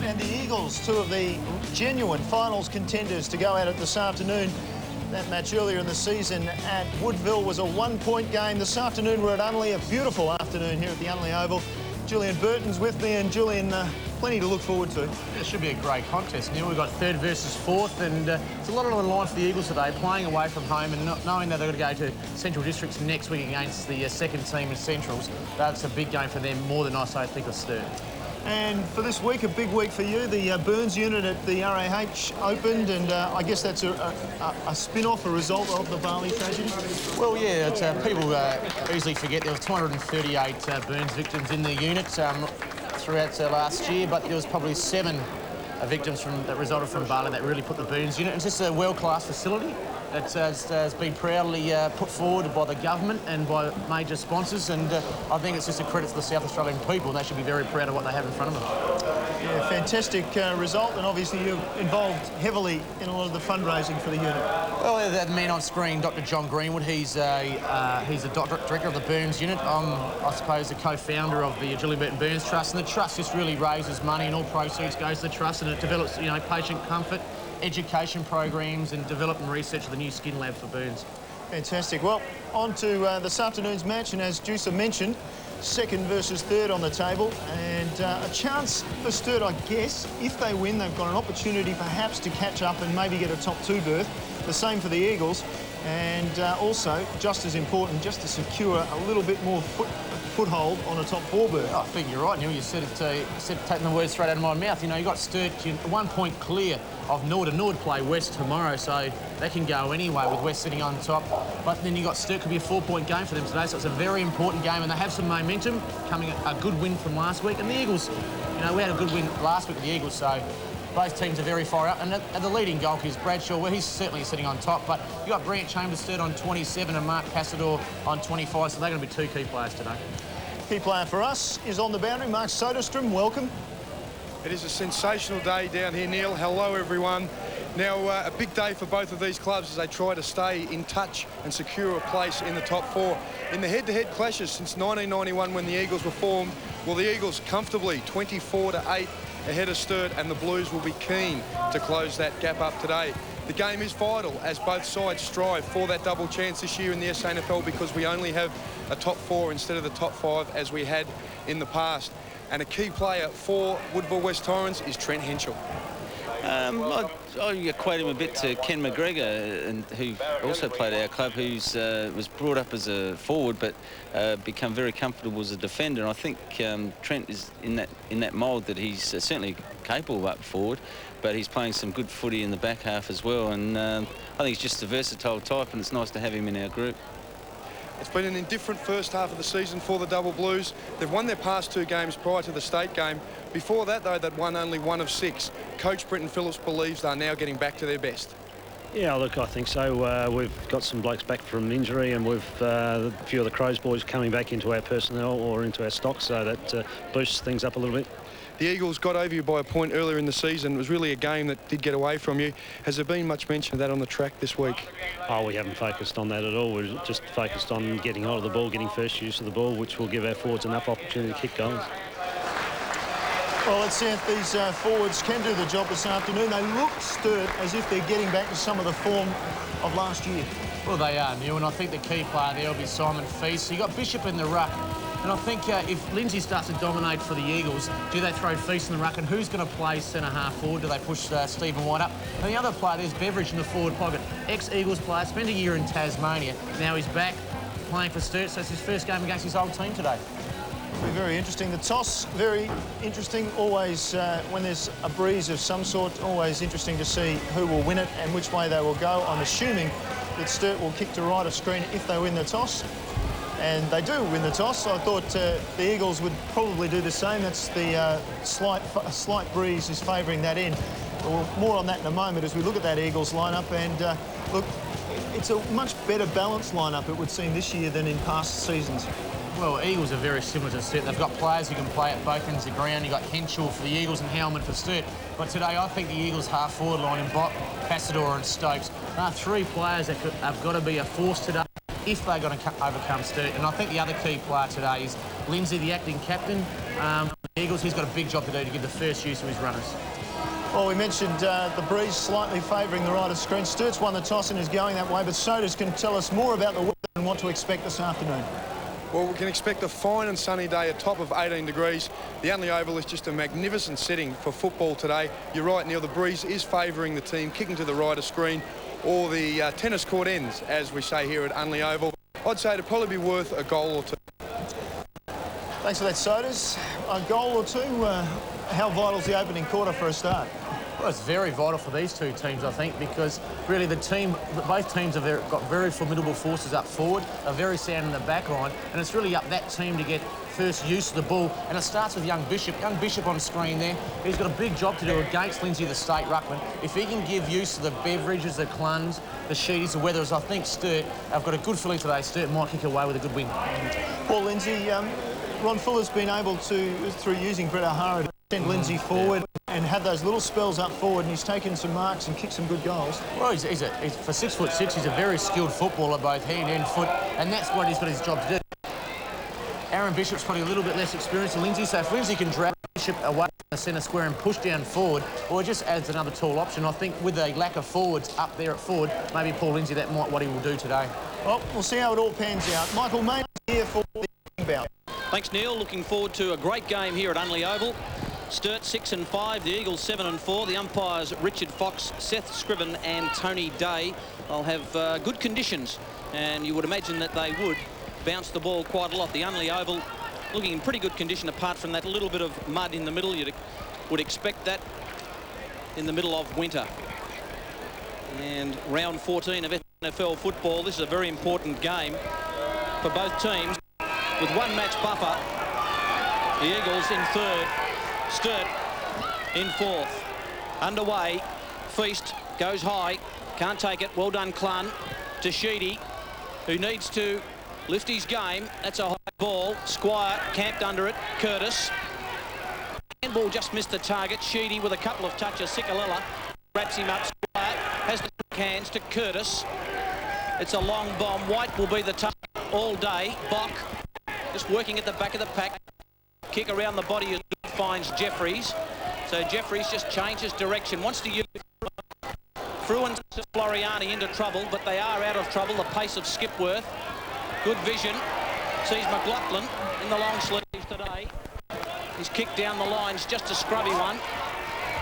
Sturt and the Eagles, two of the genuine finals contenders to go at it this afternoon. That match earlier in the season at Woodville was a one-point game. This afternoon we're at Unley, a beautiful afternoon here at the Unley Oval. Julian Burton's with me, and Julian, plenty to look forward to. It should be a great contest, Neil. We've got third versus fourth, and it's a lot on the line for the Eagles today, playing away from home and not knowing that they're going to go to Central Districts next week against the second team in Centrals. That's a big game for them, more than I think of Sturt. And for this week, a big week for you. The Burns unit at the RAH opened, and I guess that's a spin-off, a result of the Bali tragedy. Well, yeah, it's, people easily forget there was 238 Burns victims in the unit throughout last year, but there was probably 7 victims that resulted from Bali that really put the Burns unit. It's just a world-class facility that has been proudly put forward by the government and by major sponsors, and I think it's just a credit to the South Australian people. They should be very proud of what they have in front of them. Yeah, fantastic result, and obviously you're involved heavily in a lot of the fundraising for the unit. Well, that man on screen, Dr. John Greenwood, he's the director of the Burns unit. I suppose the co-founder of the Julian Burton Burns Trust, and the trust just really raises money, and all proceeds goes to the trust, and it develops, patient comfort, education programs, and development research of the new skin lab for burns. Fantastic. Well, on to this afternoon's match, and as Juicer mentioned, second versus third on the table, and a chance for Sturt, I guess. If they win, they've got an opportunity perhaps to catch up and maybe get a top 2 berth. The same for the Eagles, and also, just as important, just to secure a little bit more foothold on a top 4 berth. I think you're right, Neil. You said it, taking the words straight out of my mouth. You got Sturt 1 point clear of Nord, and Nord play West tomorrow, so they can go anyway with West sitting on top. But then you got Sturt, could be a 4-point game for them today, so it's a very important game, and they have some momentum coming. A good win from last week, and the Eagles, we had a good win last week with the Eagles, so both teams are very far out. And the leading goalkeeper is Bradshaw. Well, he's certainly sitting on top, but you got Brant Chambers Sturt on 27 and Mark Passador on 25, so they're going to be 2 key players today. Key player for us is on the boundary, Mark Soderstrom. Welcome. It is a sensational day down here, Neil. Hello, everyone. Now, a big day for both of these clubs as they try to stay in touch and secure a place in the top 4. In the head-to-head clashes since 1991 when the Eagles were formed, well, the Eagles comfortably 24-8 ahead of Sturt, and the Blues will be keen to close that gap up today. The game is vital as both sides strive for that double chance this year in the SANFL, because we only have a top 4 instead of the top 5 as we had in the past. And a key player for Woodville-West Torrens is Trent Henschel. I equate him a bit to Ken McGregor, who also played at our club, who was brought up as a forward but become very comfortable as a defender. And I think Trent is in that mould, that he's certainly capable up forward, but he's playing some good footy in the back half as well. And I think he's just a versatile type, and it's nice to have him in our group. It's been an indifferent first half of the season for the Double Blues. They've won their past 2 games prior to the state game. Before that, though, they'd won only 1 of 6. Coach Brenton Phillips believes they're now getting back to their best. Yeah, look, I think so. We've got some blokes back from injury, and we've a few of the Crows boys coming back into our personnel or into our stock, so that boosts things up a little bit. The Eagles got over you by a point earlier in the season. It was really a game that did get away from you. Has there been much mention of that on the track this week? Oh, we haven't focused on that at all. We're just focused on getting hold of the ball, getting first use of the ball, which will give our forwards enough opportunity to kick goals. Well, let's see if these forwards can do the job this afternoon. They look Sturt as if they're getting back to some of the form of last year. Well, they are, Neil, and I think the key player there will be Simon Feast. You got Bishop in the ruck. And I think if Lindsay starts to dominate for the Eagles, do they throw Feast in the ruck? And who's going to play centre-half forward? Do they push Stephen White up? And the other player, there's Beveridge in the forward pocket. Ex-Eagles player, spent a year in Tasmania. Now he's back playing for Sturt, so it's his first game against his old team today. It'll be very interesting. The toss, very interesting. Always, when there's a breeze of some sort, always interesting to see who will win it and which way they will go. I'm assuming that Sturt will kick to right of screen if they win the toss. And they do win the toss. I thought the Eagles would probably do the same. That's the slight breeze is favouring that end. Well, more on that in a moment as we look at that Eagles lineup. And look, it's a much better balanced lineup, it would seem, this year than in past seasons. Well, Eagles are very similar to Sturt. They've got players who can play at both ends of the ground. You've got Henschel for the Eagles and Hellman for Sturt. But today, I think the Eagles half-forward line in Bott, Passador and Stokes are 3 players that have got to be a force today if they're going to overcome Sturt. And I think the other key player today is Lindsay, the acting captain, the Eagles, he's got a big job to do to give the first use of his runners. Well, we mentioned the breeze slightly favouring the right of screen. Sturt's won the toss and is going that way, but Sodas can tell us more about the weather and what to expect this afternoon. Well, we can expect a fine and sunny day, a top of 18 degrees. The Unley Oval is just a magnificent setting for football today. You're right, Neil, the breeze is favouring the team kicking to the right of screen, or the tennis court ends, as we say here at Unley Oval. I'd say it'd probably be worth a goal or two. Thanks for that, Sodas. A goal or two. How vital is the opening quarter for a start? Well, it's very vital for these two teams, I think, because really both teams have got very formidable forces up forward, are very sound in the back line, and it's really up that team to get first use of the ball. And it starts with young Bishop. Young Bishop on screen there. He's got a big job to do against Lindsay, the state ruckman. If he can give use to the Beveridges, the Cluns, the Sheedies, the Weathers, I think Sturt, I've got a good feeling today, Sturt might kick away with a good win. Well, Lindsay, Ron Fuller's been able to, through using Brett O'Hara, to send Lindsay forward and have those little spells up forward, and he's taken some marks and kicked some good goals. Well, he's for 6'6", he's a very skilled footballer, both hand and foot, and that's what he's got his job to do. Aaron Bishop's probably a little bit less experienced than Lindsay, so if Lindsay can drag Bishop away from the centre square and push down forward, well, it just adds another tall option. I think with a lack of forwards up there at forward, maybe Paul Lindsay, that might what he will do today. Well, we'll see how it all pans out. Michael Main here for the bout. Thanks, Neil. Looking forward to a great game here at Unley Oval. Sturt 6-5, the Eagles 7-4. The umpires Richard Fox, Seth Scriven and Tony Day. They'll have good conditions, and you would imagine that they would bounce the ball quite a lot. The Unley Oval looking in pretty good condition, apart from that little bit of mud in the middle. You would expect that in the middle of winter. And round 14 of NFL football. This is a very important game for both teams. With one match buffer, the Eagles in third, Sturt in fourth. Underway, Feast goes high, can't take it. Well done, Clun, to Sheedy, who needs to lift his game. That's a high ball. Squire camped under it. Curtis. Handball just missed the target. Sheedy with a couple of touches. Sikalella wraps him up. Squire has the hands to Curtis. It's a long bomb. White will be the target all day. Bock just working at the back of the pack. Kick around the body as finds Jeffries. So Jeffries just changes direction. Wants to use Fruin and Floriani into trouble, but they are out of trouble. The pace of Skipworth. Good vision. Sees McLaughlin in the long sleeves today. He's kicked down the lines, just a scrubby one.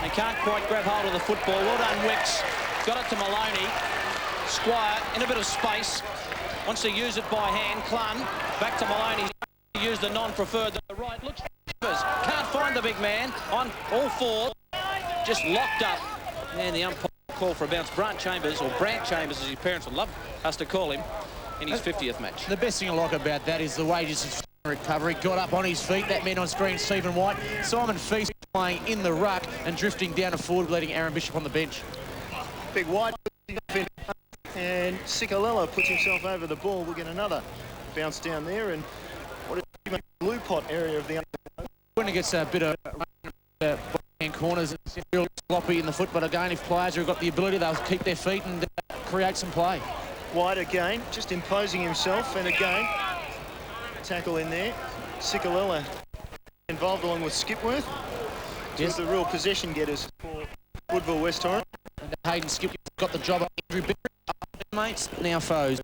They can't quite grab hold of the football. Well done, Wicks. Got it to Maloney. Squire in a bit of space. Wants to use it by hand. Clun back to Maloney. Use the non-preferred to the right. Looks can't find the big man on all four. Just locked up. And the umpire call for a bounce. Brant Chambers, or Brant Chambers as his parents would love us to call him, in his 50th match. The best thing I like about that is the way his recovery got up on his feet. That man on screen, Stephen White. Simon Feast playing in the ruck and drifting down to forward, letting Aaron Bishop on the bench. Big White and Sikalella puts himself over the ball. We'll get another bounce down there, and what is the blue pot area of the when it gets a bit of hand corners, it's real sloppy in the foot, but again, if players have got the ability, they'll keep their feet and create some play. White again, just imposing himself, and again, tackle in there. Sikalella involved along with Skipworth. Yes, the real possession getters for Woodville-West Torrens. And Hayden Skipworth got the job on Andrew Berry, mates, now foes.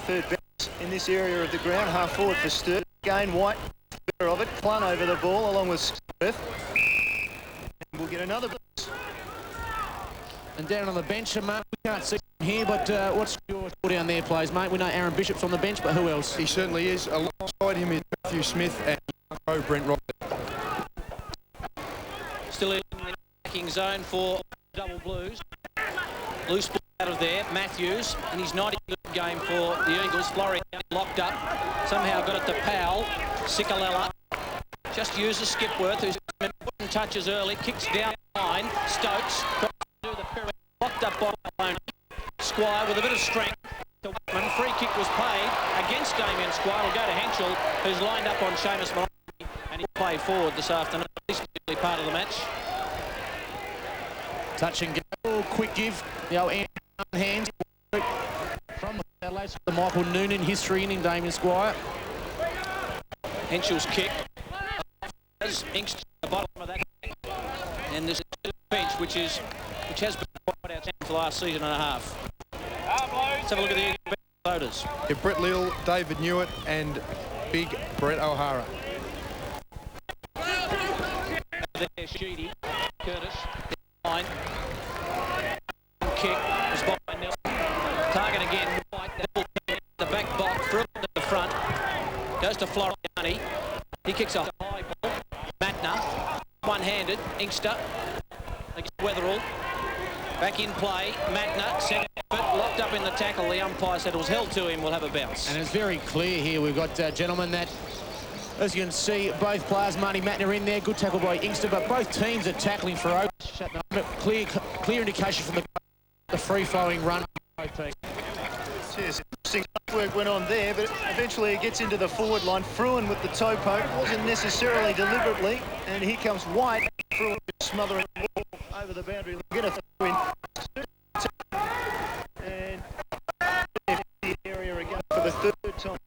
Third bounce in this area of the ground, half forward for Sturt. Again, White, better of it, Clun over the ball along with Skipworth. And we'll get another bounce. And down on the bench, mate, we can't see him here, but what's your score down there, plays, mate? We know Aaron Bishop's on the bench, but who else? He certainly is. Alongside him is Matthew Smith and Brent Roberts. Still in the attacking zone for Double Blues. Loose ball out of there, Matthews, and his 90 game for the Eagles. Florian locked up, somehow got it to Powell. Sikalella just uses Skipworth, who's putting touches early, kicks down the line. Stokes tries to do the pyramid, locked up by Maloney. Squire with a bit of strength. The Whitman free kick was paid against Damien Squire. Will go to Henschel, who's lined up on Seamus Maloney, and he'll play forward this afternoon. This is part of the match. Touch and go, quick give. The old hands from the Adelaide, the Michael Noonan history in Damien Squire. Henschel's kick. Inks to the bottom of that. And this bench, which has been quite outstanding for the last season and a half. Let's have a look at the bench voters. Yeah, Brett Little, David Newitt, and big Brett O'Hara. There, Sheedy, Curtis, line. Kick was by Nelson. Target again, White. The back box, through to the front. Goes to Floriani. He kicks a high ball. Matner, one-handed. Inkster against Weatherall. Back in play. Matner, second effort, locked up in the tackle. The umpire said it was held to him. Will have a bounce. And it's very clear here. We've got gentlemen that, as you can see, both players, Marty Matner in there, good tackle by Inkster, but both teams are tackling for open. Clear indication from the free-flowing run by both teams. Yes, interesting work went on there, but eventually it gets into the forward line. Fruin with the toe poke, wasn't necessarily deliberately, and here comes White. Fruin smothering the ball over the boundary. We'll get a throw in. And the area again for the third time.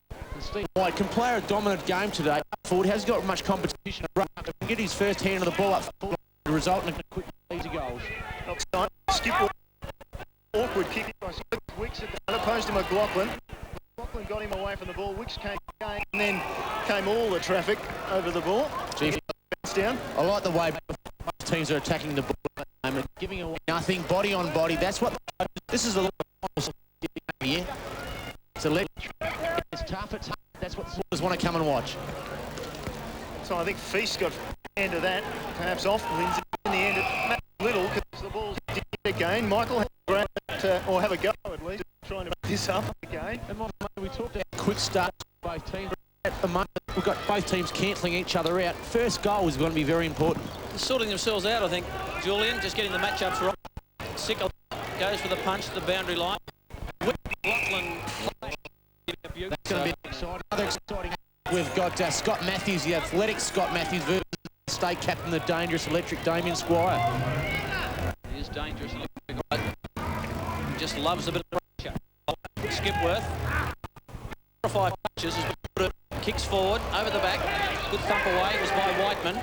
Steve White can play a dominant game today. Forward hasn't got much competition. Can get his first hand on the ball up forward to result in a quick easy goals. Outside, skip awkward kick by Wicks opposed to McLaughlin. McLaughlin got him away from the ball. Wicks came again, and then came all the traffic over the ball. Gee, down. I like the way both teams are attacking the ball at the moment, giving away nothing, body on body. That's what this is a lot of here. It's electric. It's tough. It's tough. That's what supporters want to come and watch. So I think Feast got hand of that, perhaps off Lindsay in the end. Matt Little, because the ball's again. Michael has or have a go at least, trying to make this up again. And we talked about quick start for both teams. At the moment, we've got both teams cancelling each other out. First goal is going to be very important. They're sorting themselves out, I think. Julian just getting the matchups right. Sickle goes for the punch to the boundary line. McLaughlin. That's going to be exciting. Another exciting. We've got Scott Matthews, the athletic Scott Matthews versus state captain, the dangerous electric Damien Squire. He is dangerous. He just loves a bit of pressure. Skipworth. 4 or 5 punches has been put it. Kicks forward, over the back. Good thump away. It was by Whiteman.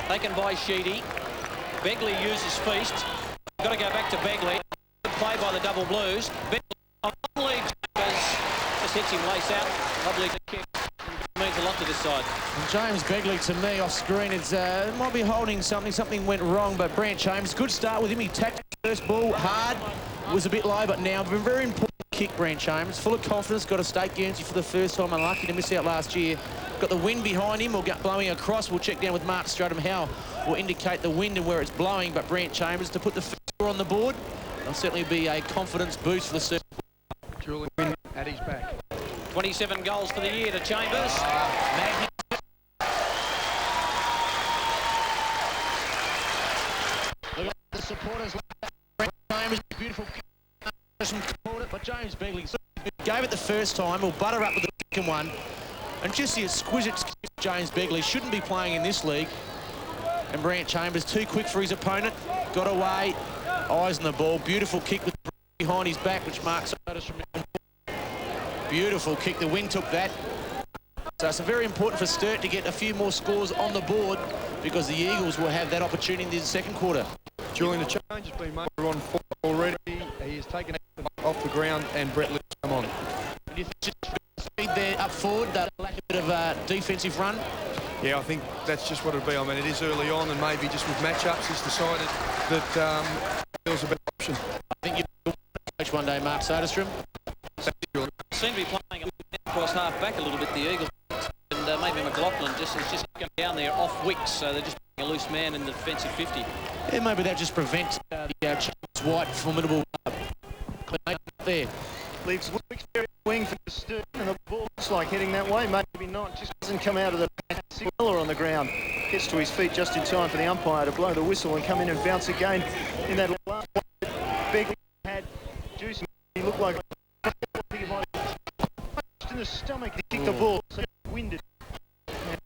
Taken by Sheedy. Begley uses Feast. Got to go back to Begley. Good play by the double blues. Begley on lead just hits him lace out. Lovely kick. It means a lot to this side. And James Begley, to me, off screen, might be holding something. Something went wrong, but Brant Chambers, good start with him. He tacked the first ball hard. Was a bit low, but now very important kick, Brant Chambers. Full of confidence, got a state Guernsey for the first time. Unlucky to miss out last year. Got the wind behind him, or blowing across. We'll check down with Mark Stratton how will indicate the wind and where it's blowing, but Brant Chambers to put the first score on the board. That'll certainly be a confidence boost for the circle. Julian at his back. 27 goals for the year to Chambers. Look at the supporters. Brant Chambers, beautiful kick. But James Begley gave it the first time. We'll butter up with the second one. And just the exquisite James Begley shouldn't be playing in this league. And Brant Chambers too quick for his opponent. Got away. Eyes on the ball. Beautiful kick with behind his back, which marks notice from him. Beautiful kick. The wind took that. So it's very important for Sturt to get a few more scores on the board because the Eagles will have that opportunity in the second quarter. Julian, the change has been made. We're on 4 already. He has taken off the ground and Brett Little come on. And you think just speed there up forward, that lack of bit of defensive run? Yeah, I think that's just what it'll be. I mean, it is early on, and maybe just with matchups, he's decided that there's a better option. I think you'll coach one day, Mark Soderstrom. Seem to be playing across half back a little bit, the Eagles. And maybe McLaughlin is just going down there off Wicks, so they're just a loose man in the defensive 50. Yeah, maybe that just prevents the Charles White formidable there. Leaves Wicks very wing for the Sturt, and the ball looks like heading that way. Maybe not. Just doesn't come out of the Miller on the ground. Gets to his feet just in time for the umpire to blow the whistle and come in and bounce again in that last one. Begley had juice. He looked like in the stomach. He kicked the ball, so winded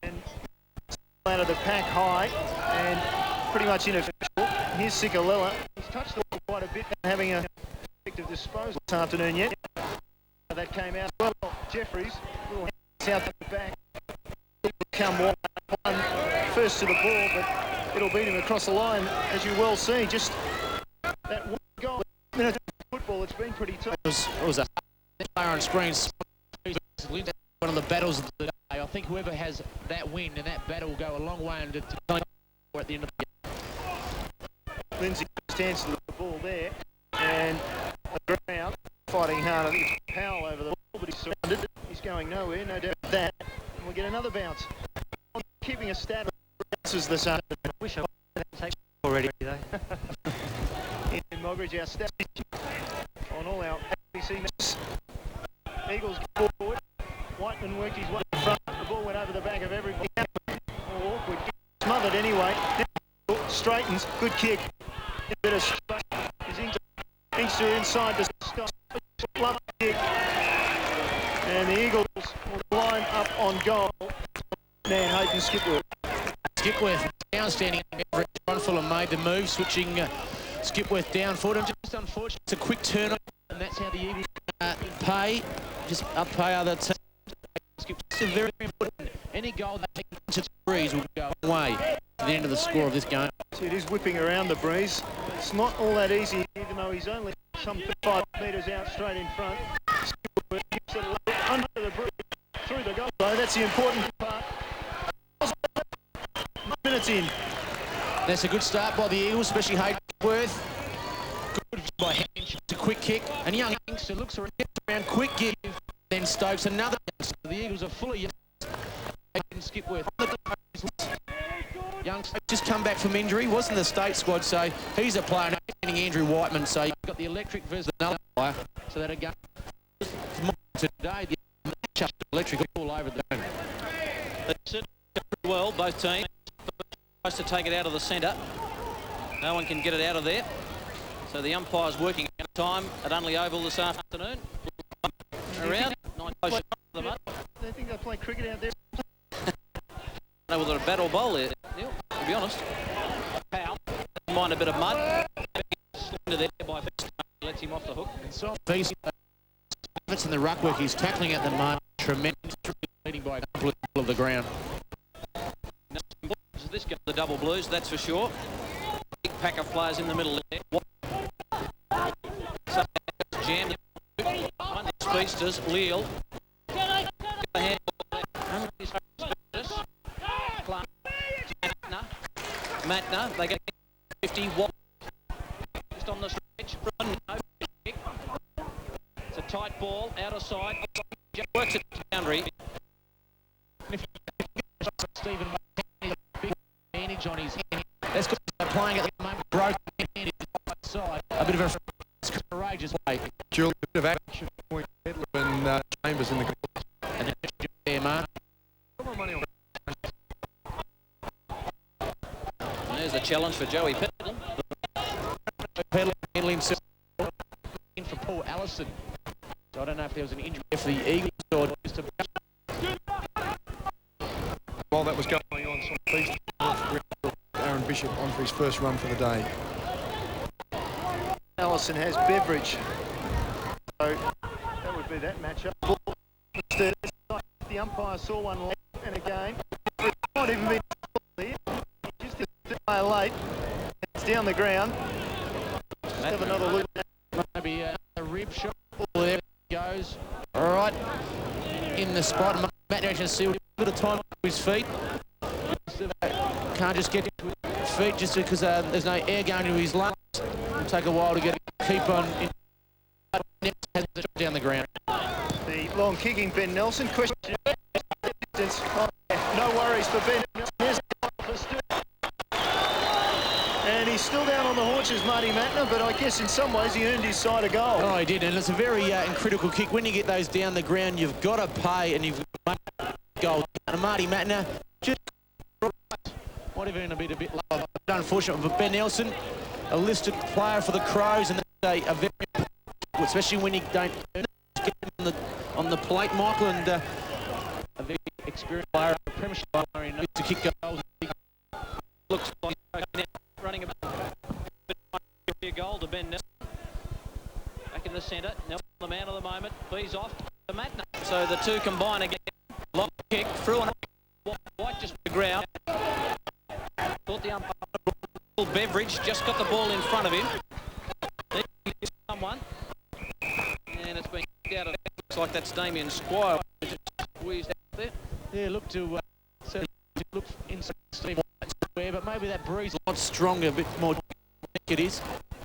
and out of the pack high and pretty much ineffectual. Here's Sikalella. He's touched the ball quite a bit, having a effective disposal this afternoon yet. That came out well. Jeffries, little hands out the back. come wide, first to the ball, but it'll beat him across the line, as you well see. Just that one goal. Minute of football, it's been pretty tough. It was a player on screens. One of the battles of the day. I think whoever has that win and that battle will go a long way into at the end of the game. Lindsay stands to the ball there, and the ground fighting hard. I think it's Powell over the ball, but he's surrounded. He's going nowhere, no doubt about that. And we'll get another bounce. Keeping a stat of bounces this afternoon. I wish I had taken already, though. In Mogridge, our stat on all our ABC matches. Eagles go forward. Whiteman worked his way in front. The ball went over the back of everybody. Awkward. Smothered anyway. Now straightens. Good kick. A bit of straight. Inkster inside the stop. Love kick. And the Eagles will line up on goal. Man, Hayden Skipworth. Skipworth downstanding. Ron Fuller made the move, switching Skipworth down forward. And just unfortunate, it's a quick turn, and that's how the Eagles pay. Just up-pay other teams. It's very important. Any goal that takes to the breeze will go away to the end of the score of this game. It is whipping around the breeze. It's not all that easy, even though he's only some 5 metres out straight in front. Skipworth keeps it under the breeze, through the goal. So that's the important part. Minutes in. That's a good start by the Eagles, especially Hayden Skipworth. Good by Hench. It's a quick kick. And young Inkster looks around, quick give. Then Stokes another. The Eagles are fully Hayden Skipworth. Young Stokes just come back from injury. Wasn't the state squad, so he's a player. Now Andrew Whiteman. So you've got the electric versus another player. So that again today the matchup electric all over the game. They sit well, both teams. Tries to take it out of the centre. No one can get it out of there. So the umpire's working at time at Unley Oval this afternoon. Around. They think they play cricket out there. I know whether a bat or bowl there, Neil, to be honest. Powell doesn't mind a bit of mud. Slender there by Feast, lets him off the hook. And so Feast, it's in the ruck work. He's tackling at the moment. Tremendous, leading by a couple of the ground. This goes the double blues, that's for sure. Big pack of players in the middle there. So Jam, Speedsters, Leal. Matner, they get 50. Just on the stretch. It's a tight ball, out of sight. Works at the boundary. Stephen big advantage on his hand. That's good. They're playing at the moment. Broken hand side. A bit of a courageous play. Julie, a bit of action between Edler and Chambers in the goal. And there, Mark. There's a challenge for Joey Peddle. Peddle himself in for Paul Allison. So I don't know if there was an injury for the Eagles or just a... While that was going on, some Feast Aaron Bishop on for his first run for the day. Allison has Beveridge. So that would be that matchup. The umpire saw one late and again. It's not even been here. Just a late. It's down the ground. Just have another look. Maybe a rib shot. There it goes. All right. In the spot. Matt can see a bit of time to his feet. Can't just get to his feet just because there's no air going to his lungs. It'll take a while to get keep on down the ground. The long kicking Ben Nelson. Question. No worries for Ben Nelson. There's for Sturt. And he's still down on the haunches, Marty Matner, but I guess in some ways he earned his side a goal. Oh, he did, and it's a very critical kick. When you get those down the ground, you've got to pay, and you've got to goal. And Marty Matner just might even be a bit lower. Unfortunate for Ben Nelson, a listed player for the Crows, and that's a very, especially when you don't get him on the plate, Michael, and a very experienced player, a premiership player, he knows to kick goals. Looks like running a goal to Ben Nelson. Back in the centre, Nelson the man of the moment, B's off to Matner. So the two combine again. Long kick through and White Beveridge just got the ball in front of him. Someone. And it's been kicked out of there. Looks like that's Damien Squire. Just squeezed out there. Yeah, look to look inside Steve Square, but maybe that breeze a lot stronger, a bit more. It is.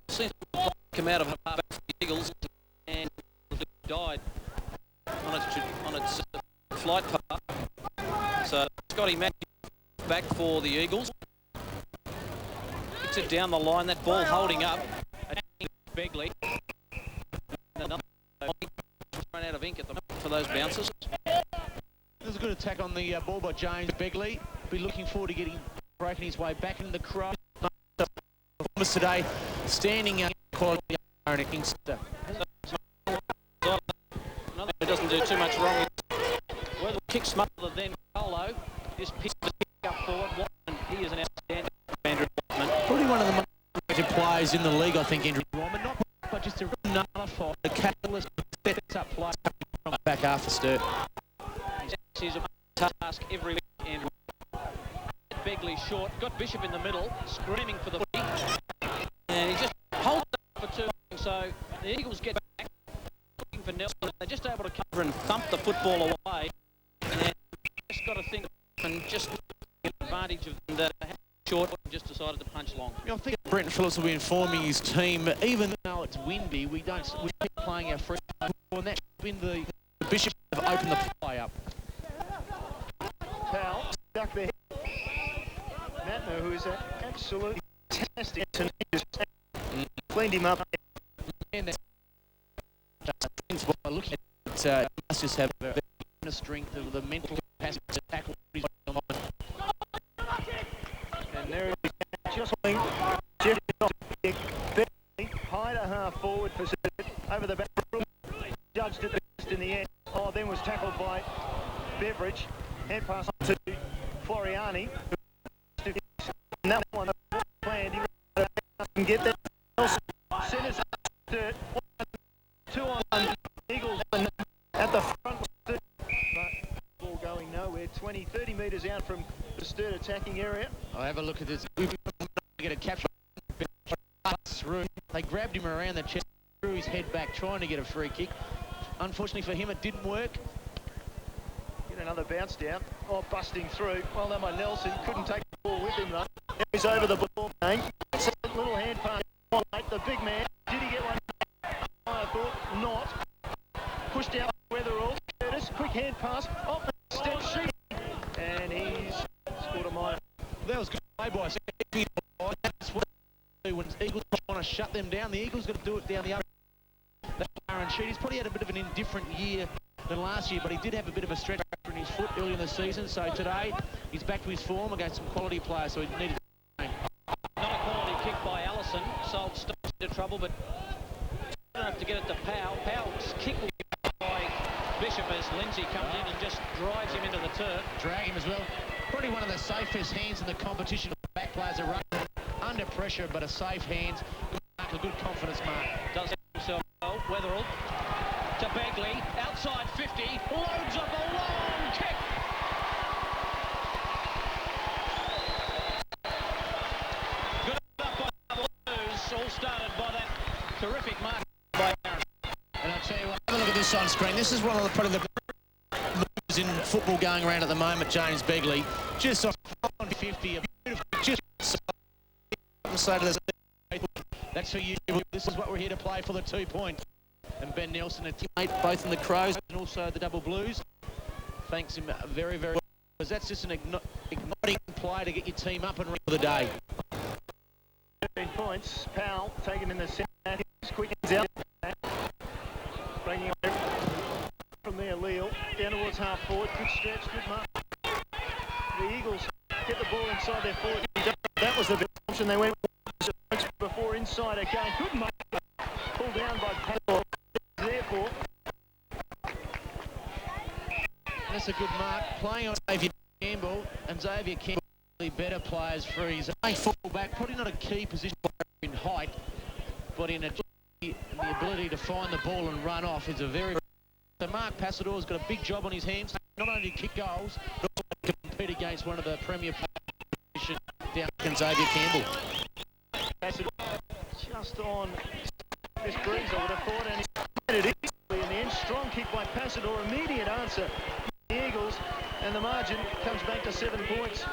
Seems to come out of half back for the Eagles and died on its flight path. So Scotty Matthews back for the Eagles. Kicks it down the line. That ball holding up. Begley. Another run out of ink at the for those bounces. There's a good attack on the ball by James Begley. Be looking forward to breaking his way back into the Crows. Performance today, standing quality Inkster. Another who doesn't do too much wrong. Well, kick smothered than Colo. This pick up forward. He is an outstanding Andrew Wyman. Probably one of the most major players in the league, I think, Andrew Wyman. Not but just a real nullifier, a catalyst that sets up play from back after Sturt. He's a task every week, Andrew. Begley short, got Bishop in the middle, screaming for the footy, and he just holds it up for too long. So the Eagles get back, looking for Nelson. They're just able to cover and thump the football away, and just got to think and just get advantage of the short. Just decided to punch long. I think Brenton Phillips will be informing his team, even though it's windy, we keep playing our free football, and that's been the Bishop have opened the play up. Powell stuck there. Matner, who is absolutely fantastic, cleaned him up. And by looking at it, must just have the strength of the mental capacity to tackle what he's on. And there he is, jostling. High to half forward for Sturt, over the back. Judged it the best in the end. Oh, then was tackled by Beveridge. Hand pass on to Floriani. And that one planned. He can get that. Centers Sturt. 2 on 1. Eagles at the front. But ball going nowhere. 20, 30 metres out from the Sturt attacking area. I'll have a look at this. We get a capture through. They grabbed him around the chest, threw his head back, trying to get a free kick. Unfortunately for him, it didn't work. Get another bounce down. Oh, busting through. Well done by Nelson. Couldn't take the ball with him though. He's over the ball game. It's a little hand pass. The big man. Did he get one? I thought not. Pushed out Weatherall. Curtis. Quick hand pass. Off the step shooting. And he's scored a minor. That was good play by us. That's what when Eagles want to shut them down. The Eagles got to do it down the other. Aaron Sheet. He's probably had a bit of an indifferent year than last year, but he did have a bit of a stretch in his foot early in the season. So today he's back to his form against some quality players. So he needed. Not a quality kick by Allison. Salt starts into trouble, but don't have to get it to Powell. Powell's kick will be by Bishop as Lindsay comes in and just drives him into the turf. Drag him as well. Probably one of the safest hands in the competition. Back players are running under pressure, but a safe hands. A good confidence mark. Does himself well. Weatherall to Begley. Outside 50. Loads up a long kick. Good up by the Blues. All started by that terrific mark by Aaron. And I'll tell you what, have a look at this on screen. This is one of the probably the moves in football going around at the moment, James Begley. Just off 50, a beautiful, just say to this, that's for you. This is what we're here to play for, the 2 points. And Ben Nelson, a teammate, both in the Crows and also the Double Blues. Thanks him very, very much, because that's just an igniting play to get your team up and ready for the day. 13 points. Powell taken in the centre. Quick hands out. Bringing on from there, Leal. Down towards half forward. Good stretch, good mark. The Eagles get the ball inside their forward. That was the big option. They went before inside again. Good mark. Pulled down by Powell. Therefore, that's a good mark. Playing on Xavier Campbell, and Xavier Campbell better players for his fullback. Probably not a key position in height, but in the ability to find the ball and run off is a very. So Mark Passador's got a big job on his hands. Not only to kick goals, but also to compete against one of the premier players down in Xavier Campbell. Just on this breeze, I would have thought, and he made it easily in the end. Strong kick by Passador, immediate answer. The Eagles, and the margin comes back to 7 points.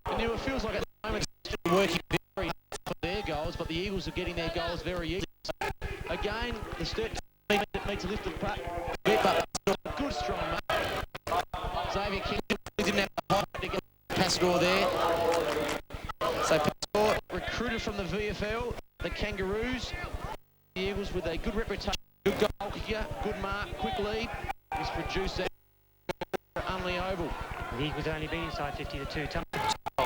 And it feels like at the moment it's still working very hard for their goals, but the Eagles are getting their goals very easy. So, again, the Sturt team needs to lift the bit, but good strong mate. Xavier King didn't have the height to get Passador there. So Passador recruited from the VFL, the Kangaroos. The Eagles with a good reputation, good goal kicker, good mark, quick lead. He's produced that for Unley Oval. The Eagles have only been inside 50 to 2 times.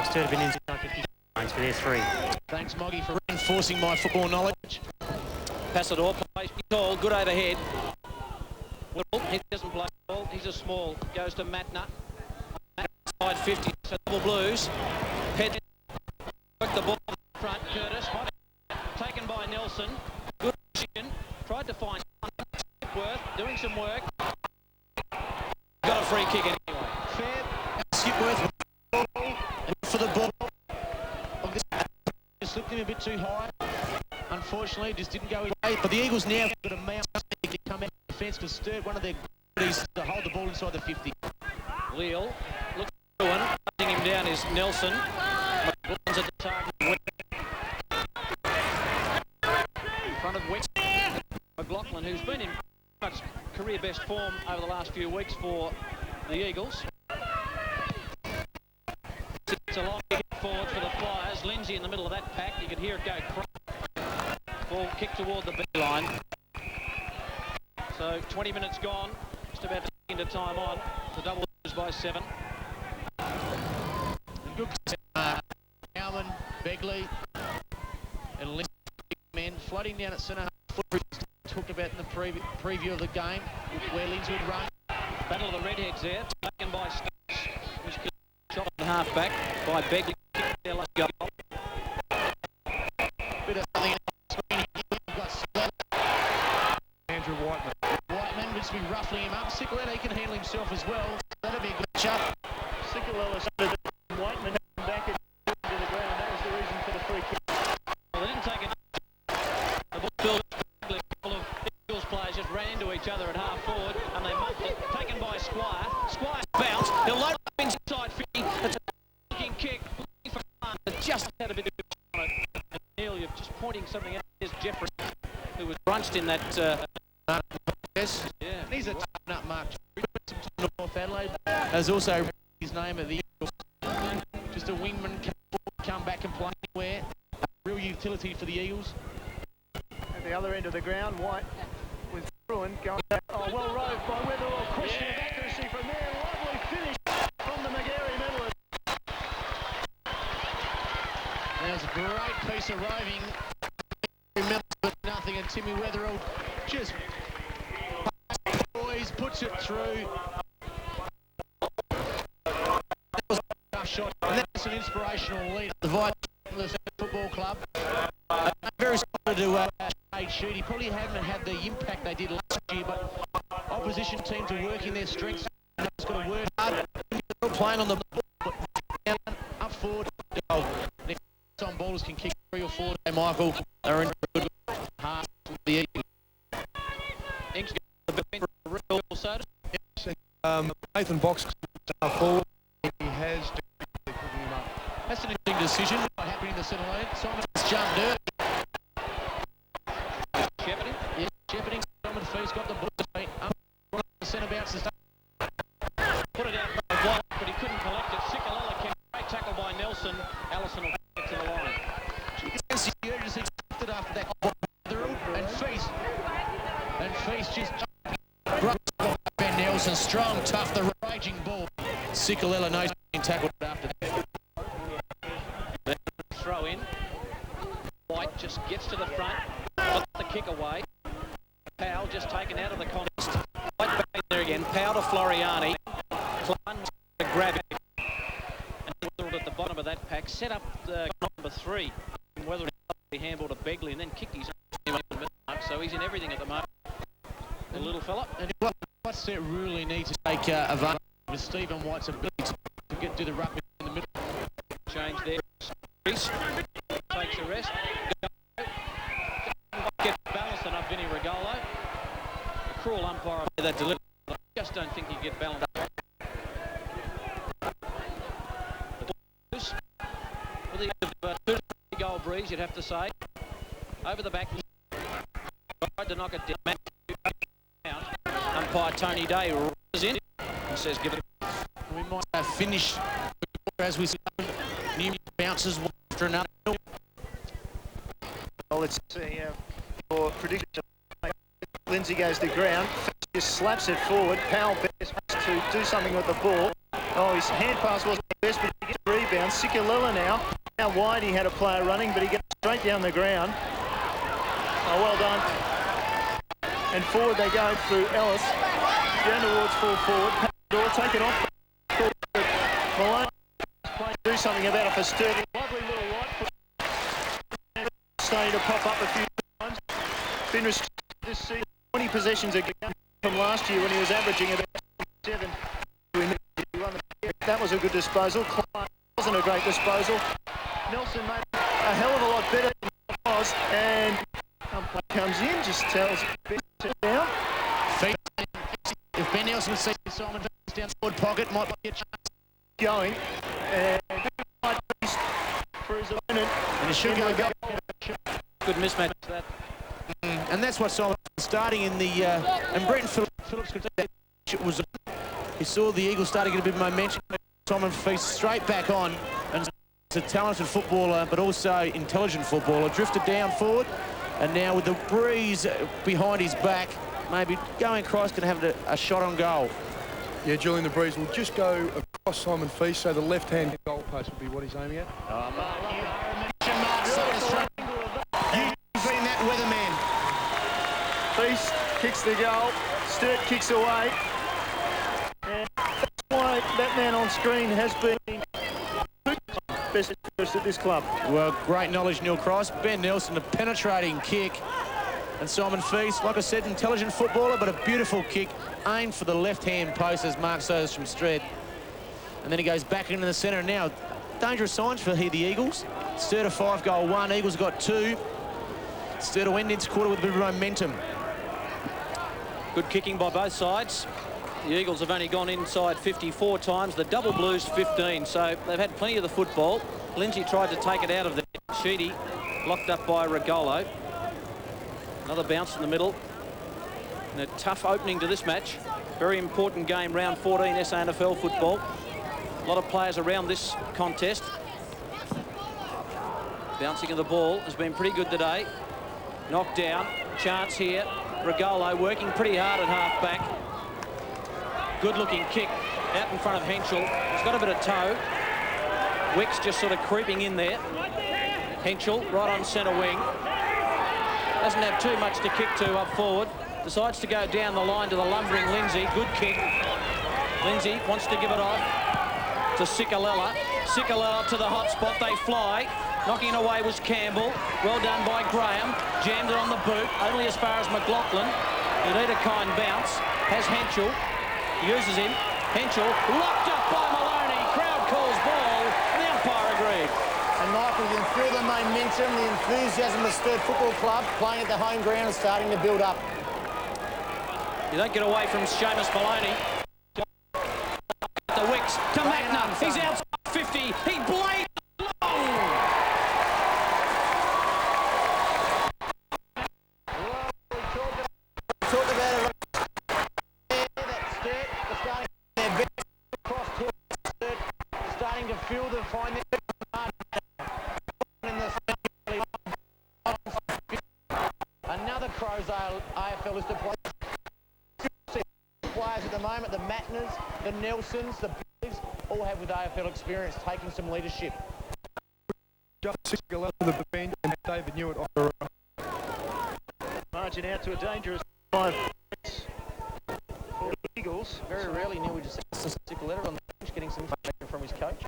Sturt have been inside 50 times for their 3. Thanks, Moggy, for reinforcing my football knowledge. Passador plays tall, good overhead. He doesn't play ball, he's a small. Goes to Matner. Side 50 for Double Blues. Head work the ball in front. Curtis taken by Nelson. Good position. Tried to find Skipworth doing some work. Got a free kick anyway. Fair. Skipworth for the ball. Just slipped him a bit too high. Unfortunately, just didn't go his way. But the Eagles now got a mount to come out of defence because Sturt, one of their goodies to hold the ball inside the 50. Leal looks at Bruin. Hunting him down is Nelson. McLaughlin's at the target. In front of West. McLaughlin, who's been in much career best form over the last few weeks for the Eagles. It's a long kick forward for the Flyers. Lindsay in the middle of that pack. You could hear it go. Ball kick toward the B line. So 20 minutes gone. Just about to into time on. The double is by 7. Good Alman, Begley, and Lindsay men flooding down at centre half. Talked about in the preview of the game where Lindsay would run. Battle of the Redheads there. Taken by Sturt, which could shot on half back by Begley. Their last goal. Bit of something. Andrew Whiteman. Whiteman would be ruffling him up. Sicolella, he can handle himself as well. That'll be a good shot. Sicolella started Whiteman back into the ground. That was the reason for the free kick. Well, they didn't take it. The ball full of Eagles players just ran into each other at half forward, and they muffed it. Taken by Squire. Squire bounced. He'll load up inside 50. It's a looking kick. Looking for fun. It just had a bit of on it. And Neil, you're just pointing something out. There's Jeffrey, who was brunched in that. Yes. Yeah. He's a tough mark. North Adelaide has also his name at the Eagles. Just a wingman come back and play anywhere. Real utility for the Eagles. At the other end of the ground, White with Bruin going back. Oh, well roved by Weatherall. Question of accuracy from there. Lovely finish from the McGarry medalist. There's a great piece of roving. But nothing, and Timmy Weatherall just boys puts it through. That was a tough shot, and that's an inspirational lead. The Vice Football Club. Very similar to Shade Sheet. He probably haven't had the impact they did last year, but opposition teams are working their strengths. And it's got to work hard. They're playing on the ball, but down, up forward. And if some ballers can kick 3 or 4, Michael, they're in good half of the evening. Inks the bench for real soda. Nathan Box forward. He has picking him up. That's an interesting decision. What happened in the centre lane? Simon has jumped early. Shepherding. Yeah, Shepherding. Simon Fee's got the ball. Up the centre bounces. Put it out by White, but he couldn't collect it. Sicolella came. Great tackle by Nelson. Allison will get to the line. Yes, the urgency accepted after that. And Feast. And Feast just Ben Nelson, strong, tough, the raging ball. Sicolella knows being tackled after that. Throw in. White just gets to the front, got the kick away. Powell just taken out of the contest. White back there again. Powell to Floriani. Clun to grab it. And Weatherall at the bottom of that pack. Set up number 3. Weatherall handball to Begley and then kicked his own mark. So he's in everything at the moment. The little fella. And what's that really need to take advantage with Stephen White's ability to do the ruck in the middle. Change there. takes a rest. Gets balanced enough, Vinny Regolo. A cruel umpire that delivered. I just don't think he get balanced. With the 2-goal breeze, you'd have to say. Over the back. Tried to knock it down. Umpire Tony Day runs in and says, give it. We might finish as we see new bounces one after another. Well, let's see your prediction. Lindsay goes to ground, just slaps it forward. Powell best to do something with the ball. Oh, his hand pass wasn't the best, but he gets a rebound. Sikalila now wide, he had a player running, but he gets straight down the ground. Oh, well done. And forward they go through Ellis. Down towards full forward. Powell take it off. Malone do something about it for Sturt. Lovely little right foot. Starting to pop up a few times. Been restricted this season 20 possessions again from last year when he was averaging about 7. That was a good disposal. Clark wasn't a great disposal. Nelson made a hell of a lot better than it was, and comes in, just tells Ben to sit down. If Ben Nelson sees Simon down the forward pocket, might get a chance Going, and for his opponent, and it should go. Good mismatch. That. And that's what Simon starting in the and Brenton Phillips could do that. It was he saw the Eagles starting to get a bit of momentum. Simon Feast straight back on, and it's a talented footballer, but also intelligent footballer. Drifted down forward, and now with the breeze behind his back, maybe going across can have a shot on goal. Yeah, Julian, the breeze will just go across Simon Feast, so the left-hand goal post would be what he's aiming at. You've been that weatherman. Feast kicks the goal, Sturt kicks away, and that's why that man on screen has been best at this club. Well, great knowledge, Neil Cross. Ben Nelson, a penetrating kick. And Simon Feast, like I said, intelligent footballer, but a beautiful kick, aimed for the left-hand post as Mark Soderstrom. And then he goes back into the centre. Now, dangerous signs for the Eagles. Sturt a 5-goal 1, Eagles got 2. Sturt will end its quarter with a bit of momentum. Good kicking by both sides. The Eagles have only gone inside 54 times. The Double Blues 15, so they've had plenty of the football. Lindsay tried to take it out of there. Sheedy locked up by Regolo. Another bounce in the middle. And a tough opening to this match. Very important game, round 14 SANFL football. A lot of players around this contest. Bouncing of the ball has been pretty good today. Knocked down, chance here. Regolo working pretty hard at half back. Good looking kick out in front of Henschel. He's got a bit of toe. Wicks just sort of creeping in there. Henschel right on centre wing. Doesn't have too much to kick to up forward. Decides to go down the line to the lumbering Lindsay. Good kick. Lindsay wants to give it off to Sikalila. Sikalila to the hot spot. They fly. Knocking away was Campbell. Well done by Graham. Jammed it on the boot. Only as far as McLaughlin. You need a kind bounce. Has Henschel. Uses him. Henschel locked up by Maloney. Crowd calls ball. And the umpire agreed. And Michael, you can feel the momentum, the enthusiasm of Sturt Football Club playing at the home ground and starting to build up. You don't get away from Seamus Maloney. The Wicks to Magna. He's outside 50. He blades long. Talk about it. That Sturt is starting their best across to Sturt, starting to feel the find their another Crows AFL is to play. Players at the moment, the Matners, the Nelsons, the Billies, all have with AFL experience taking some leadership. The bend and David Newitt on the Margin out to a dangerous 5 points for the Eagles. Very rarely Neil just stick a letter on the bench, getting some information from his coach.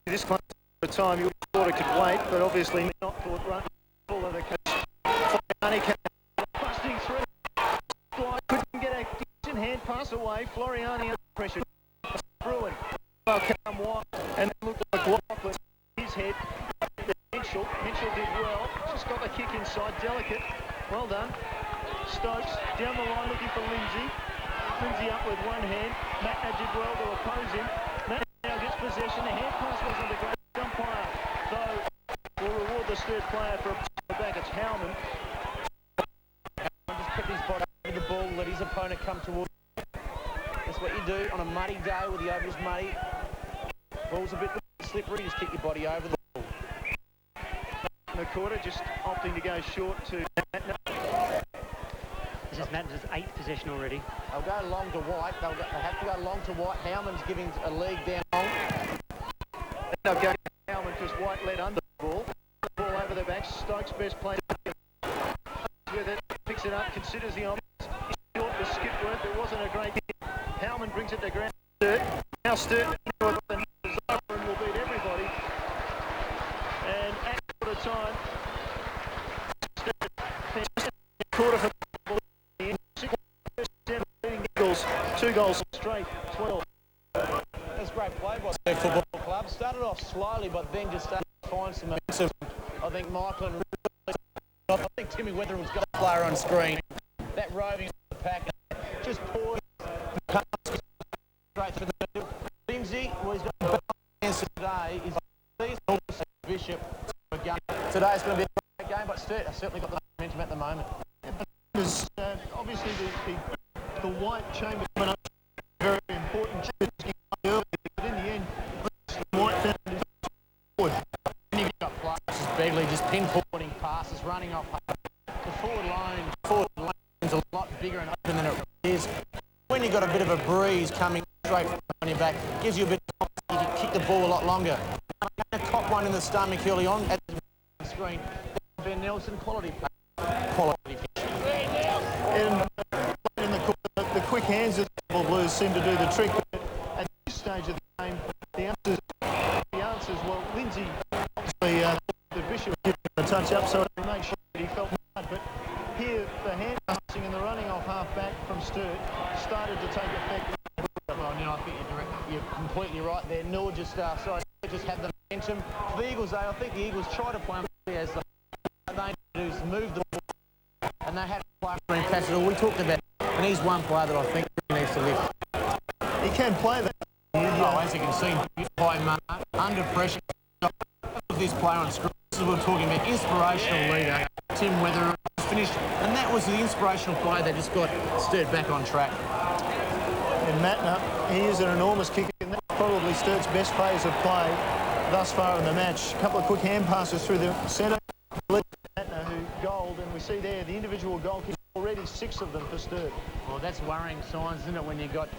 This kind of time you thought it could wait, but obviously not thought run full of the coach. Floriani came busting through. Couldn't get a decent hand pass away. Floriani under pressure. Bruin. Well, come wide and looked like Lachlan. His head. Potential. Mitchell did well. Just got the kick inside. Delicate. Well done. Stokes down the line looking for Lindsay. Lindsay up with one hand. Matt did well to oppose him. Matt now gets possession. The hand pass wasn't a great umpire, though will reward the Sturt player for a back. It's Howman. Just kept his body over the ball, let his opponent come towards him. That's what you do on a muddy day with the over's muddy. Ball's a bit slippery, just kick your body over the ball. Nakota just opting to go short to Matt. This is Matt's 8th possession already. They'll go long to White. They have to go long to White. Howman's giving a lead down long. They'll go Howman because White led under the ball. The ball over the back. Stokes best play with it. Picks it up. Considers the offense. Short to Skipworth. It wasn't a great hit. Howman brings it to ground. Sturt. Now Sturt with the numbers over and will beat everybody. And at quarter time, Sturt quarter for Eagles, 2 goals straight, 12. That's great play by the football club. Started off slowly, but then just started to find some momentum. I think Michael and I think Timmy Wethering's got a player on screen. That roving the pack just poised straight through the middle. Lindsay, well, he's got a better answer today. He's Bishop. Today's going to be a great game, but Sturt has certainly got the momentum at the moment. Obviously, the White chamber very important early, but in the end, White found his forward. And you've got players, Begley just pinpointing passes, running off. The forward line is a lot bigger and open than it is. When you've got a bit of a breeze coming straight on your back, gives you a bit of time, you can kick the ball a lot longer. A top one in the stomach early on at the screen. Ben Nelson, quality play. Quality. And in the quick hands of the Blues seem to do the trick. But at this stage of the game, the answers well, Lindsay, obviously, the Bishop gave him a touch up, so it made sure that he felt hard. But here, the hand passing and the running off half back from Sturt started to take effect. Well, I think you're completely right there. Noor just had the momentum. For the Eagles, though, I think the Eagles try to play as they do is move the ball, and they have to play green pass it all. We talked about, and he's one player that I think needs to lift. He can play that. Oh, as you can see, high mark, under pressure. This player on screen. This is what we're talking about. Inspirational leader, Tim Weather finished, and that was the inspirational player that just got Sturt back on track. And Matner, he is an enormous kicker, and that's probably Sturt's best phase of play thus far in the match. A couple of quick hand passes through the centre. Matner, who goaled, and we see there the individual goal kicks, already 6 of them for Sturt. Well, that's worrying signs, isn't it, when you've got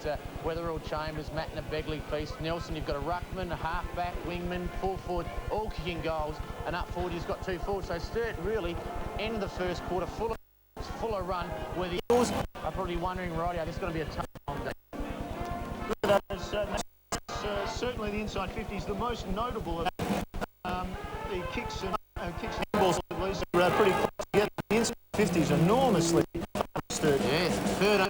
Weatherall, Chambers, Matner, Begley, Feast, Nelson, you've got a ruckman, a half-back, wingman, full forward, all kicking goals, and up forward he's got 2 forwards. So Sturt really, end of the first quarter, full of run, where the Eagles are probably wondering, rightio, this is going to be a tough one. Certainly the inside 50 is the most notable of the kicks and handballs at least are pretty close together. The inside 50 is enormously Sturt. Yes, third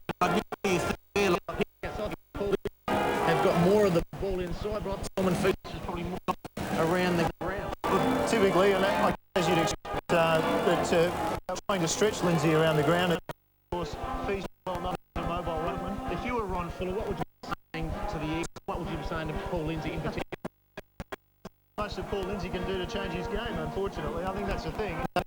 have got more of the ball inside, but Solomon Feast is probably more around the ground. Typically, and as you'd expect, that trying to stretch Lindsay around the ground, and of course, Feast well known as a mobile ruckman. If you were Ron Fuller, what would you be saying to the Eagles? What would you be saying to Paul Lindsay in particular? Much that Paul Lindsay can do to change his game, unfortunately. I think that's the thing. He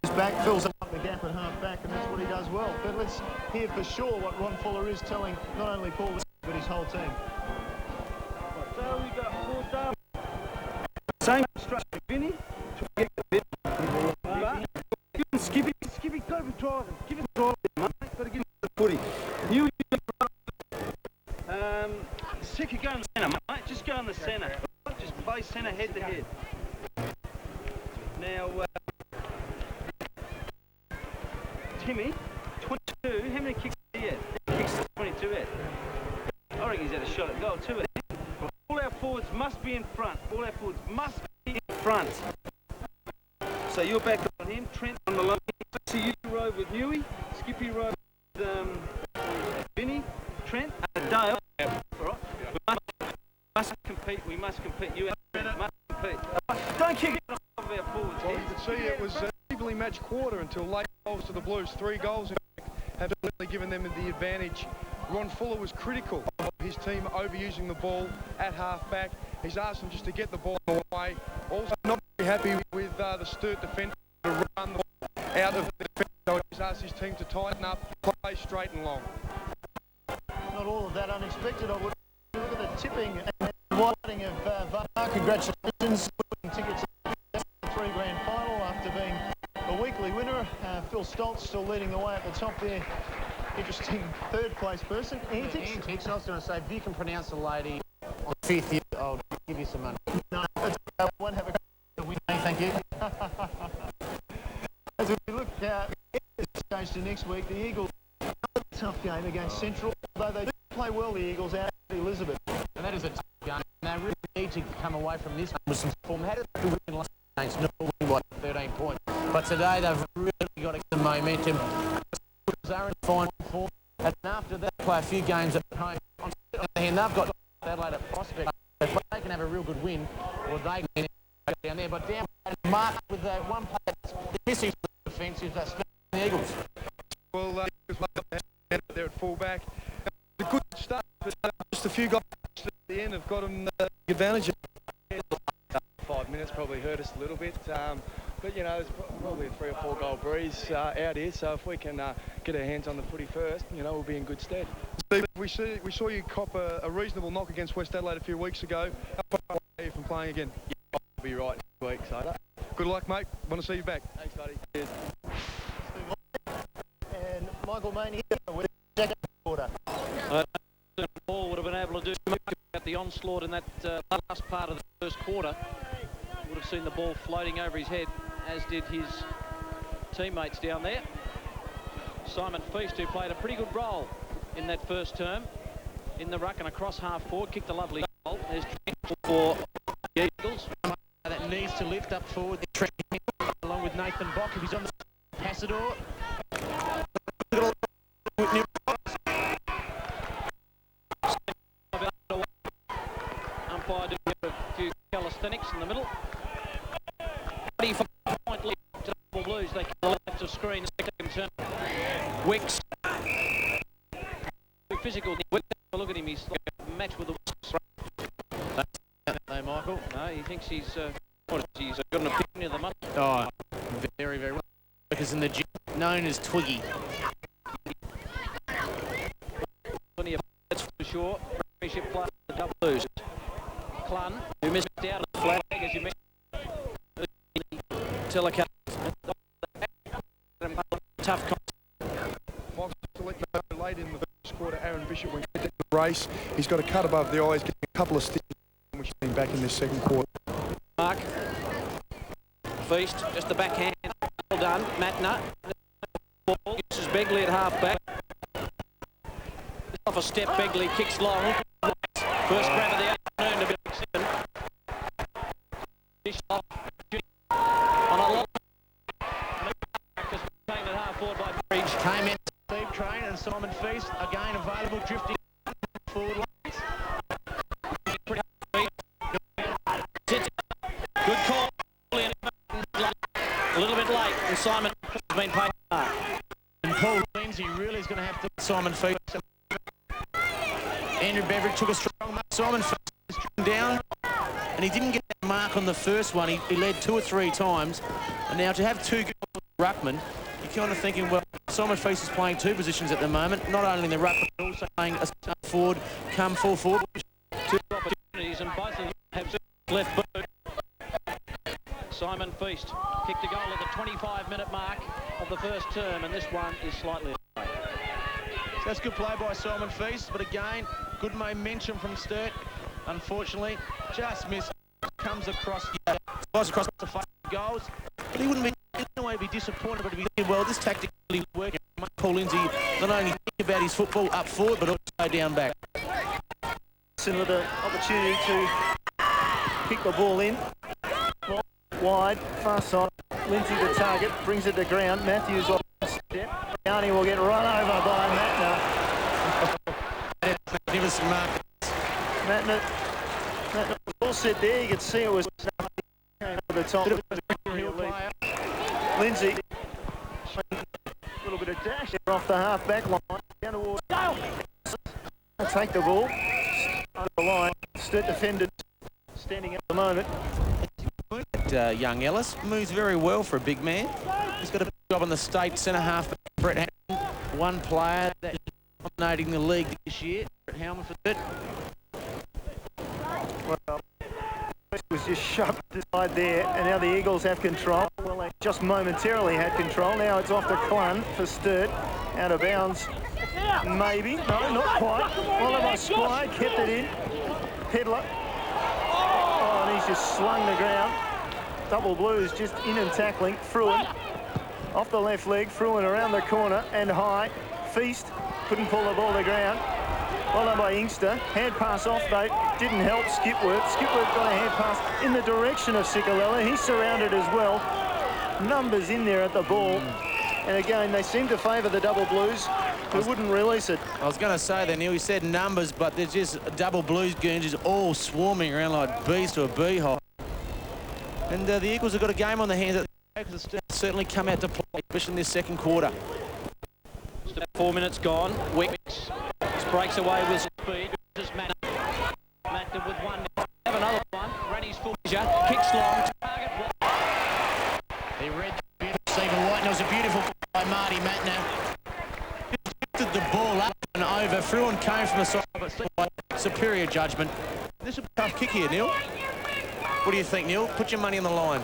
goes back, fills up the gap at half back, and that's what he does well. But let's hear for sure what Ron Fuller is telling not only Paul Lindsay, but his whole team. So we got 4 down. Same structure, Vinny. To get the bit. Give him Skippy, got to be driving. Give him driving, mate. Got to give him the footy. You sick of going to the centre, mate. Just go in the centre. Just play centre head to head. Now, Timmy, 22. How many kicks did he have? Kicks 22 out. I reckon he's had a shot at goal too. All our forwards must be in front. All our forwards must be in front. So you're back on him. Trent on the line. So you rode with Newey. Skippy rode with Vinny. Trent. Dale. All right. We must compete. We must compete. You and Trent must compete. Don't kick it off of our forwards here. could see it was an evenly matched quarter until late goals to the Blues. 3 goals, in fact, have certainly given them the advantage. Ron Fuller was critical of his team overusing the ball at half-back. He's asked them just to get the ball away. Also not very happy with the Sturt defence to run the ball out of the defence. So he's asked his team to tighten up, play straight and long. Not all of that unexpected. I would look at the tipping and widening of VAR. Congratulations. Tickets to the 3 grand final after being a weekly winner. Phil Sturt still leading the way at the top there. Interesting third-place person. Antics. I was going to say, if you can pronounce the lady on 5th year, I'll give you some money. No, won't have a win. Thank you. As we look change to next week, the Eagles have a tough game against Central, although they do play well, the Eagles, out at Elizabeth. And that is a tough game. They really need to come away from this with some form. How did they win last game? It's not winning by 13 points. But today they've really got to get the momentum. They're in fine form, and after that, play a few games at home. On the other hand, they've got Adelaide at prospect. If they can have a real good win, well, they can go down there. But down Mark with one player that's missing the defence is that the Eagles. Well, they're at full-back. A good start, but just a few guys at the end have got them the advantage. 5 minutes probably hurt us a little bit. But, you know, there's probably a 3 or 4 goal breeze out here, so if we can get our hands on the footy first, you know, we'll be in good stead. Steve, we saw you cop a reasonable knock against West Adelaide a few weeks ago. How far away are you from playing again? Yeah, I'll be right next week, so. Good luck, mate. Want to see you back. Thanks, buddy. Cheers. And Michael Main here with the second quarter. Paul would have been able to do much about the onslaught in that last part of the first quarter. Would have seen the ball floating over his head, as did his teammates down there. Simon Feast, who played a pretty good role in that first term in the ruck and across half forward, kicked a lovely goal. There's for the Eagles. That needs to lift up forward, along with Nathan Bock if he's on the Passador. Umpire doing a few calisthenics in the middle. 25-point lead to the Blues. They come left of screen, second turn. Wicks. Physical. Look at him, he's like a match with the Wicks. No, Michael. No, he thinks he's got an opinion of the month. Oh, very, very well. Because in the gym, known as Twiggy. Plenty of that's for sure. Premiership player for the Double Blues. Clun, who missed out on the flag, as you mentioned. Telecast. Tough Michael, to let you know, late in the first quarter, Aaron Bishop went into the race. He's got a cut above the eyes, getting a couple of stitches, which has been back in this second quarter. Mark. Feast, just the backhand. Well done. Matner. Ball. Uses Begley at half-back. Off a step, Begley kicks long. First grab of the afternoon to be second. Dish off. On a long. Came at half forward by Bridge. Came in Steve Train and Simon Feast, again available, drifting forward lanes. Good call. A little bit late, and Simon has been paid. And Paul Lindsay really is going to have to Simon Feast. Andrew Beveridge took a strong mark. Simon Feast is driven down, and he didn't get that mark on the first one. He led 2 or 3 times, and now to have 2 goals for ruckman, you're kind of thinking, well, Simon Feast is playing 2 positions at the moment, not only in the ruck, but also playing a forward, come full forward. 2 opportunities, and both of them have left boot. Simon Feast kicked a goal at the 25-minute mark of the first term, and this one is slightly away. So that's good play by Simon Feast, but again, good momentum from Sturt. Unfortunately, just missed. Comes across the 5 goals, but he wouldn't be in a way be disappointed, but he'd be well. This tactic really working. Paul Lindsay not only think about his football up forward, but also down back. Similar to opportunity to kick the ball in. Wide, far side. Lindsay the target, brings it to ground. Matthews off the step. Downey will get run over by Matner. Magnificent mark. Matner was all set there. You could see it was came over the top. Lindsay, a little bit of dash there off the half-back line. Down towards take the ball. Over the line. Sturt defenders standing at the moment. Young Ellis moves very well for a big man. He's got a big job on the state centre half. Brett Hammond, one player that's dominating the league this year. Brett Hammond for it. Well, it was just shoved aside there, and now the Eagles have control. Well, they just momentarily had control. Now it's off to Clun for Sturt. Out of bounds. Maybe. No, not quite. Oliver Squire kept it in. Pedler. Oh, and he's just slung the ground. Double Blues just in and tackling. Fruin off the left leg. Fruin around the corner and high. Feast couldn't pull the ball to the ground. Well done by Inkster. Hand pass off though. Didn't help Skipworth. Skipworth got a hand pass in the direction of Sikalella. He's surrounded as well. Numbers in there at the ball. And again, they seem to favour the Double Blues, who wouldn't release it. I was going to say that, Neil, he said numbers, but there's just Double Blues goons just all swarming around like bees to a beehive. And the Eagles have got a game on the hands. Because certainly come out to play, especially in this second quarter. 4 minutes gone. Wicks breaks away with speed. Matna with one. Have another one. Rennie's full measure. Kicks long. Target. He read Stephen White, and it was a beautiful play by Marty Matna. Lifted the ball up and over. Fruin came from the side, but Stephen White, superior judgment. This is a tough kick here, Neil. What do you think, Neil? Put your money on the line.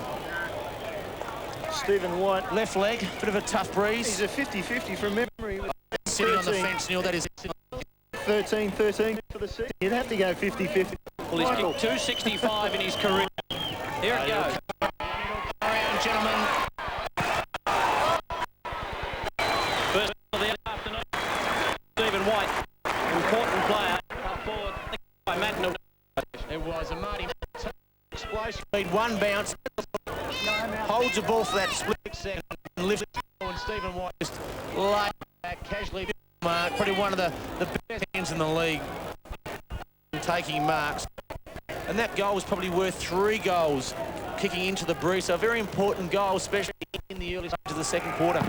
Stephen White. Left leg, bit of a tough breeze. He's a 50-50 from memory. Sitting on the fence, Neil, that is 13-13 for the season. You'd have to go 50-50. Well, he's kicked 265 in his career. Here it goes. Around, gentlemen. First of the afternoon. Stephen White, important player. Up forward by Matna. It was a Marty explosive lead, one bounce. Holds the ball for that split second and lifts it, and Stephen White just laid back casually. Probably one of the best hands in the league taking marks. And that goal was probably worth 3 goals kicking into the breeze. So a very important goal, especially in the early stages of the second quarter.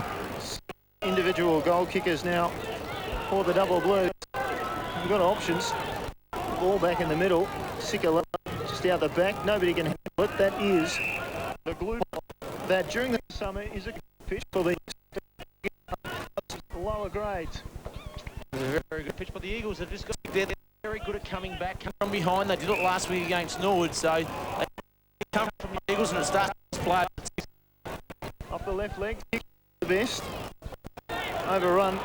Individual goal kickers now for the Double Blues. We've got options. Ball back in the middle. Sikalella just out the back. Nobody can handle it. That is the glue that during the summer is a good pitch for the lower grades. It was a very, very good pitch, but the Eagles have just got there. They're very good at coming back, coming from behind. They did it last week against Norwood, so they come from the Eagles and it starts to play. Off the left leg, the best. Overrun.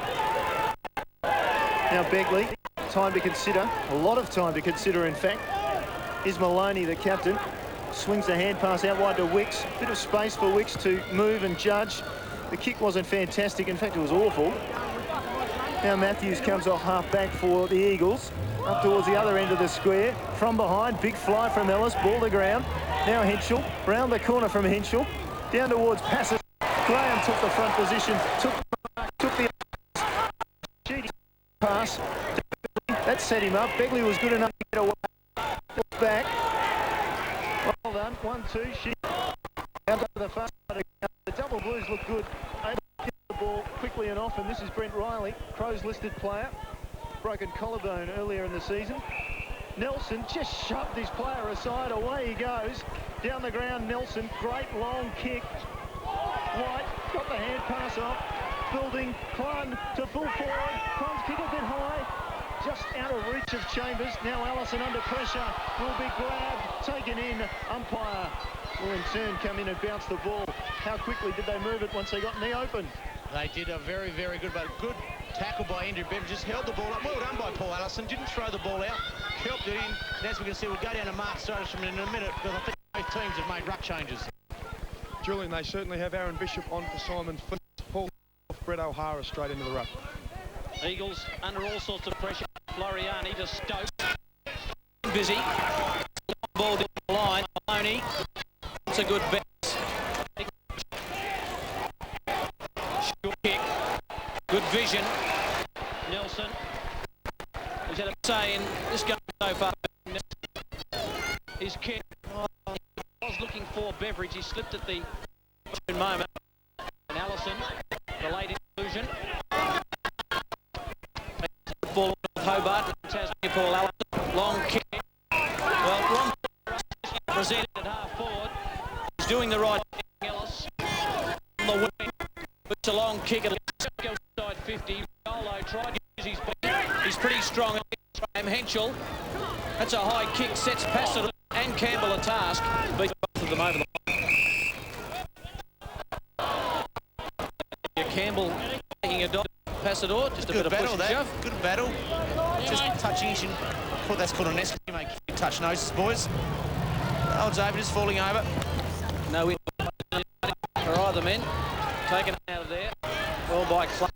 Now Beckley, time to consider, a lot of time to consider in fact. Is Maloney the captain? Swings the hand pass out wide to Wicks. Bit of space for Wicks to move and judge. The kick wasn't fantastic, in fact it was awful. Now Matthews comes off half back for the Eagles. Up towards the other end of the square. From behind, big fly from Ellis, ball to ground. Now Henschel, round the corner from Henschel. Down towards passes. Graham took the front position, took the cheating pass. That set him up. Begley was good enough to get away. Back. Well done. 1-2. She out to the far side. The Double Blues look good. Able to kick the ball quickly and often. This is Brent Riley, Crows listed player. Broken collarbone earlier in the season. Nelson just shoved his player aside. Away he goes. Down the ground, Nelson. Great long kick. White got the hand pass off. Building. Clun to full forward. Clun's kick a bit high. Just out of reach of Chambers. Now Allison under pressure. Will be grabbed. Taken in. Umpire will in turn come in and bounce the ball. How quickly did they move it once they got in the open? They did a very, very good, but good tackle by Andrew Bevan. Just held the ball up. Well done by Paul Allison. Didn't throw the ball out. Helped it in. And as we can see, we'll go down to Mark Soderstrom in a minute, but I think both teams have made ruck changes. Julian, they certainly have Aaron Bishop on for Simon Phillips. Paul Brett O'Hara straight into the ruck. Eagles under all sorts of pressure. Floriani to Stokes. Busy. Ball down the line. Maloney. It's a good bounce. Short kick. Good vision. Nelson. He's had a say in this game so far. His kick. He was looking for Beveridge. He slipped at the moment. a long kick and go inside 50. Golo tried to use his body. He's pretty strong. Henschel. That's a high kick. Sets Passador and Campbell a task. Beat both of them over the line. Campbell taking a dog. Passador, just a bit of push and shove. Good battle. Just touching. Well, that's called a nest. You make touch noses, boys. Odds over, just falling over. No win for either men. Taken out of there. Well by Clark.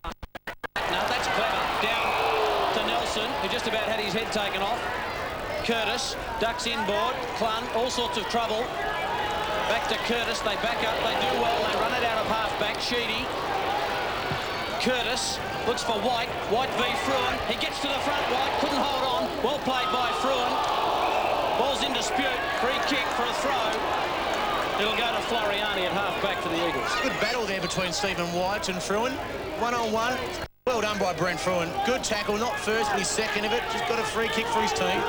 No, that's clever. Down to Nelson, who just about had his head taken off. Curtis ducks inboard. Clun, all sorts of trouble. Back to Curtis. They back up. They do well. They run it out of half-back. Sheedy. Curtis looks for White. White v Fruin. He gets to the front. White couldn't hold on. Well played by Fruin. Ball's in dispute. Free kick for a throw. It'll go to Floriani at half-back for the Eagles. Good battle there between Stephen White and Fruin. One-on-one. Well done by Brent Fruin. Good tackle, not first, but he's second of it. Just got a free kick for his team.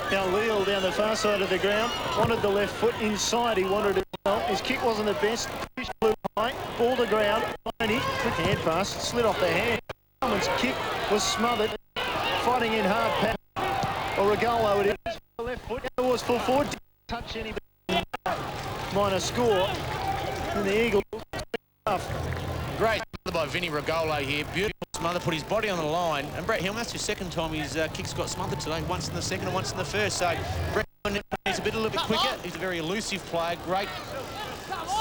Now Leal down the far side of the ground. Wanted the left foot inside. He wanted it well. His kick wasn't the best. Fish blew high. Ball to ground. Quick hand pass. Slid off the hand. Hellman's kick was smothered. Fighting in hard pass. Or Regalo it is. The left foot. It was full forward. Didn't touch anybody. Minor score. And the Eagles. Great by Vinny Regolo here. Beautiful smother, put his body on the line. And Brett Hillman, that's his second time his kicks got smothered today. Once in the second and once in the first. So Brett Hillman needs a little bit quicker. He's a very elusive player. Great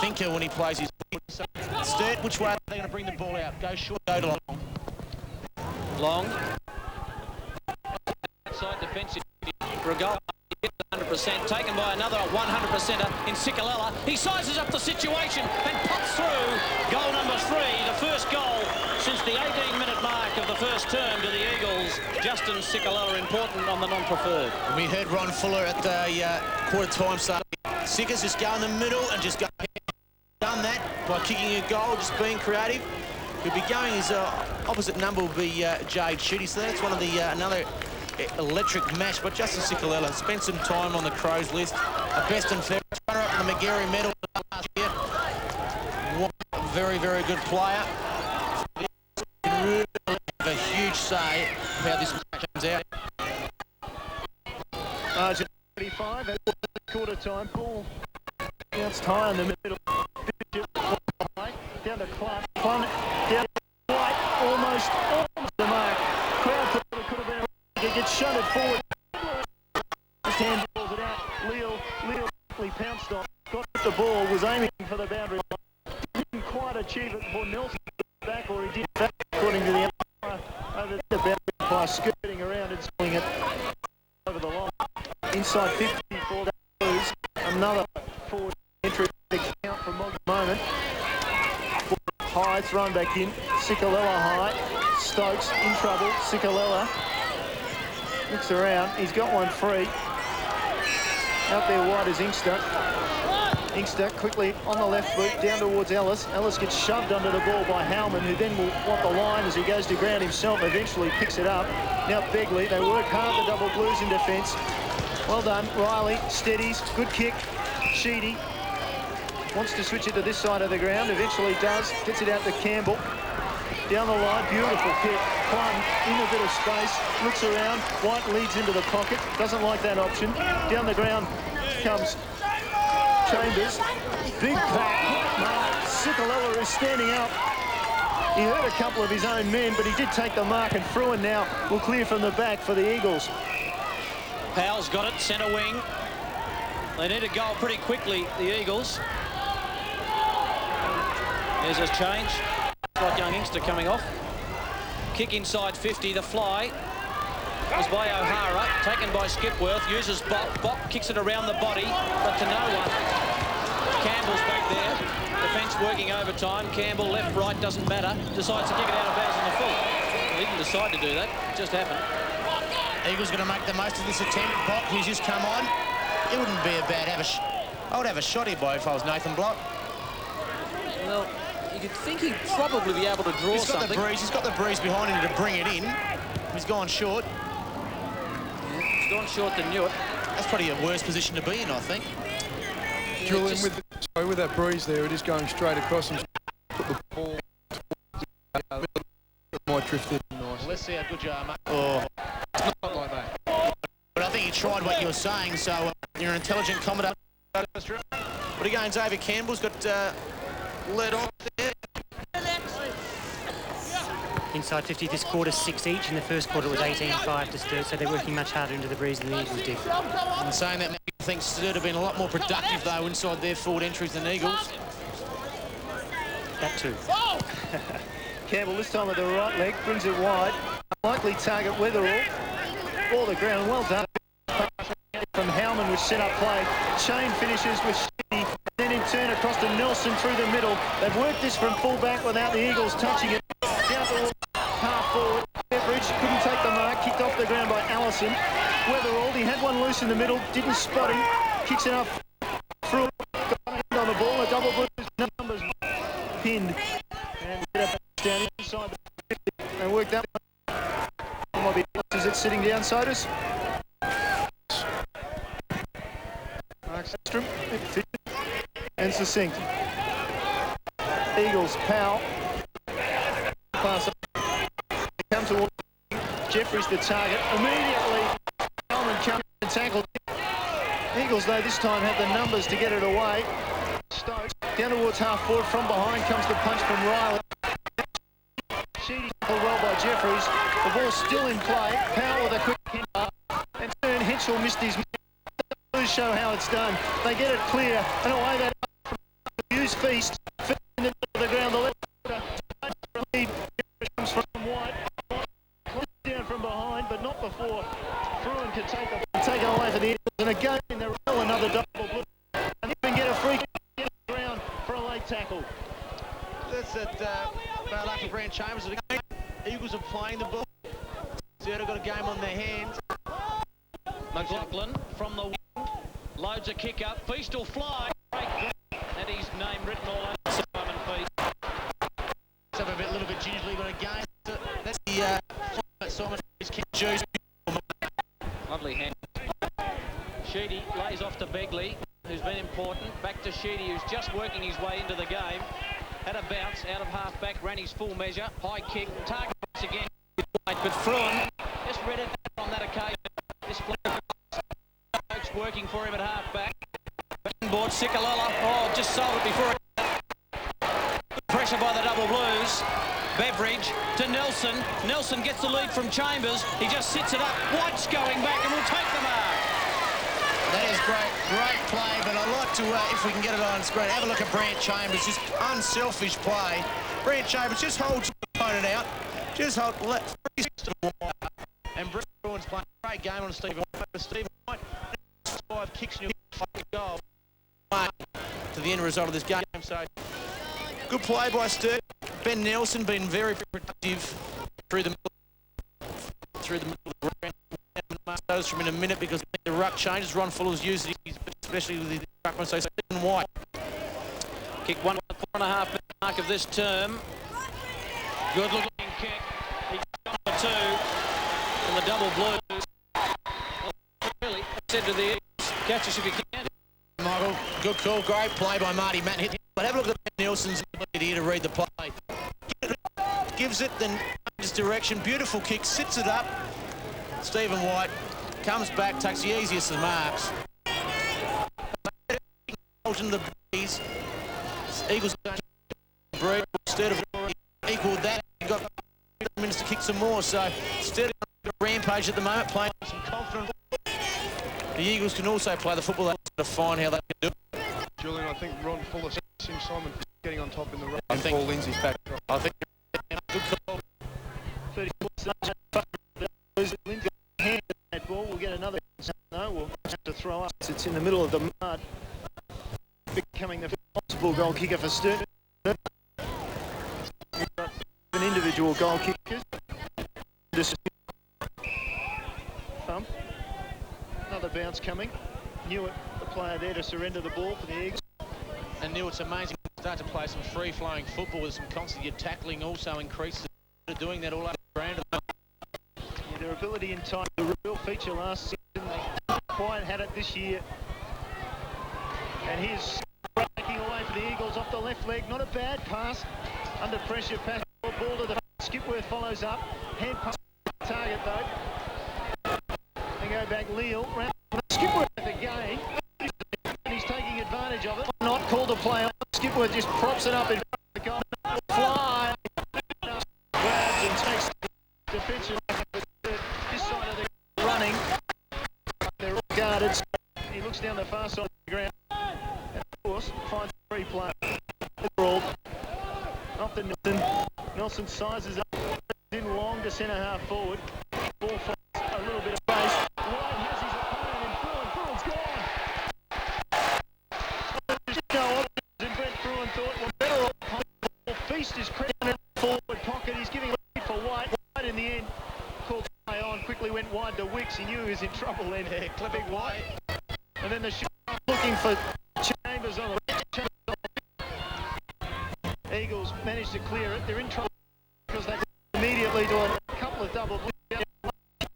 thinker when he plays his so, Sturt, which way are they going to bring the ball out? Go short, go to long. Long. Outside defensive. Regolo. 100%, taken by another 100%er in Sikalella. He sizes up the situation and pops through. Goal number 3, the first goal since the 18-minute mark of the first term to the Eagles. Justin Sikalella important on the non-preferred. We heard Ron Fuller at the quarter time say, Sickers just go in the middle and just go. Done that by kicking a goal, just being creative. He'll be going, his opposite number will be Jade Sheedy, so that's one of the another electric match, but Justin Sikalella spent some time on the Crows list. A best and fairest runner-up in the McGarry medal last year. What a very, very good player. Really have a huge say how this match comes out. Margin 35 at quarter time. Ball bounced high in the middle. Down to Clun. Clun down to White. Almost the mark. Crowd thought it could have been. He gets shunted forward. Just handballs it out. Leal quickly pounced on. Got the ball. Was aiming for the boundary line. Didn't quite achieve it before Nelson back, or he did back according to the umpire over the boundary by skirting around and swinging it over the line. Inside 50 for that lose. Another forward entry count from the moment. High, thrown back in. Sikalella high. Stokes in trouble. Sikalella looks around. He's got one free. Out there wide is Inkster. Inkster quickly on the left boot down towards Ellis. Ellis gets shoved under the ball by Howman, who then will want the line as he goes to ground himself. Eventually picks it up. Now Begley. They work hard, the double blues in defence. Well done. Riley steadies. Good kick. Sheedy wants to switch it to this side of the ground. Eventually does. Gets it out to Campbell. Down the line. Beautiful kick. Clun in a bit of space. Looks around. White leads into the pocket. Doesn't like that option. Down the ground comes Chambers. Big pack. Sikalella is standing up. He hurt a couple of his own men, but he did take the mark, and Fruin now will clear from the back for the Eagles. Powell's got it, centre wing. They need a goal pretty quickly, the Eagles. There's a change. Like young Inkster coming off. Kick inside 50, the fly was by O'Hara, taken by Skipworth, uses Bop. Bop kicks it around the body, but to no one. Campbell's back there. Defence working overtime. Campbell left, right, doesn't matter. Decides to kick it out of bounds on the full. Well, he didn't decide to do that. It just happened. Eagles going to make the most of this attempt. Bop, who's just come on. It wouldn't be a bad I would have a shot here, boy, if I was Nathan Block. Well, you could think he'd probably be able to draw something. He's got the breeze behind him to bring it in. He's gone short. Yeah, he's gone short to Newitt. That's probably a worse position to be in, I think. Julian, with that breeze there, it is going straight across and put the ball drifted nice. Let's see how good you are, mate. Oh, It's not like that. but I think you tried what you were saying, so you're an intelligent commentator. But again, Xavier Campbell's got led on there. Inside 50 this quarter, 6 each. In the first quarter, it was 18-5 to Sturt, so they're working much harder into the breeze than the Eagles did. And saying that, I think Sturt have been a lot more productive, though, inside their forward entries than Eagles. That too. Campbell this time with the right leg, brings it wide. Unlikely target, Weatherall. All the ground, well done. From Howman, which set up play. Chain finishes with Sheedy, then in turn across to Nelson through the middle. They've worked this from full-back without the Eagles touching it. Down to half forward. Beveridge couldn't take the mark, kicked off the ground by Allison. Weatherall, he had one loose in the middle, didn't spot him. Kicks it up through, got a hand on the ball, a double blues, numbers pinned. And get it down inside the 50. They worked that one. Might be, is it sitting down, Sodas? Mark Sestrom, and succinct. Eagles, Powell. Pass. Come towards Jeffries, the target. Immediately, Hellman comes and tackled. Eagles, though, this time had the numbers to get it away. Stokes down towards half forward. From behind comes the punch from Riley. Sheedy tackled well by Jeffries. The ball's still in play. Powell with a quick hit up. And turn Henschel missed his. Show how it's done. They get it clear, and away they from Hughes Feast. In the middle of the ground, the left lead comes from White. Down from behind, but not before Fruin could take it away for the Eagles. And again, they're well another double blue. And even get a free kick on the ground for a late tackle. That's it. Bad luck for Brent Chambers. Again, Eagles are playing the ball. They've got a game on their hands. McLaughlin from the wing. Loads a kick up. Feast will fly. And his name written all over Simon Feast. It's up a little bit gingerly, but again, that's the Simon Feast can't choose. Lovely hand. Sheedy lays off to Begley, who's been important. Back to Sheedy, who's just working his way into the game. Had a bounce out of half-back, ran his full measure. High kick, target again. But Fruin just read it on that occasion. This player working for him at half-back. Backboard, Sikalala. Oh, just sold it before it. Good pressure by the double blues. Beveridge to Nelson. Nelson gets the lead from Chambers. He just sits it up. White's going back and will take the mark. That is great play, but I'd like to, if we can get it on screen, have a look at Brant Chambers. Just unselfish play. Brant Chambers just holds the opponent out. Just hold, and Bruins playing a great game on Stephen White. Stephen White, 5 kicks and a goal to the end result of this game. So good play by Sturt. Ben Nelson been very productive through the middle of the ground. Those from in a minute because the ruck changes. Ron Fuller's used it, especially with the ruckman. So Stephen White. Kick 1.5 minute mark of this term. Good looking kick. He got the 2 from the double blues. Really said to the Eagles, catch us if you can. Michael, good call, great play by Marty Matt. But have a look at Nelson's ability here to read the play. Gives it, then changes direction. Beautiful kick, sits it up. Stephen White comes back, takes the easiest of marks. In the breeze. Eagles breeze. Instead of equalled that, got minutes to kick some more. So instead of a rampage at the moment, playing some confidence. The Eagles can also play the football to find how they can do it. Julian, I think Ron Fuller seeing Simon getting on top in the run. I think Paul Lindsay's back. I think good call. 34 Lindsay hand that ball. We'll get another. No, we'll have to throw up. It's in the middle of the mud. Becoming the possible goal kicker for Sturt. An individual goal kickers. Another bounce coming. Newitt, the player there to surrender the ball for the Eagles. And Newitt's amazing to start to play some free-flowing football with some constant tackling also increases. Doing that all over the ground. Yeah, their ability in time, the real feature last season. They quite had it this year. And here's breaking away for the Eagles off the left leg. Not a bad pass. Under pressure, pass ball to the Skipworth follows up. Hand pass target though. They go back. Leal. Skipworth again. And he's taking advantage of it. Not called a play on. Skipworth just props it up in front of the goal. Fly. Grabs and takes the defensive. This side of the running. They're all guarded. So he looks down the far side of the ground. And of course, finds three players. Overall, off to Nelson. Nelson sizes up. In long to centre half forward. Ball finds a little bit of space. White has his opponent in Fruin. Fruin's gone. There's no options, and Brent Fruin thought, well, better off. Feast is crowded in the forward pocket. He's giving lead for White. White in the end called play on. Quickly went wide to Wicks. He knew he was in trouble then. Yeah, clipping White. And then the shot looking for Chambers on the Eagles managed to clear it. They're in trouble because they immediately do a couple of double blocks.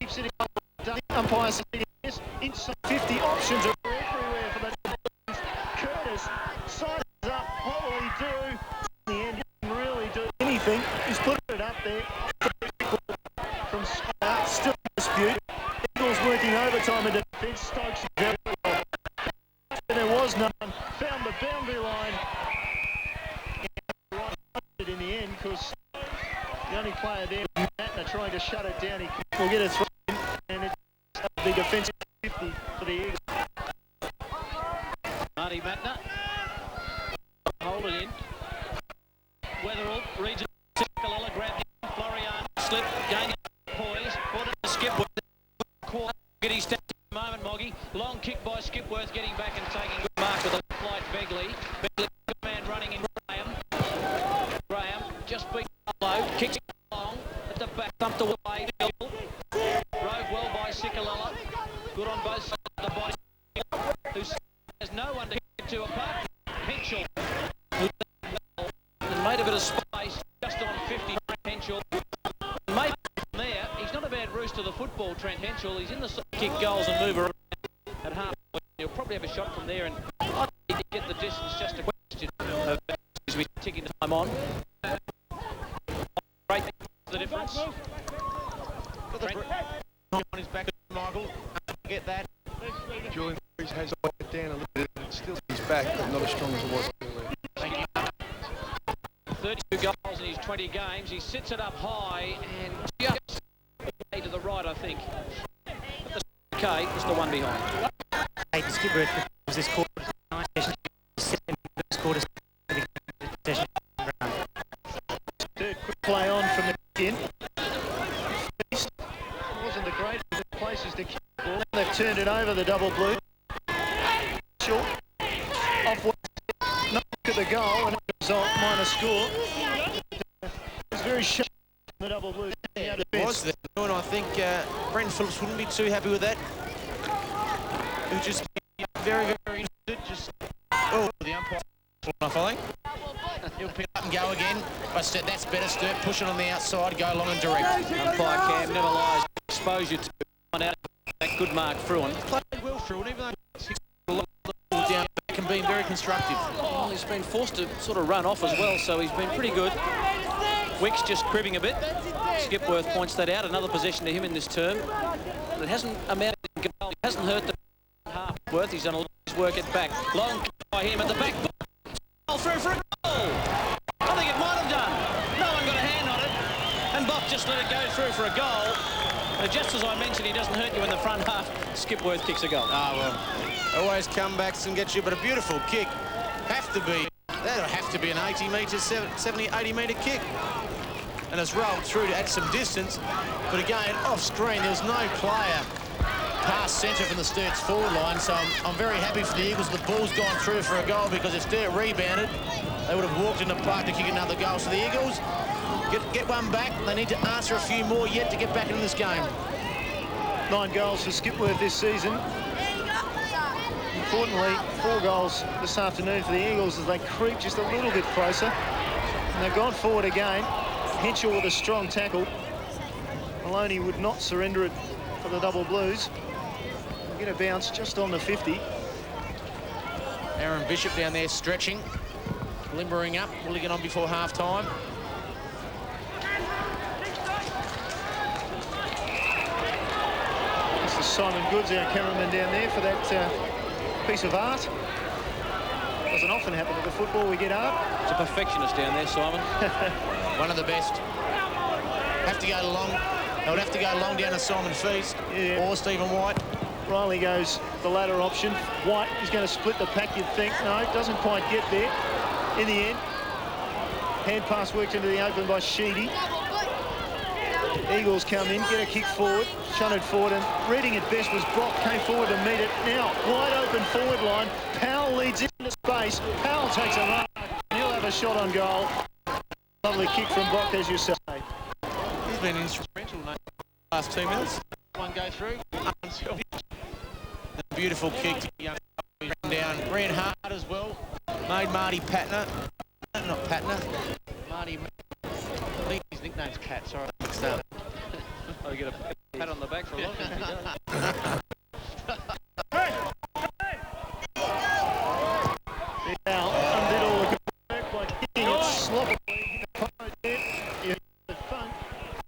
Keep sitting on the umpire inside 50 options are everywhere for the double. Curtis sizes up. What will he do? In the end, he didn't really do anything. He's put it up there from Sturt. Still in dispute. Eagles working overtime in defence. Stokes very well. There was none. Found the boundary line. In the end, because the only player there, Matner, trying to shut it down. He will get a throw in, and it's a big offensive 50 for the Eagles. Marty Matner. Hold it in. Weatherall reads it. Kalala grabbed him. Florian slip. Gaining poise. Put it to Skipworth. Get his step in a moment, Moggy. Long kick by Skipworth, getting back and taking good mark with a flight Begley. Begley, good man running in Graham. Graham just beat low, kicks it long at the back, thumped away. Rode well by Sikalala. Good on both sides of the body. Who has no one to get to apart from Henschel. And made a bit of space just on 50. Henschel. Made from there. He's not a bad roost to the football, Trent Henschel. He's in the kick goals and move around at half. He'll probably have a shot from there, and I need to get the distance. Just a question of as we ticking time on. Great the difference. On his back, Michael. Get that. Julian has it down a little bit. Still he's back, but not as strong as it was earlier. Thank you. 32 goals in his 20 games. He sits it up high and just to the right, I think. But the K is the one behind. Hey, the Skipworth was this quarter. Nice session. First quarter. Quick play on from the in. Feast wasn't the greatest of places to kick the ball. They've turned it over the double blue. Short. Off one. No look at the goal and a result minus score. It's very sharp the double blue. Yeah, it was there, and I think Brent Phillips wouldn't be too happy with that. He would just be very, very interested. Just the umpire off, I think. He'll pick up and go again. But that's better. Sturt push it on the outside, go long and direct. Umpire Cam never lies. Exposure to find out that good mark Fruin. Played well Fruin, even though he's down back and been very constructive. Well, he's been forced to sort of run off as well, so he's been pretty good. Wicks just cribbing a bit. Skipworth points that out. Another possession to him in this term. But it hasn't amounted to goal. He hasn't hurt the half worth. He's done a lot of his work at back. Long kick by him at the back. Through for a goal. I think it might have done. No one got a hand on it. And Bob just let it go through for a goal. But just as I mentioned, he doesn't hurt you in the front half. Skipworth kicks a goal. Well, always comebacks and get you, but a beautiful kick. That'll have to be an 80-metre, 70, 80-metre kick. And it's rolled through to add some distance. But again, off screen, there was no player past centre from the Sturt's forward line, so I'm very happy for the Eagles. The ball's gone through for a goal because if Sturt rebounded, they would have walked in the park to kick another goal. So the Eagles get one back. They need to answer a few more yet to get back into this game. 9 goals for Skipworth this season. Importantly, 4 goals this afternoon for the Eagles as they creep just a little bit closer. And they've gone forward again. Henschel with a strong tackle. Maloney would not surrender it for the double blues. Get a bounce just on the 50. Aaron Bishop down there stretching, limbering up. Will he get on before half-time? to Simon Goods, our cameraman down there, for that piece of art. Doesn't often happen at the football we get art. It's a perfectionist down there, Simon. One of the best. Have to go long. They would have to go long down to Simon Feast or Stephen White. Riley goes the latter option. White is going to split the pack, you'd think. No, doesn't quite get there. In the end, hand pass worked into the open by Sheedy. Eagles come in, get a kick forward, shunted forward, and reading it best was Brock, came forward to meet it. Now, wide open forward line. Powell leads into space. Powell takes a run, and he'll have a shot on goal. Lovely kick from Brock, as you say. He's been instrumental in the last 2 minutes. One go through. A beautiful kick to young down. Ran hard as well. Made Marty Patner. Not Patner. Marty. I think his nickname's Cat. Sorry. I'll get a pat on the back for a lot. Now, undid all the good work by kicking it sloppily.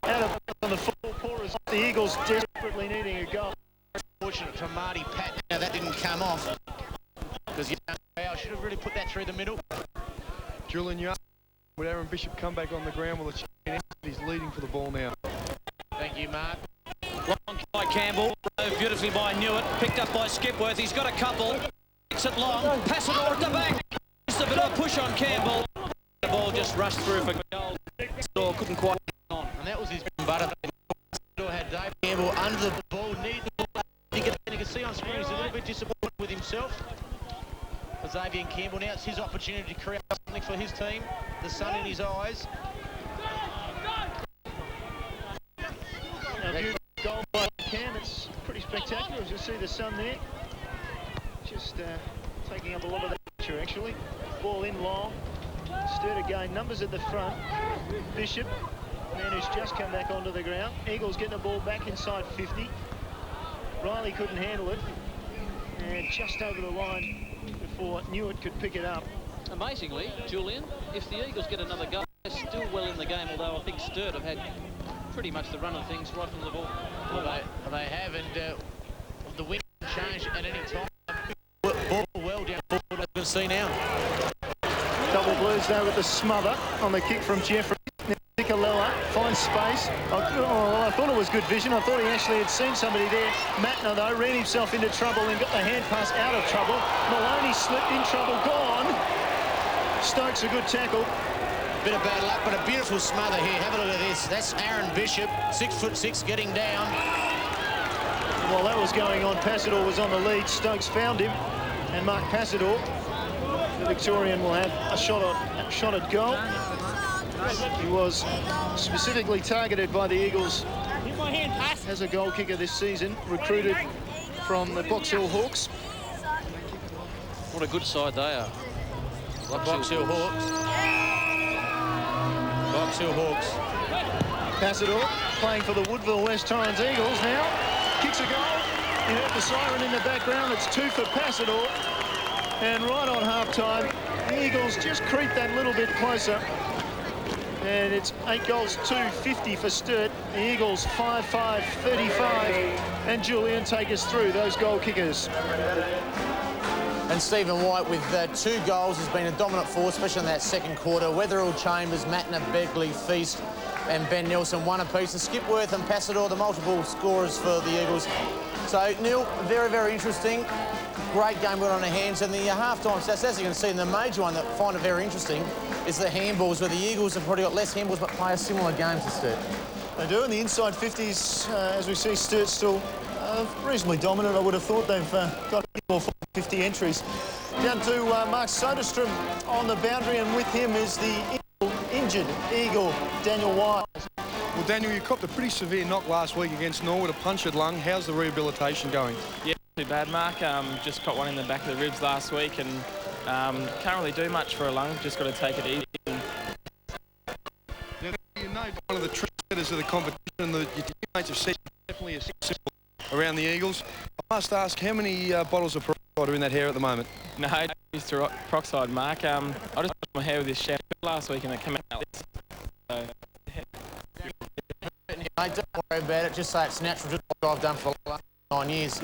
Out of on the full chorus. The Eagles desperately needing a goal. Fortunate for Marty Patner. Now that didn't come off. Because I should have really put that through the middle. Julian, you would Aaron Bishop come back on the ground while he's leading for the ball now. Thank you, Mark. Long by Campbell, beautifully by Newitt, picked up by Skipworth. He's got a couple. Makes it long. Passador at the back. Just a bit of a push on Campbell. The ball just rushed through for goal. Passador couldn't quite get on. And that was his butter. Passador had Dave Campbell under the ball. You can see on screen he's a little bit disappointed with himself. Xavier Campbell, now it's his opportunity to create something for his team. The sun in his eyes. Now, goal by Cam, it's pretty spectacular as you see the sun there. Just taking up a lot of the picture, actually. Ball in long. Sturt again, numbers at the front. Bishop, man who's just come back onto the ground. Eagles getting the ball back inside 50. Riley couldn't handle it. And just over the line before Newitt could pick it up. Amazingly, Julian, if the Eagles get another goal, they're still well in the game, although I think Sturt have had pretty much the run of things right from the ball. They have, and the wind can change at any time. Ball well down forward, as you can see now. Double Blues there with the smother on the kick from Jeffrey. Nicolella finds space. I thought it was good vision. I thought he actually had seen somebody there. Matner, though, ran himself into trouble and got the hand pass out of trouble. Maloney slipped in trouble, gone. Stokes a good tackle. Bit of bad luck, but a beautiful smother here. Have a look at this. That's Aaron Bishop, 6'6", getting down. While that was going on, Passador was on the lead. Stokes found him, and Mark Passador, the Victorian, will have a shot at goal. He was specifically targeted by the Eagles as a goal kicker this season, recruited from the Box Hill Hawks. What a good side they are. Box Hill Hawks. Box Hill Hawks. Passador playing for the Woodville-West Torrens Eagles now. Kicks a goal. You heard the siren in the background. It's 2 for Passador. And right on half-time, the Eagles just creep that little bit closer. And it's 8 goals to 50 for Sturt. The Eagles 5-5, 35. And Julian take us through those goal kickers. And Stephen White with 2 goals has been a dominant force, especially in that second quarter. Wetherill, Chambers, Matner, Beckley, Feast and Ben Nelson, 1 apiece. And Skipworth and Passador, the multiple scorers for the Eagles. So, Neil, very, very interesting. Great game got on our hands. And the half-time stats, as you can see, and the major one that I find it very interesting is the handballs, where the Eagles have probably got less handballs but play a similar game to Sturt. They do in the inside 50s, as we see Sturt still reasonably dominant. I would have thought they've got more 50 entries. Down to Mark Soderstrom on the boundary, and with him is the injured Eagle, Daniel Wise. Well, Daniel, you copped a pretty severe knock last week against Norwood, a punctured lung. How's the rehabilitation going? Yeah, not too bad, Mark. Just got one in the back of the ribs last week, and can't really do much for a lung. Just got to take it easy. Now, you know, one of the trendsetters of the competition, your teammates have said definitely a successful around the Eagles. I must ask, how many bottles of peroxide are in that hair at the moment? No, I used to peroxide, Mark. I just washed my hair with this shampoo last week, and it came out like this. So, Mate, don't worry about it. Just say it's natural, just like I've done for the last 9 years.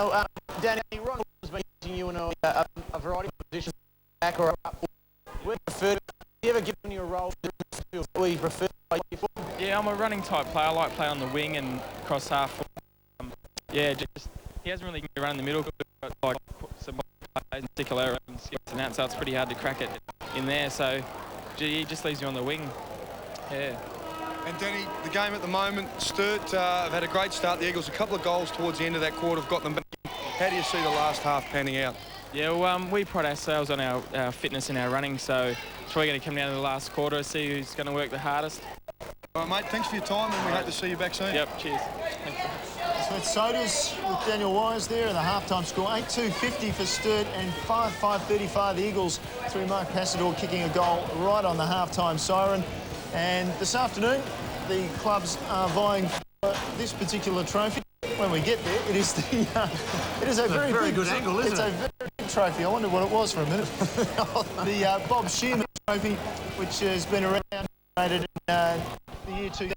So, Danny, Ron has been using you in a variety of positions, back or up. Where prefer? Have you ever given you a role where you prefer to play football? Yeah, I'm a running type player. I like play on the wing and cross half. Yeah, just he hasn't really run in the middle, but like some players and Stickler and skips and that, so it's pretty hard to crack it in there. So he just leaves you on the wing. Yeah. And Danny, the game at the moment, Sturt have had a great start. The Eagles, a couple of goals towards the end of that quarter have got them back. How do you see the last half panning out? Yeah, well, we pride ourselves on our fitness and our running, so it's probably going to come down to the last quarter, see who's going to work the hardest. All right, mate, thanks for your time, and we hope to see you back soon. Yep, cheers. Smith Sodas with Daniel Wise there, and the half-time score 8-2-50 for Sturt and 5-5-35 the Eagles through Mark Passador kicking a goal right on the half-time siren. And this afternoon, the clubs are vying for this particular trophy. When we get there, it is the it is a very good angle, isn't it? It's a very big trophy. I wonder what it was for a minute. The Bob Shearman Trophy, which has been around in the year 2000,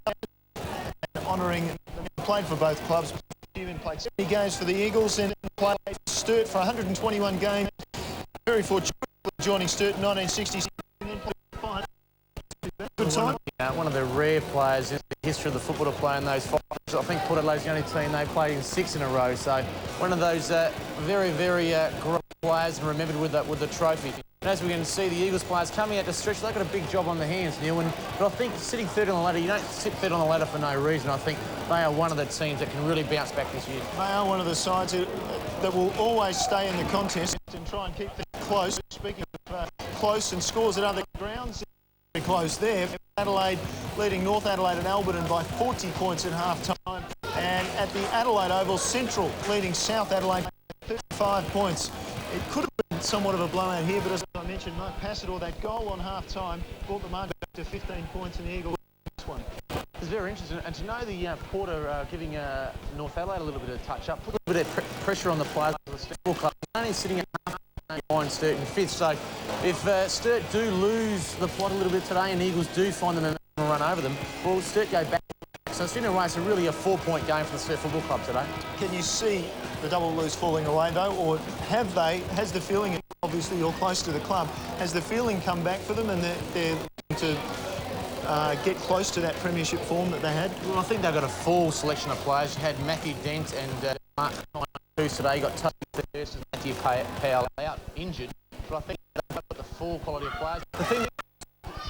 honouring the played for both clubs. Shearman played 70 games for the Eagles and played for Sturt for 121 games. Very fortunate joining Sturt in 1966. And then played 5. Good time. One of the rare players in the history of the football to play in those finals. I think Port Adelaide's the only team they played in 6 in a row. So one of those very great players and remembered with the trophy. And as we can see, the Eagles players coming out to stretch, they've got a big job on their hands, Neil. But I think sitting third on the ladder, you don't sit third on the ladder for no reason. I think they are one of the teams that can really bounce back this year. They are one of the sides that will always stay in the contest and try and keep things close. Speaking of close and scores at other grounds, very close there. Adelaide leading North Adelaide and Alberton by 40 points at half-time. And at the Adelaide Oval, Central leading South Adelaide by 35 points. It could have been somewhat of a blowout here, but as I mentioned, Mark Passador, that goal on half-time brought the mark back to 15 points in the Eagles. One. It's very interesting, and to know the Porter giving North Adelaide a little bit of touch-up, put a bit of pressure on the players of the Sturt club. Only sitting at behind Sturt in 5th, so if Sturt do lose the plot a little bit today and Eagles do find them and run over them, well, Sturt go back. So it's in a way, it's really a 4-point game for the Sturt Football Club today. Can you see the double blues falling away though, or has the feeling, obviously you're close to the club, has the feeling come back for them and they're looking to get close to that premiership form that they had? Well, I think they've got a full selection of players. You had Matthew Dent and Mark Cruz today. You got Toby Thurston, Matthew Powell out injured, but I think they've got the full quality of players. The thing that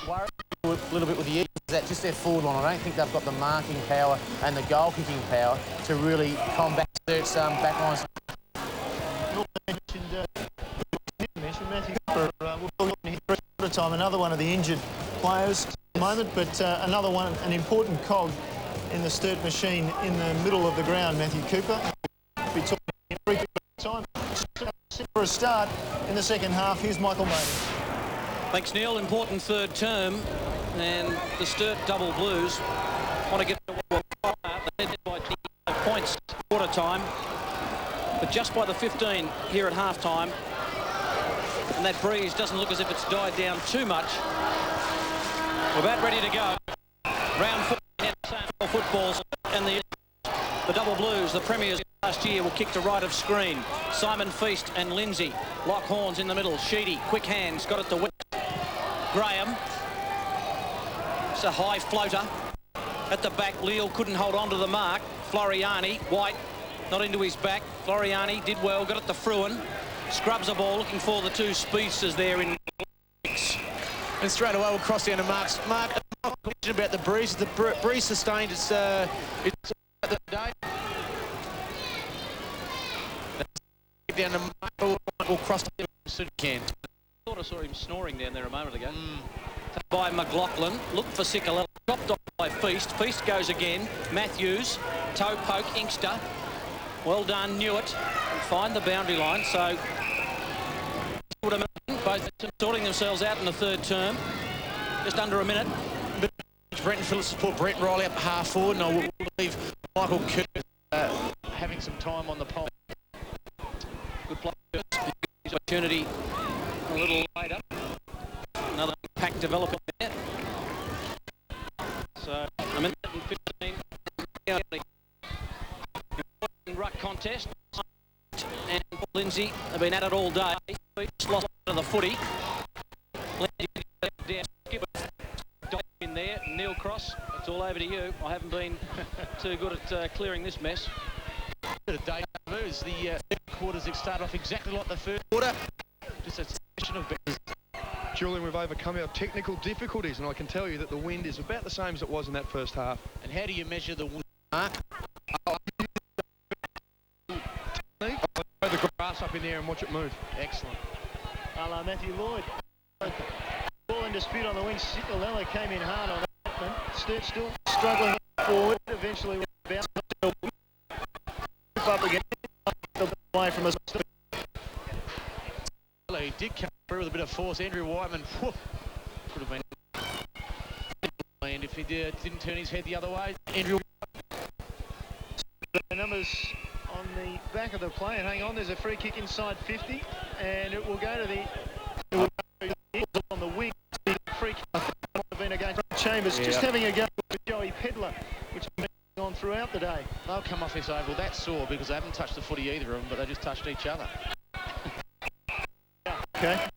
worries me a little bit with the Eagles is that just their forward line. I don't think they've got the marking power and the goal kicking power to really combat Sturt's back lines. You mentioned Matthew Cooper. Time, another one of the injured players at the moment, but another one, an important cog in the Sturt machine in the middle of the ground, Matthew Cooper. We'll be talking every time. For a start in the second half, here's Michael Maiden. Thanks, Neil. Important third term, and the Sturt Double Blues want to get to they led by 5 points quarter time, but just by the 15 here at half time. And that breeze doesn't look as if it's died down too much. We're about ready to go. Round 4 footballs, and the Double Blues, the premiers last year, will kick to right of screen. Simon Feast and Lindsay lock horns in the middle. Sheedy, quick hands, got it to West. Graham. It's a high floater. At the back, Leal couldn't hold on to the mark. Floriani, White, not into his back. Floriani did well, got it to Fruin. Scrubs the ball, looking for the two speedsters there in mix. And straight away we'll cross down to Mark's. Mark, about the breeze. The breeze sustained its at the day. Down to Mark, we'll cross down as soon as we can. I thought I saw him snoring down there a moment ago. By McLaughlin, look for Sikalella, chopped off by Feast. Feast goes again. Matthews, toe poke, Inkster. Well done, Newitt. Find the boundary line. So both sorting themselves out in the third term. Just under a minute. Brenton Phillips support Brett Riley up half forward, and I will leave Michael Kirk having some time on the pole. Good play. Opportunity a little later. Another pack developing there. So a minute and 15. Ruck contest. And Lindsay have been at it all day. Each lost to the footy. Lindsay down, skip it in there. Neil Cross, it's all over to you. I haven't been too good at clearing this mess. Bit of deja vu as the second quarters have started off exactly like the first quarter. Just a session of business. Julian, we've overcome our technical difficulties, and I can tell you that the wind is about the same as it was in that first half. And how do you measure the wind, Mark? Throw the grass up in there and watch it move. Excellent. Hello, Matthew Lloyd. Ball in dispute on the wing. Cicolella came in hard on that. Sturt still struggling forward. Eventually, bounce up again. Away from us. He did come through with a bit of force. Andrew Whiteman could have been. And if he didn't turn his head the other way, Andrew. The numbers on the back of the play, and hang on, there's a free kick inside 50, and it will go to the Eagles on the wing. The free kick might have been against Chambers, just having a go with Joey Pedler, which has been on throughout the day. They'll come off this oval. That's sore because they haven't touched the footy either of them, but they just touched each other. Okay.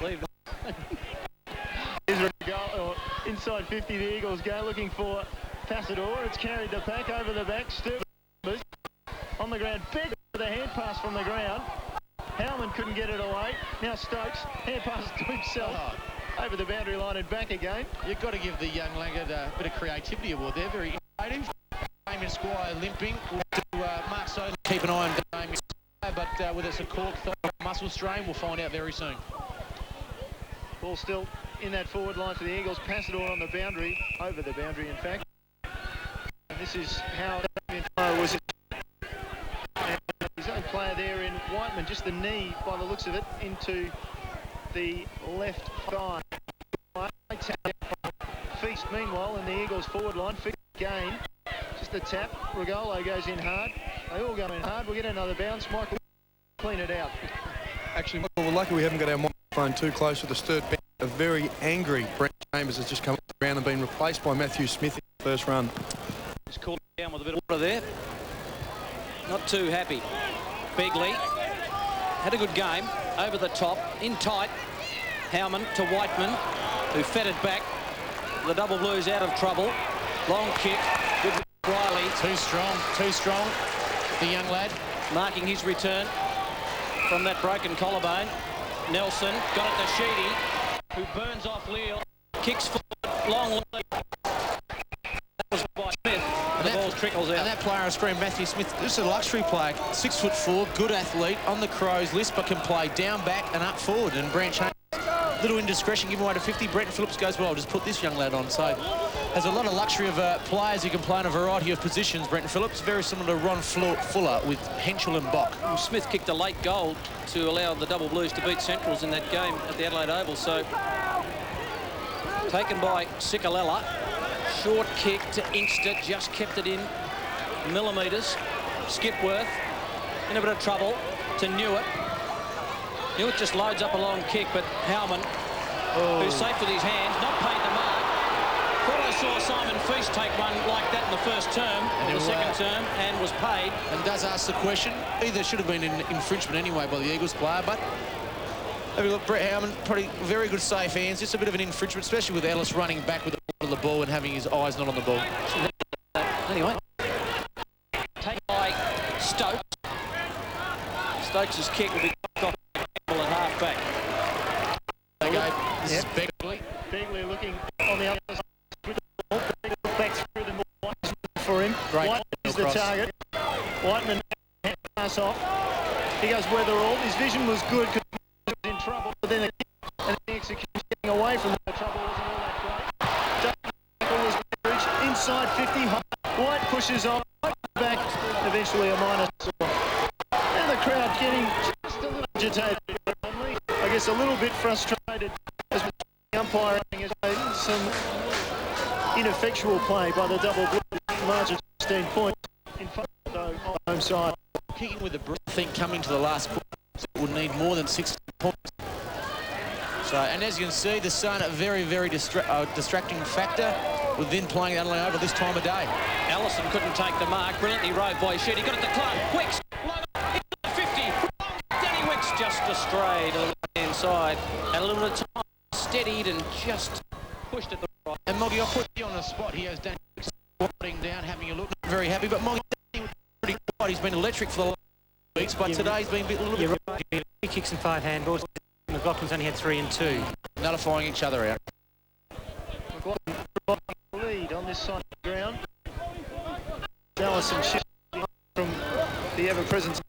Leave Is a goal, inside 50, the Eagles go looking for Passador. It's carried the pack over the back. Sturt on the ground. Big with a hand pass from the ground. Howman couldn't get it away. Now Stokes, hand pass to himself. Over the boundary line and back again. You've got to give the young laggard a bit of creativity award. They're very innovative. Damien Squire limping. Mark Soden keep an eye on Damien Squire, but whether it's a cork, thigh, muscle strain, we'll find out very soon. Ball still in that forward line for the Eagles. Passador on the boundary, over the boundary in fact. And this is how Damien Squire was. And his own player there in Whiteman, just the knee by the looks of it, into the left thigh. Feast meanwhile in the Eagles forward line. Feast again. Just a tap. Regolo goes in hard. They all go in hard. We'll get another bounce. Michael clean it out. Actually, we're lucky we haven't got our microphone too close to the Sturt bench. A very angry Brent Chambers has just come up around and been replaced by Matthew Smith in the first run. Just called down with a bit of water there. Not too happy. Begley had a good game. Over the top, in tight. Howman to Whiteman, who fed it back. The Double Blues out of trouble. Long kick. Good Riley. Too strong. The young lad. Marking his return from that broken collarbone. Nelson got it to Sheedy, who burns off Leal. Kicks forward. Long leg. That was by Smith. And the ball trickles out. And that player on screen, Matthew Smith, just a luxury player. 6'4", good athlete, on the Crows list, but can play down back and up forward. And Brent Chambers, little indiscretion, give away to 50. Brenton Phillips goes, well, I'll just put this young lad on. So has a lot of luxury of players who can play in a variety of positions. Brenton Phillips, very similar to Ron Fuller with Henschel and Bock. Well, Smith kicked a late goal to allow the Double Blues to beat Centrals in that game at the Adelaide Oval. So taken by Cicolella. Short kick to Inkster, just kept it in millimetres. Skipworth in a bit of trouble to Newitt. Newitt just loads up a long kick, but Howman, who's safe with his hands, not paid the mark. Thought I saw Simon Feast take one like that in the first term, or the second term, and was paid. And does ask the question, either should have been an infringement anyway by the Eagles player, but have a look, Brett Howman, probably very good safe hands, just a bit of an infringement, especially with Ellis running back with the ball and having his eyes not on the ball. Anyway, taken by Stokes. Stokes' kick will be off at half-back. They go, this is Begley. Begley looking on the other side with the ball. Begley back through the ball for him. Whiteman is the target. Whiteman pass off. He goes Weatherall. His vision was good because he was in trouble, but then the execution getting away from the trouble wasn't all that great. Was inside 50. White pushes on. Back. Eventually a minus. And the crowd getting just a little agitated. I guess a little bit frustrated as the umpiring has made some ineffectual play by the Double Blues. Margin 16 points in front of the home side. Kicking with the breath, I think coming to the last quarter would need more than 16 points. So, and as you can see, the sun a very, very distracting factor. within playing at Unley Oval this time of day. Allison couldn't take the mark. Brilliantly rode by Shearman. He got it to Clark. Wicks, low, into the 50. Danny Wicks just astray to the right-hand side. Had a little bit of time, steadied and just pushed it the right. And Moggy, I'll put you on the spot here as Danny Wicks squatting down, having a look. Not very happy, but Moggy, pretty quiet. He's been electric for the last weeks, but today's been a little bit... Right. 3 kicks and 5 handballs. McLaughlin's only had 3 and 2. Nullifying each other out. McLaughlin lead on this side of the ground. Allison from the ever-present.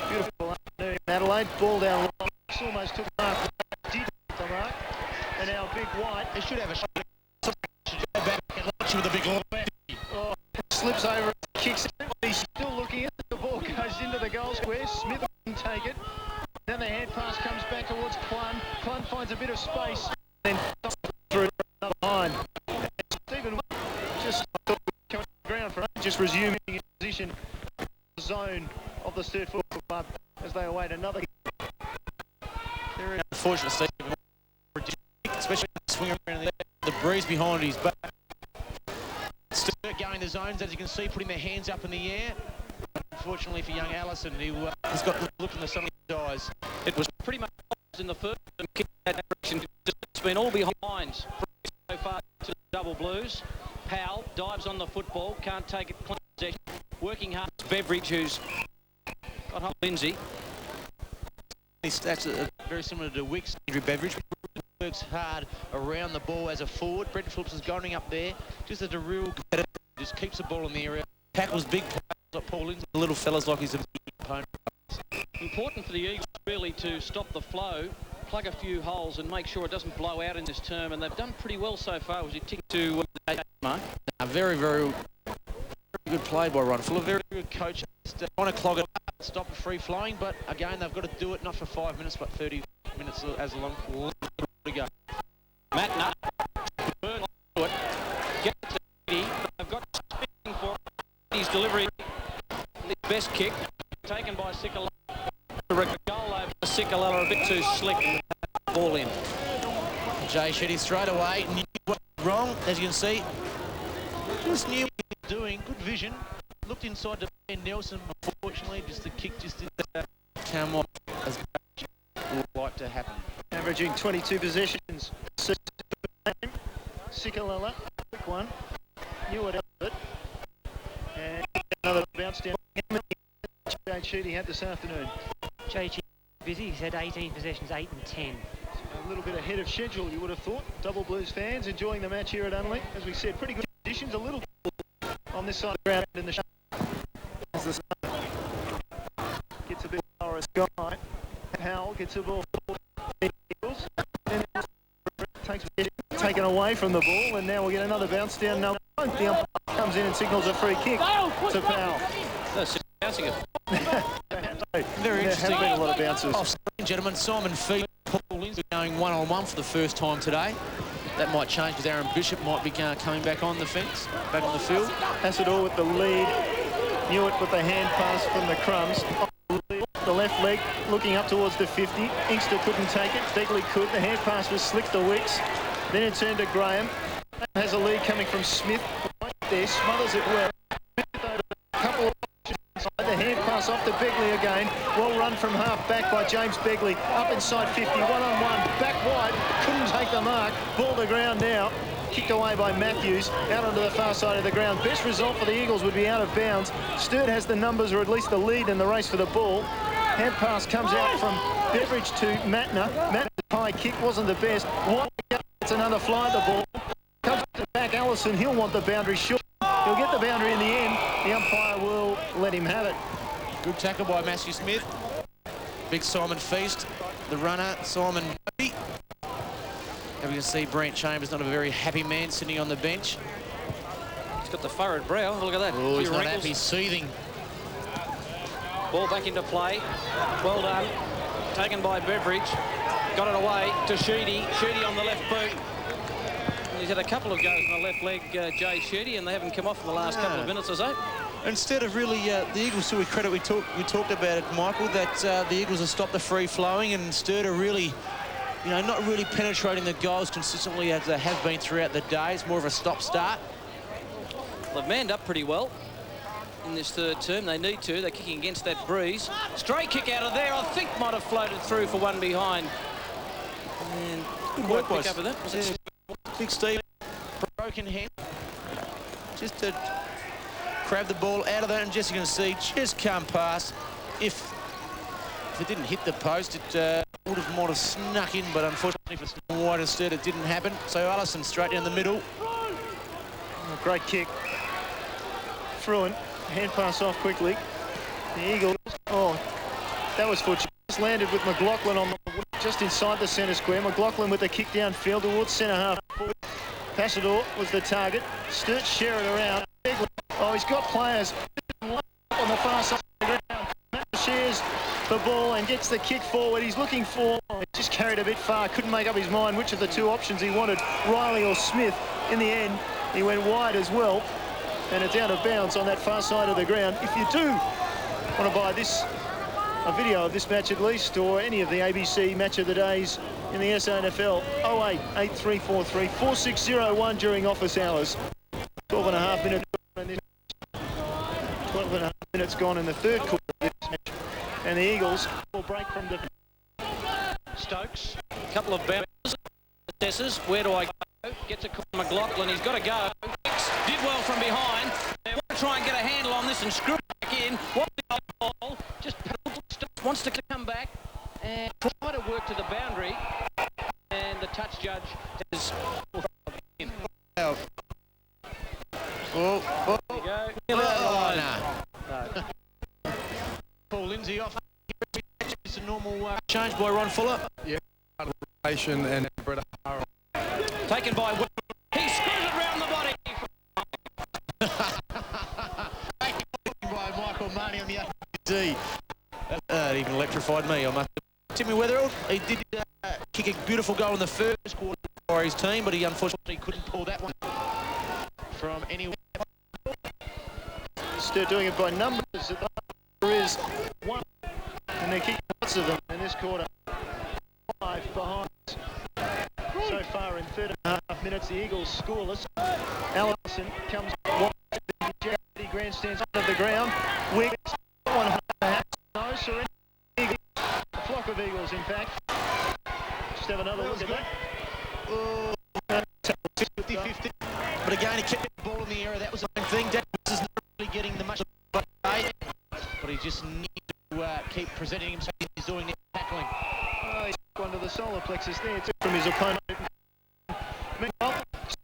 Beautiful afternoon in Adelaide. Ball down long. Almost took the mark. Did the mark. And now Big White. They should have a shot. Should go back and launch with a big left. Oh, slips over, kicks it. He's still looking at the ball. Goes into the goal square. Smith can take it. Then the hand pass comes back towards Clun. Clun finds a bit of space. Then through another line. And Stephen just coming to the ground for just resuming his position in the zone of the Sturt Football Club as they await another. Unfortunate, Stephen, especially swinging around the breeze behind his back. Sturt going the zones, as you can see, putting their hands up in the air. Unfortunately for young Allison, who has got the look in the sun of his eyes. It was pretty much in the first and kicked that direction. It's been all behind so far to the double blues. Powell dives on the football, can't take it clean possession. Working hard, Beveridge, who's got hold of Lindsay. That's very similar to Wicks. Andrew Beveridge works hard around the ball as a forward. Brenton Phillips is going up there just as a real competitor. Just keeps the ball in the area. Tackles big players like Paul Lindsay, the little fellas like he's a big opponent. Important for the Eagles really to stop the flow, plug a few holes and make sure it doesn't blow out in this term, and they've done pretty well so far. Was you tick to the mark? Very, very good play by Ron Fuller. A very good coach. Trying to clog it up, stop the free flowing, but again, they've got to do it not for 5 minutes, but 30 minutes as long to go. Matt Nutt, burn to it, get it to Eddie. They've got spinning for his delivery. His best kick, taken by Sikalala. The goal over Sikalala, a bit too slick, and ball in. Jay Shetty straight away, knew what was wrong, as you can see. Just knew what he was doing, good vision. Looked inside to Ben Nelson, unfortunately, just the kick just didn't come off as would like to happen. Averaging 22 possessions. Sikalala, quick one. Knew it out of it. And another bounce down. Jay Sheedy had this afternoon. Jay Sheedy busy. He's had 18 possessions, 8 and 10. A little bit ahead of schedule, you would have thought. Double Blues fans enjoying the match here at Unley. As we said, pretty good conditions. A little on this side of the ground in the as the sun gets a bit lower as sky. Powell gets a ball. Then takes taken away from the ball, and now we'll get another bounce down. No, the umpire comes in and signals a free kick to Powell. Bouncing it. Very interesting. There have been a lot of bounces. Oh, gentlemen, Simon Feet, Paul Lindsay going one-on-one for the first time today. That might change because Aaron Bishop might be coming back on the fence, back on the field. Hassador with the lead. Newitt with the hand pass from the crumbs. The left leg looking up towards the 50. Inkster couldn't take it. Begley could. The hand pass was slick to Wicks. Then it turned to Graham. Has a lead coming from Smith. Right there, smothers it well. A couple of the hand pass off to Begley again. Well run from half back by James Begley. Up inside 50, one-on-one. Back wide, couldn't take the mark. Ball to ground now. Kicked away by Matthews, out onto the far side of the ground. Best result for the Eagles would be out of bounds. Sturt has the numbers, or at least the lead in the race for the ball. Hand pass comes out from Beveridge to Matner. Matner's high kick wasn't the best. White gets another fly at the ball. Comes back Allison, he'll want the boundary short. He'll get the boundary in the end. The umpire will let him have it. Good tackle by Matthew Smith. Big Simon Feast, the runner, Simon Murphy. And we can see Brent Chambers, not a very happy man, sitting on the bench. He's got the furrowed brow. Look at that. Oh, he's not happy, seething. Ball back into play. Well done. Taken by Beveridge. Got it away to Sheedy. Sheedy on the left boot. He's had a couple of goes on the left leg, Jay Sheedy, and they haven't come off in the last couple of minutes or so. Instead of really, the Eagles, to a credit, we talked about it, Michael, that the Eagles have stopped the free flowing, and Sturt are really you know, not really penetrating the goals consistently as they have been throughout the day. It's more of a stop-start. Well, they've manned up pretty well in this third term. They need to. They're kicking against that breeze. Straight kick out of there. I think might have floated through for one behind. And good work pick up of that. Was it Big Steve, broken hand. Just to grab the ball out of that, and just you can see, just come past. If it didn't hit the post, it might have snuck in, but unfortunately for Sturt wide instead, it didn't happen. So Allison straight down the middle. Oh, great kick. Fruin, hand pass off quickly. The Eagles, oh, that was foot. Just landed with McLaughlin on the, just inside the centre square. McLaughlin with the kick downfield towards centre half. Passador was the target. Sturt share it around. Oh, he's got players on the far side of the ground. Matt shares the ball and gets the kick forward. He's looking for, he just carried a bit far. Couldn't make up his mind which of the two options he wanted, Riley or Smith. In the end, he went wide as well. And it's out of bounds on that far side of the ground. If you do want to buy this, a video of this match at least, or any of the ABC Match of the Days in the SANFL, 08 8343 4601 during office hours. 12 and a half minutes. 12 and a half minutes gone in the third quarter of this match. And the Eagles will break from the Stokes. A couple of bounces. Assesses. Where do I go? Gets a call from McLaughlin. He's got to go. Did well from behind. They want to try and get a handle on this and screw it back in. What the ball? Just wants to come back and try to work to the boundary. And the touch judge is in. Oh, There you go. No. Paul Lindsay off. It's a normal change by Ron Fuller. Yeah. And Brett Harrell. Taken by Woodville. He screws it round the body. By Michael Marnie on the AD. That even electrified me. I must. Timmy Weatherall, he did kick a beautiful goal in the first quarter for his team, but he unfortunately couldn't pull that one from anywhere. Sturt doing it by numbers. There is one, and they're kicking lots of them in this quarter. 5 behind. So far in 13.5 minutes, the Eagles scoreless. Allison comes wide to the Charity grandstands of the ground. Wiggs, 1.5. No surrender. Eagles, a flock of Eagles, in fact. Just have another look at that. Oh, 50-50. But again, he kept the ball in the area. That was the main thing. Daniels is not really getting the much of a but he just needs to keep presenting himself. He's doing the tackling. Oh, he's under the solar plexus there, too, from his opponent. Meanwhile,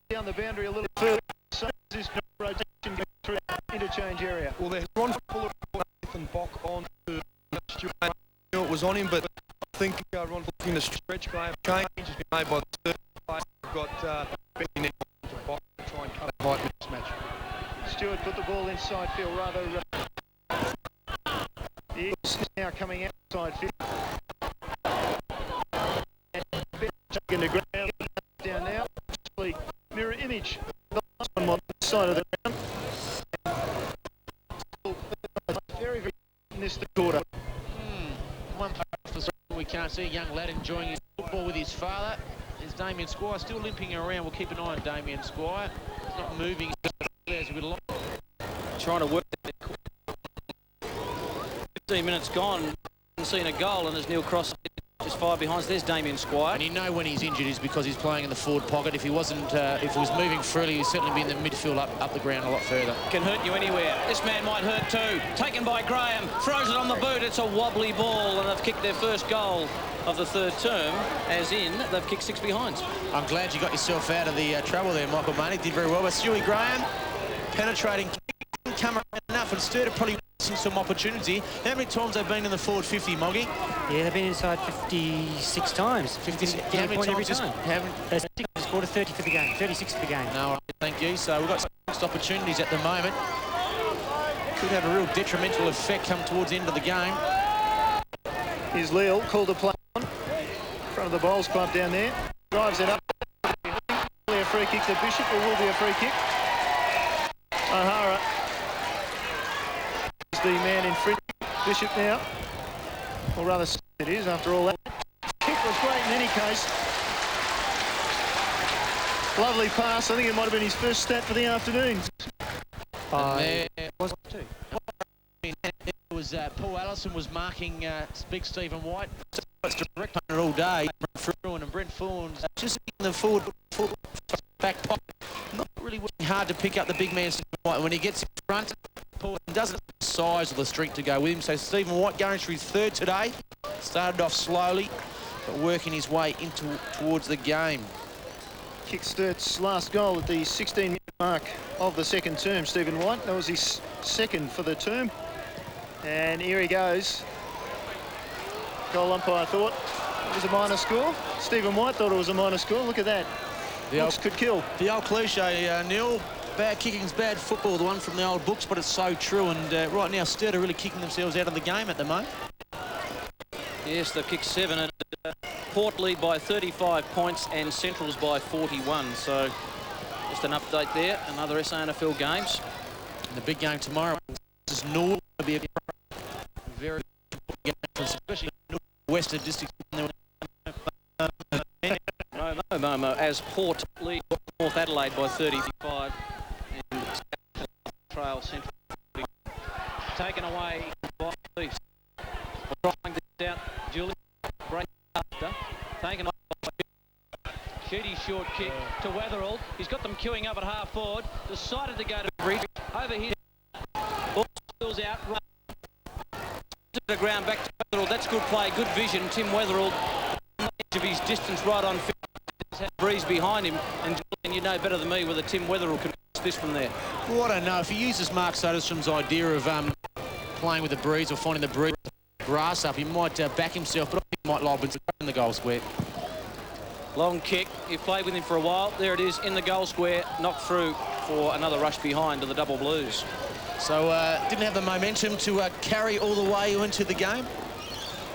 down the boundary a little further. So this rotation going through interchange area. Well, there's Ron Fuller and Nathan Bock on to Sturt. I knew it was on him, but I think Ron Fuller looking to stretch Graham. Change has been made by the third player. We've got Benny now to Bock to try and cut a fight with this match. Sturt put the ball inside field rather. The Eagles now coming outside field. Taking the ground down now. Actually, mirror image. The last one on the side of the ground. Very, very in this quarter. One part we can't see a young lad enjoying his football with his father. There's Damien Squire still limping around. We'll keep an eye on Damien Squire. He's not moving as we would like. Trying to work that. 15 minutes gone. Haven't seen a goal, and as Neil Cross just 5 behind. There's Damien Squire. And you know when he's injured is because he's playing in the forward pocket. If he wasn't, if he was moving freely, he'd certainly be in the midfield up the ground a lot further. Can hurt you anywhere. This man might hurt too. Taken by Graham. Throws it on the boot. It's a wobbly ball, and they've kicked their first goal of the third term, as in they've kicked 6 behinds. I'm glad you got yourself out of the trouble there, Michael Marnie. Did very well. But Stewie Graham, penetrating, didn't come around enough, and Sturt probably missing some opportunity. How many times they've been in the forward 50, Moggy? Yeah, they've been inside 56 times. 56. How many times? They scored a 30 for the game, 36 for the game. No, thank you. So we've got some mixed opportunities at the moment. Could have a real detrimental effect come towards the end of the game. Here's Leal, called to play on. In front of the Bowls Club down there. Drives it up. A free kick to Bishop, or will be a free kick. O'Hara is the man in front. Bishop now. Or rather, it is after all that. Kick was great in any case. Lovely pass. I think it might have been his first stat for the afternoon. There was too. It was Paul Allison was marking big Stephen White. It's direct on it all day. And Brent Thorns just in the forward back pocket. Not really working hard to pick up the big man Stephen White. When he gets in front, Paul doesn't have the size or the strength to go with him. So Stephen White going through his third today. Started off slowly, but working his way towards the game. Kicked Sturt's last goal at the 16-minute mark of the second term, Stephen White. That was his second for the term. And here he goes. Goal umpire thought it was a minor score. Stephen White thought it was a minor score. Look at that. Looks could kill. The old cliche, Neil, bad kicking's bad football, the one from the old books, but it's so true. And right now, Sturt are really kicking themselves out of the game at the moment. Yes, they've kicked 7 and Port lead by 35 points and Central's by 41. So just an update there. Another SANFL games. And the big game tomorrow is North. Will be a very game, especially Western District. No, as Port lead North Adelaide by 35 and trail Central taken away by Leafs. Trying this out, Julie. Break after. Taken away. Sheedy short kick to Wetherell. He's got them queuing up at half forward. Decided to go to Bridge. Over here. Ball spills out. Right to the ground. Back to Wetherell. That's good play. Good vision. Tim Wetherell. Of his distance right on field. Had Breeze behind him, and you know better than me whether Tim Wetherell can miss this from there. Well, I don't know. If he uses Mark Soderstrom's idea of playing with the breeze or finding the breeze grass up, he might back himself, but I think he might lob in the goal square. Long kick. You've played with him for a while. There it is in the goal square, knocked through for another rush behind to the Double Blues. So didn't have the momentum to carry all the way into the game.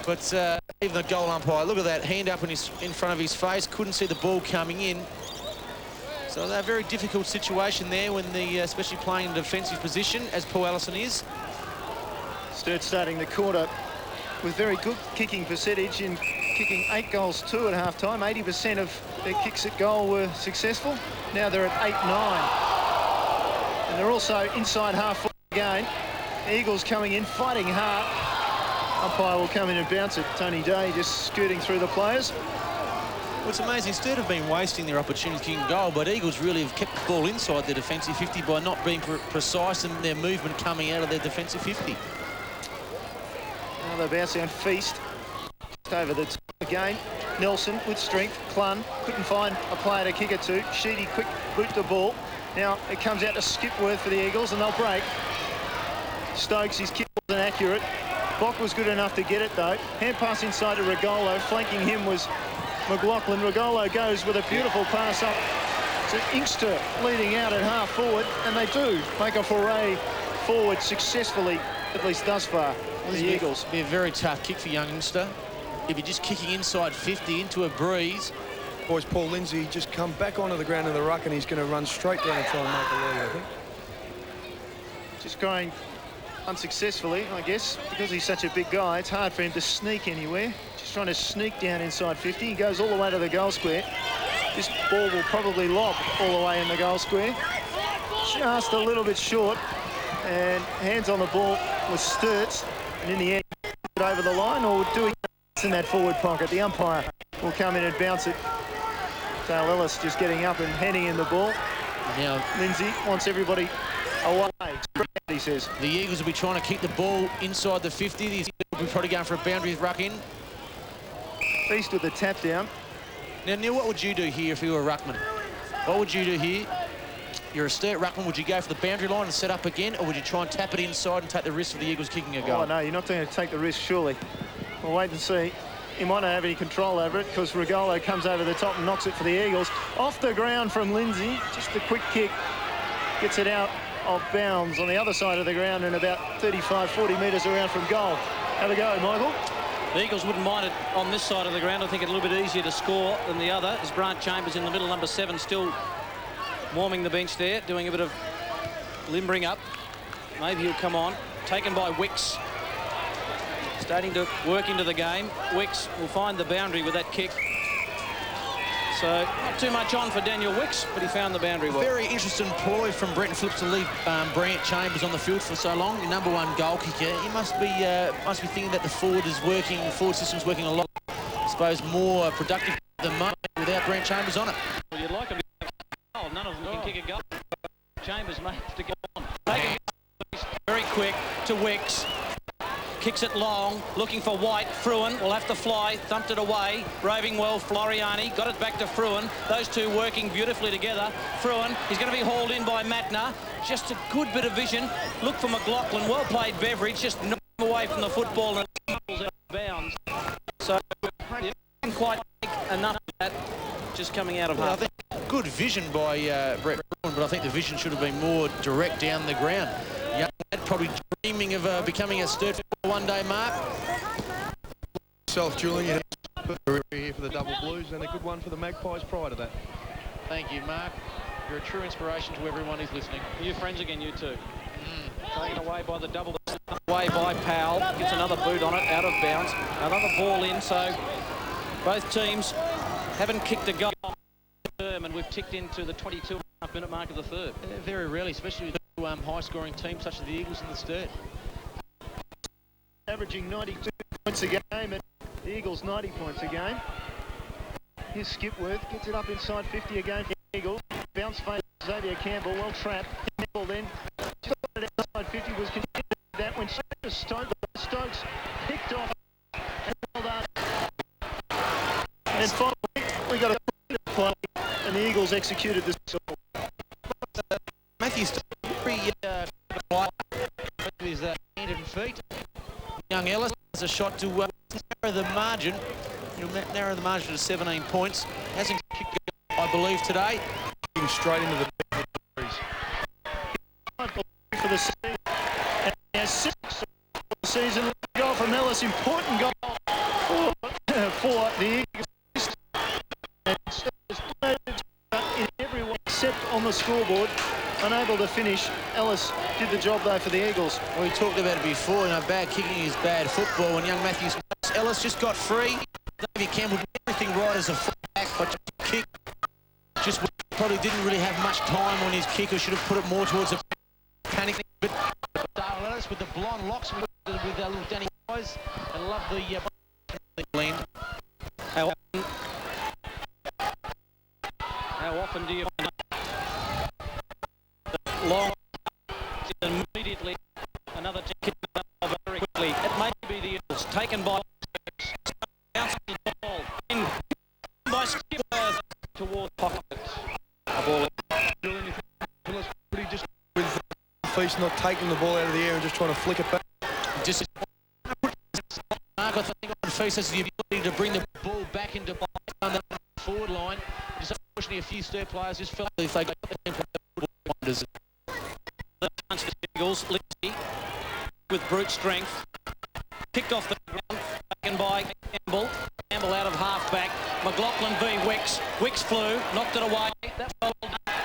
But even the goal umpire, look at that, hand up in front of his face, couldn't see the ball coming in. So they're a very difficult situation there when especially playing in a defensive position, as Paul Allison is. Sturt starting the quarter with very good kicking percentage in kicking 8 goals 2 at half-time. 80% of their kicks at goal were successful. Now they're at 8-9. And they're also inside half again. Eagles coming in, fighting hard. Umpire will come in and bounce it. Tony Day just scooting through the players. Well, it's amazing. Sturt have been wasting their opportunities kicking goal, but Eagles really have kept the ball inside their defensive 50 by not being precise in their movement coming out of their defensive 50. Now they're bouncing on Feast. Just over the top again. Nelson with strength. Clun couldn't find a player to kick it to. Sheedy quick boot the ball. Now it comes out to Skipworth for the Eagles and they'll break. Stokes, his kick wasn't accurate. Bock was good enough to get it though. Hand pass inside to Regolo. Flanking him was McLaughlin. Regolo goes with a beautiful pass up to Inkster, leading out at half forward, and they do make a foray forward successfully, at least thus far. Well, the Eagles be a very tough kick for young Inkster. He'll be just kicking inside 50 into a breeze. Boys, Paul Lindsay just come back onto the ground in the ruck, and he's going to run straight down and try and make a lead, I think. Just going unsuccessfully, I guess, because he's such a big guy. It's hard for him to sneak anywhere. Just trying to sneak down inside 50. He goes all the way to the goal square. This ball will probably lob all the way in the goal square. Just a little bit short, and hands on the ball with Sturt, and in the end, over the line, or do he in that forward pocket? The umpire will come in and bounce it. Dale Ellis just getting up and handing in the ball. Now Lindsay wants everybody away, he says. The Eagles will be trying to keep the ball inside the 50. The Eagles will be probably going for a boundary ruck in. Feast with the tap down. Now, Neil, what would you do here if you were a ruckman? What would you do here? You're a Sturt ruckman. Would you go for the boundary line and set up again, or would you try and tap it inside and take the risk of the Eagles kicking a goal? Oh, no, you're not going to take the risk, surely. We'll wait and see. He might not have any control over it because Regolo comes over the top and knocks it for the Eagles. Off the ground from Lindsay. Just a quick kick. Gets it out of bounds on the other side of the ground and about 35, 40 metres around from goal. Have a go, Michael. The Eagles wouldn't mind it on this side of the ground. I think it's a little bit easier to score than the other. As Grant Chambers in the middle, number 7, still warming the bench there, doing a bit of limbering up. Maybe he'll come on. Taken by Wicks. starting to work into the game. Wicks will find the boundary with that kick. So not too much on for Daniel Wicks, but he found the boundary well. Very interesting ploy from Brenton Phillips to leave Brant Chambers on the field for so long. Your #1 goal kicker. He must be thinking that the forward system's working a lot. I suppose more productive than most without Brant Chambers on it. Well, you'd like him to kick a goal. None of them can kick a goal. Chambers may have to go on. Very quick to Wicks. Kicks it long, looking for White. Fruin will have to fly, thumped it away. Roving well, Floriani got it back to Fruin. Those two working beautifully together. Fruin, he's going to be hauled in by Matner. Just a good bit of vision. Look for McLaughlin. Well played, Beveridge. Just knocked him away from the football and out of bounds. So he didn't quite make enough of that. Just coming out of half. I think good vision by Brett Fruin, but I think the vision should have been more direct down the ground. Young lad probably dreaming of becoming a Sturt one-day mark. Julian, you have a career here for the Double Blues and a good one for the Magpies prior to that. Thank you, Mark. You're a true inspiration to everyone who's listening. You're friends again, you two. Taken away by the double. Away by Powell. Gets another boot on it, out of bounds. Another ball in, so both teams haven't kicked a goal. And we've ticked into the 22.5-minute mark of the third. Very rarely, especially with high-scoring teams such as the Eagles and the Sturt. Averaging 92 points a game, and the Eagles 90 points a game. Here's Skipworth, gets it up inside 50 again for the Eagles. Bounce fade Xavier Campbell, well trapped. Campbell then just got it outside 50, was continuing that when Stokes picked off and well done. And finally, we got a play, and the Eagles executed this. Matthew Stokes very quiet with his hand and feet. Young Ellis has a shot to narrow the margin. He'll narrow the margin to 17 points. Hasn't kicked, I believe, today. Straight into the for the season. And he has 6 for the season. Goal from Ellis, important goal for the Eagles. In every way except on the scoreboard. Unable to finish. Ellis did the job though for the Eagles. Well, we talked about it before, bad kicking is bad football. When young Matthews Ellis just got free. Xavier Campbell did everything right as a fullback, but kick just probably didn't really have much time on his kick, or should have put it more towards the panic. But Dale Ellis with the blonde locks with little Danny eyes. I love the blend. How often do you long immediately another kick very quickly? It may be the Eagles taken by bouncing the ball in by Skipworth towards pockets. A ball pretty just with Feast not taking the ball out of the air and just trying to flick it back. Just Mark, I think on Feast has the ability to bring the ball back into on the forward line. Just unfortunately a few Sturt players just felt if they got the wonders. The chance for the Eagles, Lindsay with brute strength. Kicked off the ground, taken by Campbell. Campbell out of half-back. McLaughlin v Wicks. Wicks flew, knocked it away. That ball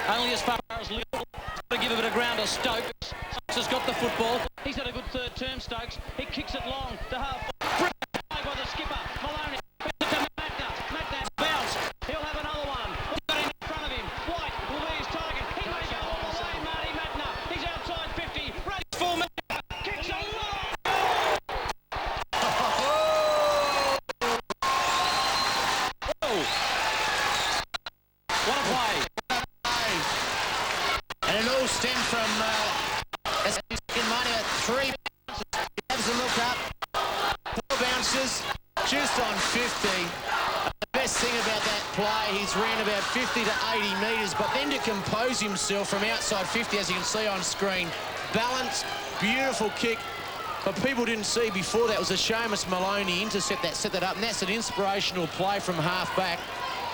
only as far as Little. To give a bit of ground to Stokes. Stokes has got the football. He's had a good third term, Stokes. He kicks it long to half-back. By the skipper, Maloney. To Magna. Magna's bounce. He'll have another one. He's got him in front of him. White will be his target. He may go all the way, Marty Magna. He's outside 50. Race for Magna. Kicks it long. What a play. And it all stemmed from Mania. 3 bounces. He has a look up. 4 bounces. Just on 50. The best thing about that play, he's ran about 50 to 80 metres, but then to compose himself from outside 50, as you can see on screen. Balance, beautiful kick. But people didn't see before that was a Seamus Maloney intercept that, set that up, and that's an inspirational play from half-back.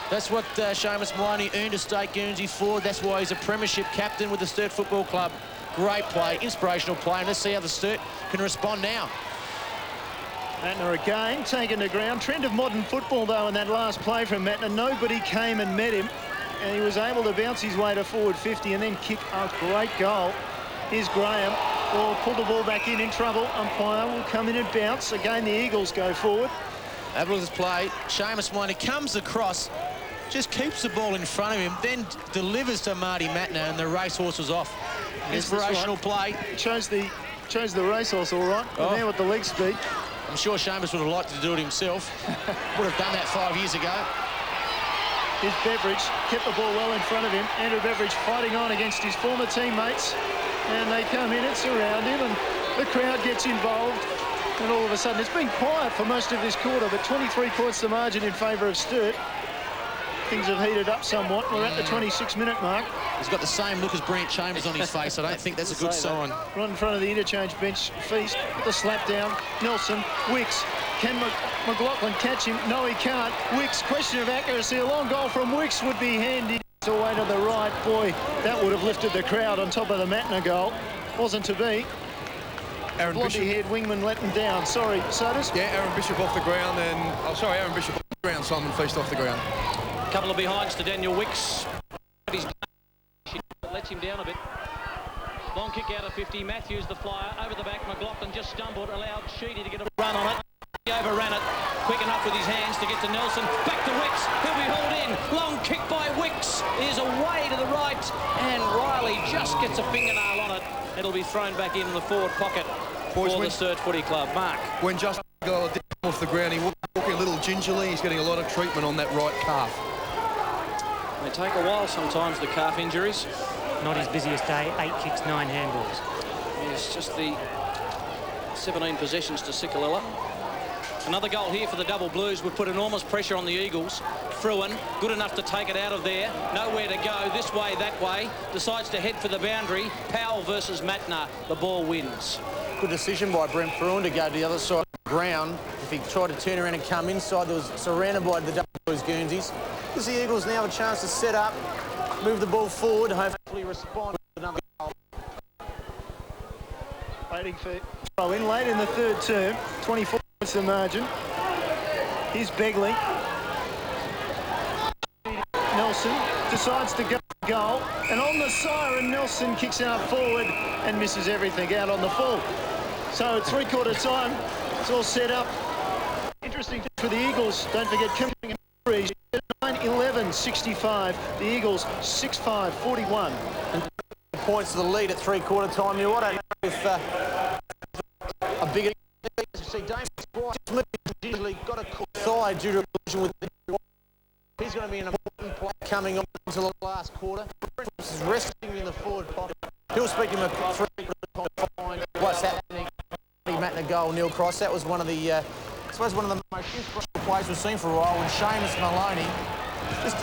That's what Seamus Maloney earned a state Guernsey forward. That's why he's a premiership captain with the Sturt Football Club. Great play, inspirational play, and let's see how the Sturt can respond now. Matner again, taken to ground. Trend of modern football, though, in that last play from Matner. Nobody came and met him, and he was able to bounce his way to forward 50 and then kick a great goal. Here's Graham. or pull the ball back in trouble. Umpire will come in and bounce. Again, the Eagles go forward. Fabulous play. Seamus Minor comes across, just keeps the ball in front of him, then delivers to Marty Matner, and the racehorse was off. Inspirational play. Chose the racehorse all right. Oh. There with the leg speed. I'm sure Seamus would have liked to do it himself. Would have done that 5 years ago. Here's Beveridge, kept the ball well in front of him. Andrew Beveridge fighting on against his former teammates. And they come in and surround him, and the crowd gets involved. And all of a sudden, it's been quiet for most of this quarter, but 23 points the margin in favour of Sturt. Things have heated up somewhat. We're at the 26-minute mark. He's got the same look as Brant Chambers on his face. I don't think that's a good sign. Right in front of the interchange bench, Feast with the slap down. Nelson, Wicks. Can McLaughlin catch him? No, he can't. Wicks, question of accuracy. A long goal from Wicks would be handy. Away to the right. Boy, that would have lifted the crowd on top of the Matner goal. Wasn't to be. Aaron Bishop. Blondie-haired wingman let him down. Sorry, Sodas. Yeah, Aaron Bishop off the ground, and Aaron Bishop off the ground. Simon Feast off the ground. A couple of behinds to Daniel Wicks. She lets him down a bit. Long kick out of 50. Matthews, the flyer, over the back. McLaughlin just stumbled, allowed Sheedy to get a run on it. He overran it quick enough with his hands to get to Nelson. Back to Wicks. He'll be hauled in. Long kick by Wicks is away to the right, and Riley just gets a fingernail on it. It'll be thrown back in the forward pocket for the Sturt Footy Club. Mark. When Justin got off the ground, he walking a little gingerly. He's getting a lot of treatment on that right calf. They take a while sometimes, the calf injuries. Not his busiest day. 8 kicks, 9 handballs. Yes, just the 17 possessions to Sikalilla. Another goal here for the Double Blues would put enormous pressure on the Eagles. Fruin, good enough to take it out of there. Nowhere to go, this way, that way. Decides to head for the boundary. Powell versus Matner. The ball wins. Good decision by Brent Fruin to go to the other side of the ground. If he tried to turn around and come inside, there was surrounded by the Double Blues Guernseys. Gives the Eagles now a chance to set up, move the ball forward, hopefully respond with another goal. Waiting for throw in late in the third term. 24 points the margin. Here's Begley. Nelson decides to go goal, and on the siren, Nelson kicks out forward and misses everything out on the full. So at three-quarter time, it's all set up. Interesting for the Eagles. Don't forget, coming in 9-11-65. The Eagles 6-5-41. And points to the lead at three-quarter time. I don't know if a bigger see Damon Smith got a caught thigh due to a collision with the. He's going to be an important play coming on to the last quarter. This is resting in the forward pocket. He'll speak to him at three-quarter time. What's happening? Matner goal, Neil Cross. That was one of the, I suppose, one of the most inspirational plays we've seen for a while when Seamus Maloney just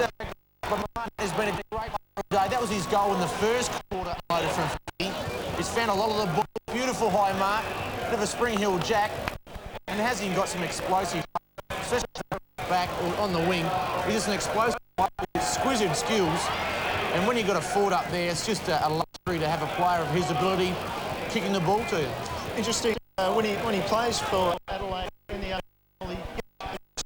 has been a great day. That was his goal in the first quarter loaded from 50. He's found a lot of the ball. Beautiful high mark. Bit of a Spring Hill jack. And hasn't even got some explosive, especially back or on the wing. He's just an explosive player with exquisite skills. And when you've got a forward up there, it's just a luxury to have a player of his ability kicking the ball to you. Interesting when he plays for Adelaide in the AFL,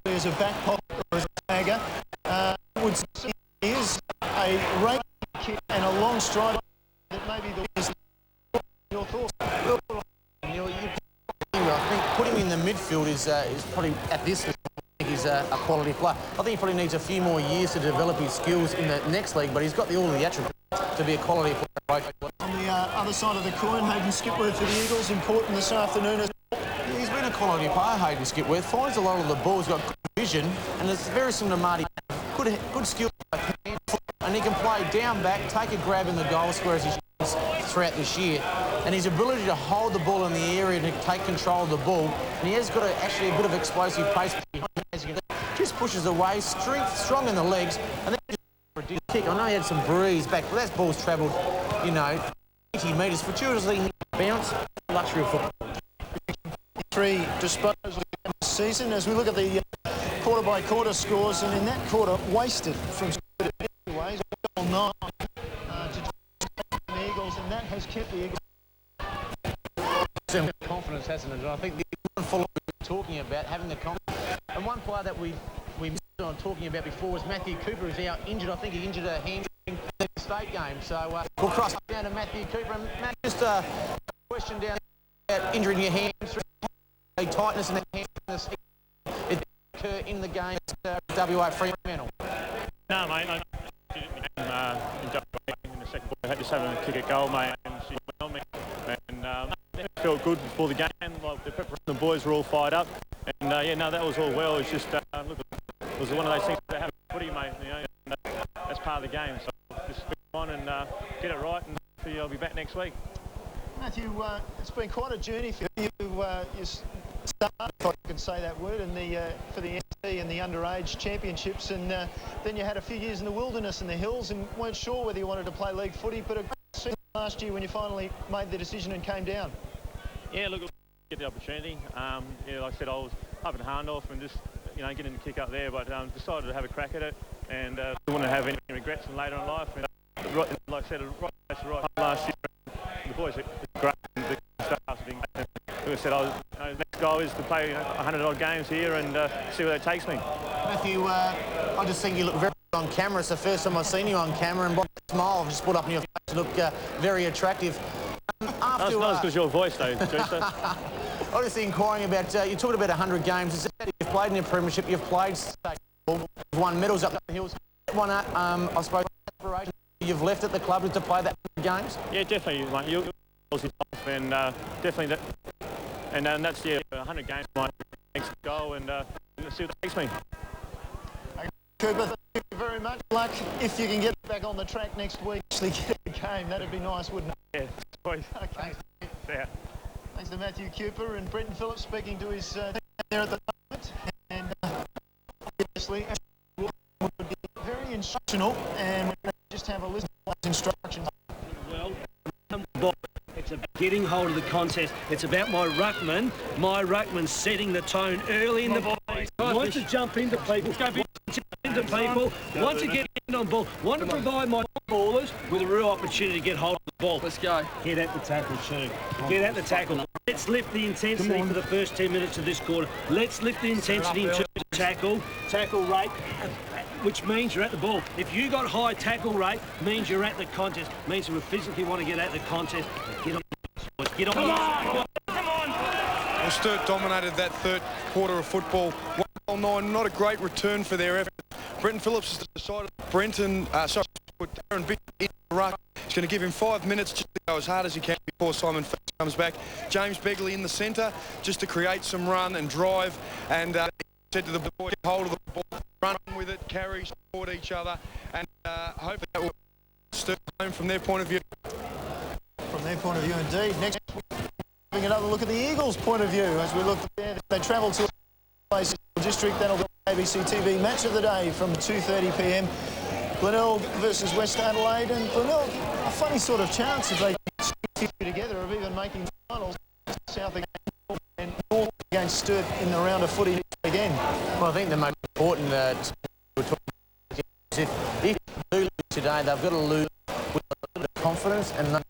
he as a back pocket or as a tagger. Would see he is a rate kick and a long stride that maybe the is your thoughts. I think putting him in the midfield is probably at this level. I think he's a quality player. I think he probably needs a few more years to develop his skills in the next league, but he's got all the attributes to be a quality player. On the other side of the coin, Hayden Skipworth for the Eagles, important this afternoon. He's been a quality player, Hayden Skipworth. Finds a lot of the ball. He's got good vision, and it's very similar to Marty. Good skill, and he can play down back, take a grab in the goal square as he shows throughout this year. And his ability to hold the ball in the area and take control of the ball, and he has got actually a bit of explosive pace behind him, as you can see. Just pushes away, strong in the legs, and then just a kick. I know he had some breeze back, but that ball's travelled, 80 metres. Fortuitously bounce, luxury of football. 3 disposals this season as we look at the quarter-by-quarter scores, and in that quarter, wasted from ways, 9 to the Eagles, and that has kept the Eagles. Confidence, hasn't it? And I think the one follower we're talking about, having the confidence. And one player that we missed on talking about before was Matthew Cooper, who's now injured. I think he injured a hamstring in the state game. So we'll cross down to Matthew Cooper. And Matt, just question down about injuring your hands, a tightness in the hands. It occur in the game at WA Fremantle. No, mate. I did it in WA in the second quarter. I had to have a kick at goal, mate, and she went on me. And it felt good before the game. Like the boys were all fired up. And yeah, no, that was all well. It's just look, it was one of those things that happen footy, mate. You know, and, that's part of the game. So just go on and get it right, and hopefully I'll be back next week. Matthew, it's been quite a journey for you. You started, if I can say that word, in for the NT and the underage championships, and then you had a few years in the wilderness in the hills and weren't sure whether you wanted to play league footy, but a great season last year when you finally made the decision and came down. Yeah, look, get the opportunity. Yeah, like I said, I was up in Harndorf and just, you know, getting the kick up there, but decided to have a crack at it, and didn't want to have any regrets later in life. And, like I said, right last year, the boys are great. And the staff have been great. Like I said, next goal is to play 100 odd games here and see where that takes me. Matthew, I just think you look very good on camera. It's the first time I've seen you on camera, and what a smile I've just put up on your face. You look very attractive. That's not as good as your voice, though, Juicer. I was just inquiring about, you talked about 100 games. You've played in the Premiership, you've played state football, you've won medals up the hills. One, I suppose, aspiration you've left at the club is to play that many games? Yeah, definitely, mate. You'll and definitely that, and that's 100 games, my next goal, and see what it takes me. Cooper, thank you very much. Luck if you can get back on the track next week, actually get a game. That'd be nice, wouldn't it? Yeah, boys. Okay. Yeah. Thanks to Matthew Cooper and Brenton Phillips speaking to his team there at the moment, and obviously would be very instructional, and we're going to just have a listen to those instructions. Well, it's about getting hold of the contest. It's about my ruckman setting the tone early in the ball. Want to jump into people. Want to get in on ball. Want to provide my ballers with a real opportunity to get hold of the ball. Let's go. Get at the tackle too. Get at the tackle. Let's lift the intensity for the first 10 minutes of this quarter. Let's lift the intensity in terms of tackle rate, which means you're at the ball. If you got high tackle rate, means you're at the contest. Means you physically want to get at the contest. Get on. Get on. Come on. Come on. Well, Sturt dominated that third quarter of football. 1-9, not a great return for their effort. Brenton Phillips has decided put Darren Vick in the ruck. He's going to give him 5 minutes just to go as hard as he can before Simon Fitz comes back. James Begley in the centre just to create some run and drive, and said to the boy, get hold of the ball, run with it, carry, support each other, and hopefully that will Sturt home from their point of view. From their point of view, indeed. Next, having another look at the Eagles' point of view as we look there. They travel to place district. That'll be ABC TV match of the day from 2:30 p.m. Glenelg versus West Adelaide, and Glenelg, a funny sort of chance if they keep together of even making finals. South against North and North against Sturt in the round of footy again. Well, I think the most important if they lose today, they've got to lose with a little bit of confidence, and they're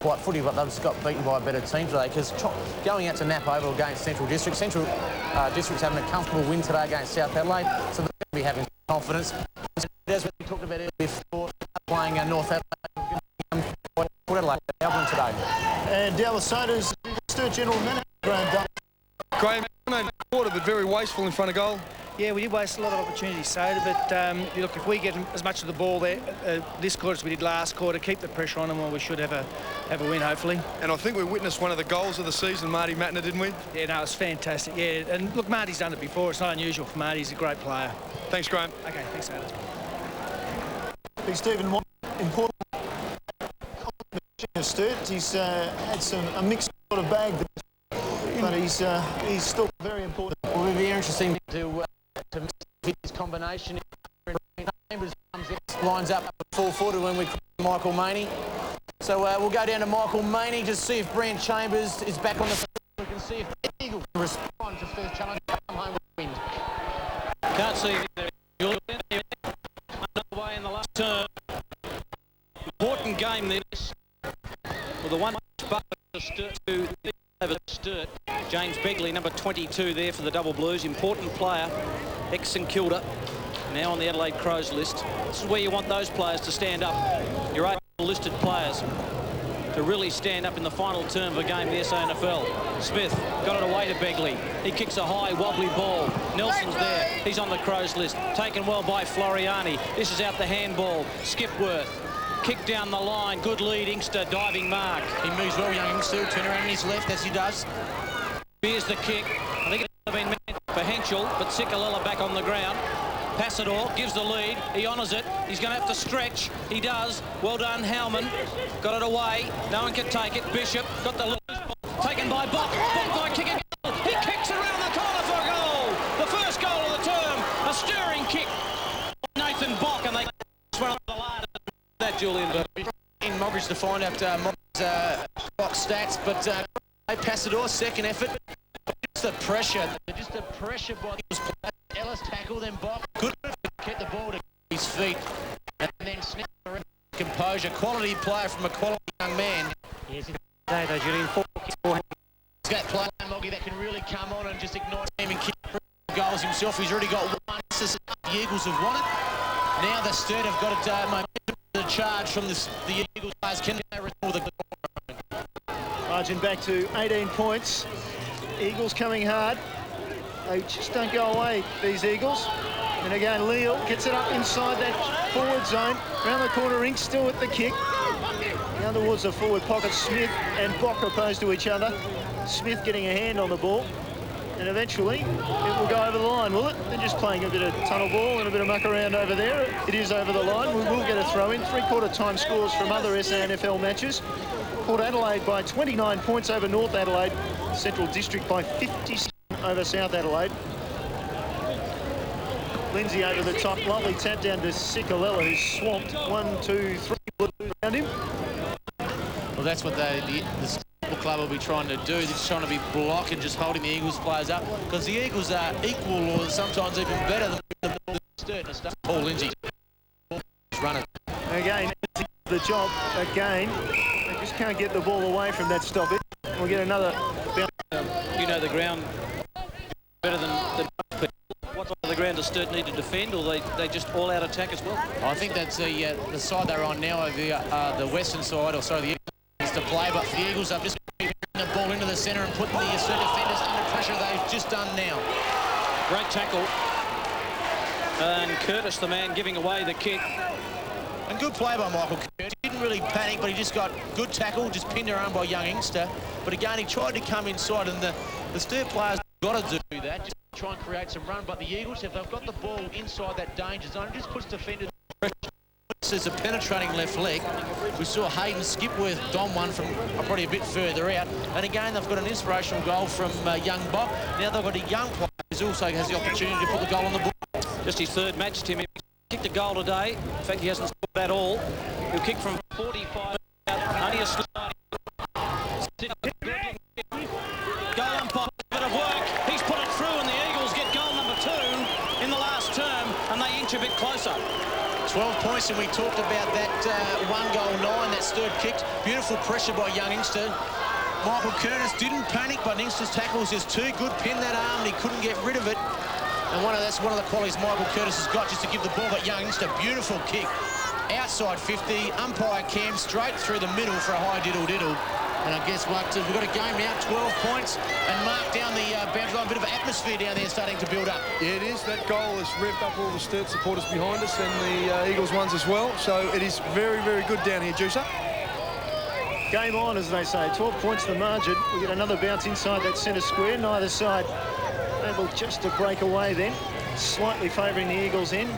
quite footy, but they've just got beaten by a better team today, because going out to Nap Oval against Central District, District's having a comfortable win today against South Adelaide, so they're going to be having confidence. As we talked about earlier before, playing North Adelaide, Melbourne today. And Dallas Soda's Sturt General Manager, Graham Dunn. Graham, quarter, but very wasteful in front of goal. Yeah, we did waste a lot of opportunities, Soda, but look, if we get as much of the ball there this quarter as we did last quarter, keep the pressure on them, well, we should have a win, hopefully. And I think we witnessed one of the goals of the season, Marty Matner, didn't we? Yeah, no, it's fantastic, yeah. And look, Marty's done it before. It's not unusual for Marty. He's a great player. Thanks, Graham. Okay, thanks, Soda. Big Stephen, important of Sturt. He's had a mixed sort of bag, but he's still very important. It will be interesting to hit this combination. Chambers lines up full-footed when we call Michael Maney. So we'll go down to Michael Maney to see if Brant Chambers is back on the field. We can see if the Eagles can respond to first challenge and come home with a win. Can't see there. Underway in the last term. Important game this. Well, the one over Sturt. James Begley, number 22 there for the Double Blues. Important player, ex-St Kilda, now on the Adelaide Crows list. This is where you want those players to stand up. Your 8 listed players. to really stand up in the final term of a game in the SANFL. Smith got it away to Begley. He kicks a high, wobbly ball. Nelson's there. He's on the Crows list. Taken well by Floriani. This is out the handball. Skipworth. Kick down the line. Good lead. Inkster diving mark. He moves well, young Inkster. Turn around on his left as he does. Here's the kick. I think it would have been meant for Henschel, but Sikalella back on the ground. Passador gives the lead. He honours it. He's going to have to stretch. He does. Well done, Howman. Got it away. No one can take it. Bishop got the loose ball. Taken by Bock. Bock by kick and goal. He kicks around the corner for a goal. The first goal of the term. A stirring kick. Nathan Bock, and they one of the last. That Julian. In Moggridge to find out Bock's stats, but Passador, second effort. Just the pressure by the players. Ellis tackle, then Bock. Good kept the ball to his feet, and then snap around composure. Quality player from a quality young man. Yes, today though, Julian. He's got player Moggy that can really come on and just ignite him and kick goals himself. He's already got one. The Eagles have won it. Now the Sturt have got it momentum. The charge from the Eagles players. Can they restore the margin back to 18 points. Eagles coming hard. They just don't go away, these Eagles. And again, Leal gets it up inside that forward zone. Round the corner, Inks still with the kick. Down towards the forward pocket, Smith and Bock opposed to each other. Smith getting a hand on the ball. And eventually, it will go over the line, will it? They're just playing a bit of tunnel ball and a bit of muck around over there. It is over the line. We will get a throw-in. Three-quarter time scores from other SANFL matches. Port Adelaide by 29 points over North Adelaide. Central District by 57 over South Adelaide. Lindsay over the top. Lovely tap down to Sikalella, who's swamped. 1, 2, 3 blues around him. Well, that's what the club will be trying to do. They're just trying to be blocking, just holding the Eagles players up, because the Eagles are equal or sometimes even better than the Sturt. Paul Lindsay running. Again, the job again. They just can't get the ball away from that stoppage. We'll get another bounce. You know the ground better than most people. What side of the ground does Sturt need to defend, or they just all-out attack as well? I think that's the side they're on now, over the western side, or sorry, the Eagles needs to play, but for the Eagles, I've just been the ball into the centre and putting the Sturt defenders under pressure. They've just done now. Great tackle. And Curtis, the man giving away the kick. And good play by Michael Curtis. He didn't really panic, but he just got good tackle, just pinned around by young Inkster. But again, he tried to come inside, and the Sturt players got to do that, just try and create some run. But the Eagles, if they've got the ball inside that danger zone, it just puts defenders pressure. There's a penetrating left leg. We saw Hayden Skipworth dom one from probably a bit further out. And again, they've got an inspirational goal from young Bob. Now they've got a young player who also has the opportunity to put the goal on the board. Just his third match, Tim. He kicked a goal today. In fact, he hasn't scored at all. He'll kick from 45 out. Only a slide. Goal umpire, bit of work. He's put it through, and the Eagles get goal number 2 in the last term, and they inch a bit closer. 12 points, and we talked about that 1-9 that Sturt kicked. Beautiful pressure by young Inkster. Michael Curtis didn't panic, but Inkster's tackle was just too good. Pinned that arm, and he couldn't get rid of it. And that's one of the qualities Michael Curtis has got, just to give the ball. But young Inkster, beautiful kick. Outside 50, umpire Cam straight through the middle for a high diddle-diddle. And I guess what, we've got a game now, 12 points, and Mark down the boundary line, a bit of atmosphere down there starting to build up. Yeah, it is. That goal has revved up all the Sturt supporters behind us, and the Eagles ones as well. So it is very, very good down here, Juicer. Game on, as they say. 12 points the margin. We get another bounce inside that centre square. Neither side able just to break away then. Slightly favouring the Eagles in.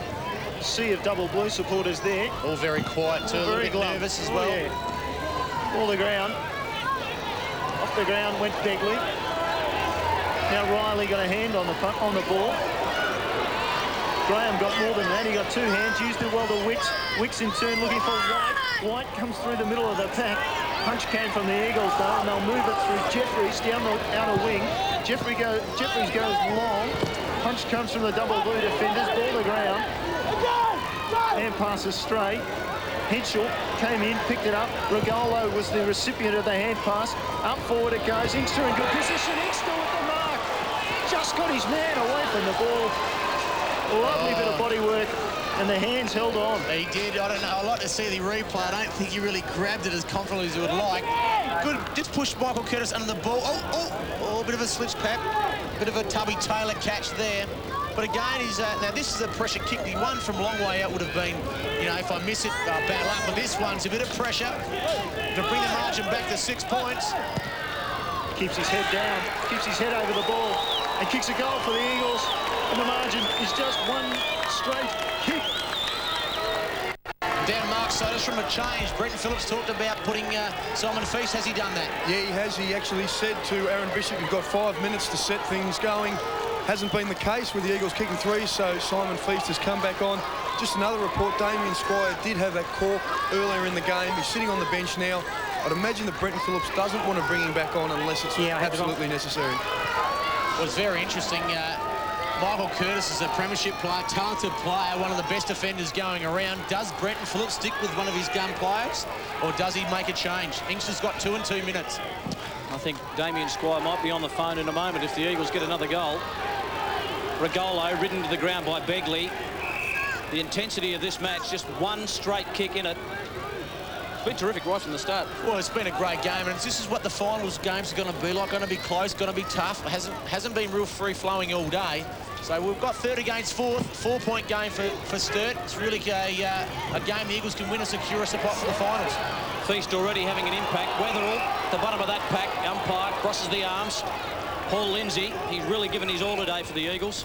Sea of double blue supporters there. All very quiet too, a little bit nervous as well. Yeah. All the ground. Off the ground went Begley. Now Riley got a hand on the ball. Graham got more than that. He got 2 hands. Used it well to Wicks. Wicks in turn looking for White. White comes through the middle of the pack. Punch came from the Eagles though, and they'll move it through Jeffries down the outer wing. Jeffries goes long. Punch comes from the double blue defenders. Ball to ground. And passes straight. Henschel came in, picked it up. Regolo was the recipient of the hand pass. Up forward it goes. Inkster in good position. Inkster with the mark. Just got his man away from the ball. Lovely bit of body work and the hands held on. He did. I don't know. I'd like to see the replay. I don't think he really grabbed it as confidently as he would like. Good. Just pushed Michael Curtis under the ball. Oh, a bit of a slitch pap. Bit of a Tubby Taylor catch there. But again, he's now this is a pressure kick. The one from long way out would have been, you know, if I miss it, bad luck. But this one's a bit of pressure to bring the margin back to 6 points. Keeps his head down, keeps his head over the ball, and kicks a goal for the Eagles. And the margin is just one straight kick. Down Mark Sotis from a change. Brenton Phillips talked about putting Simon Feast. Has he done that? Yeah, he has. He actually said to Aaron Bishop, you've got 5 minutes to set things going. Hasn't been the case with the Eagles kicking 3, so Simon Feast has come back on. Just another report, Damien Squire did have that cork earlier in the game. He's sitting on the bench now. I'd imagine that Brenton Phillips doesn't want to bring him back on unless it's absolutely necessary. It was very interesting. Michael Curtis is a premiership player, talented player, one of the best defenders going around. Does Brenton Phillips stick with one of his gun players, or does he make a change? Inkster's got 2 and 2 minutes. I think Damien Squire might be on the phone in a moment if the Eagles get another goal. Regolo ridden to the ground by Begley. The intensity of this match, just one straight kick in it. It's been terrific right from the start. Well, it's been a great game, and this is what the finals games are going to be like. Going to be close, going to be tough. It hasn't been real free-flowing all day. So we've got 3rd against 4th, 4-point game for Sturt. It's really a game the Eagles can win and secure a spot for the finals. Feast already having an impact. Wetherell, the bottom of that pack. Umpire crosses the arms. Paul Lindsay, he's really given his all today for the Eagles.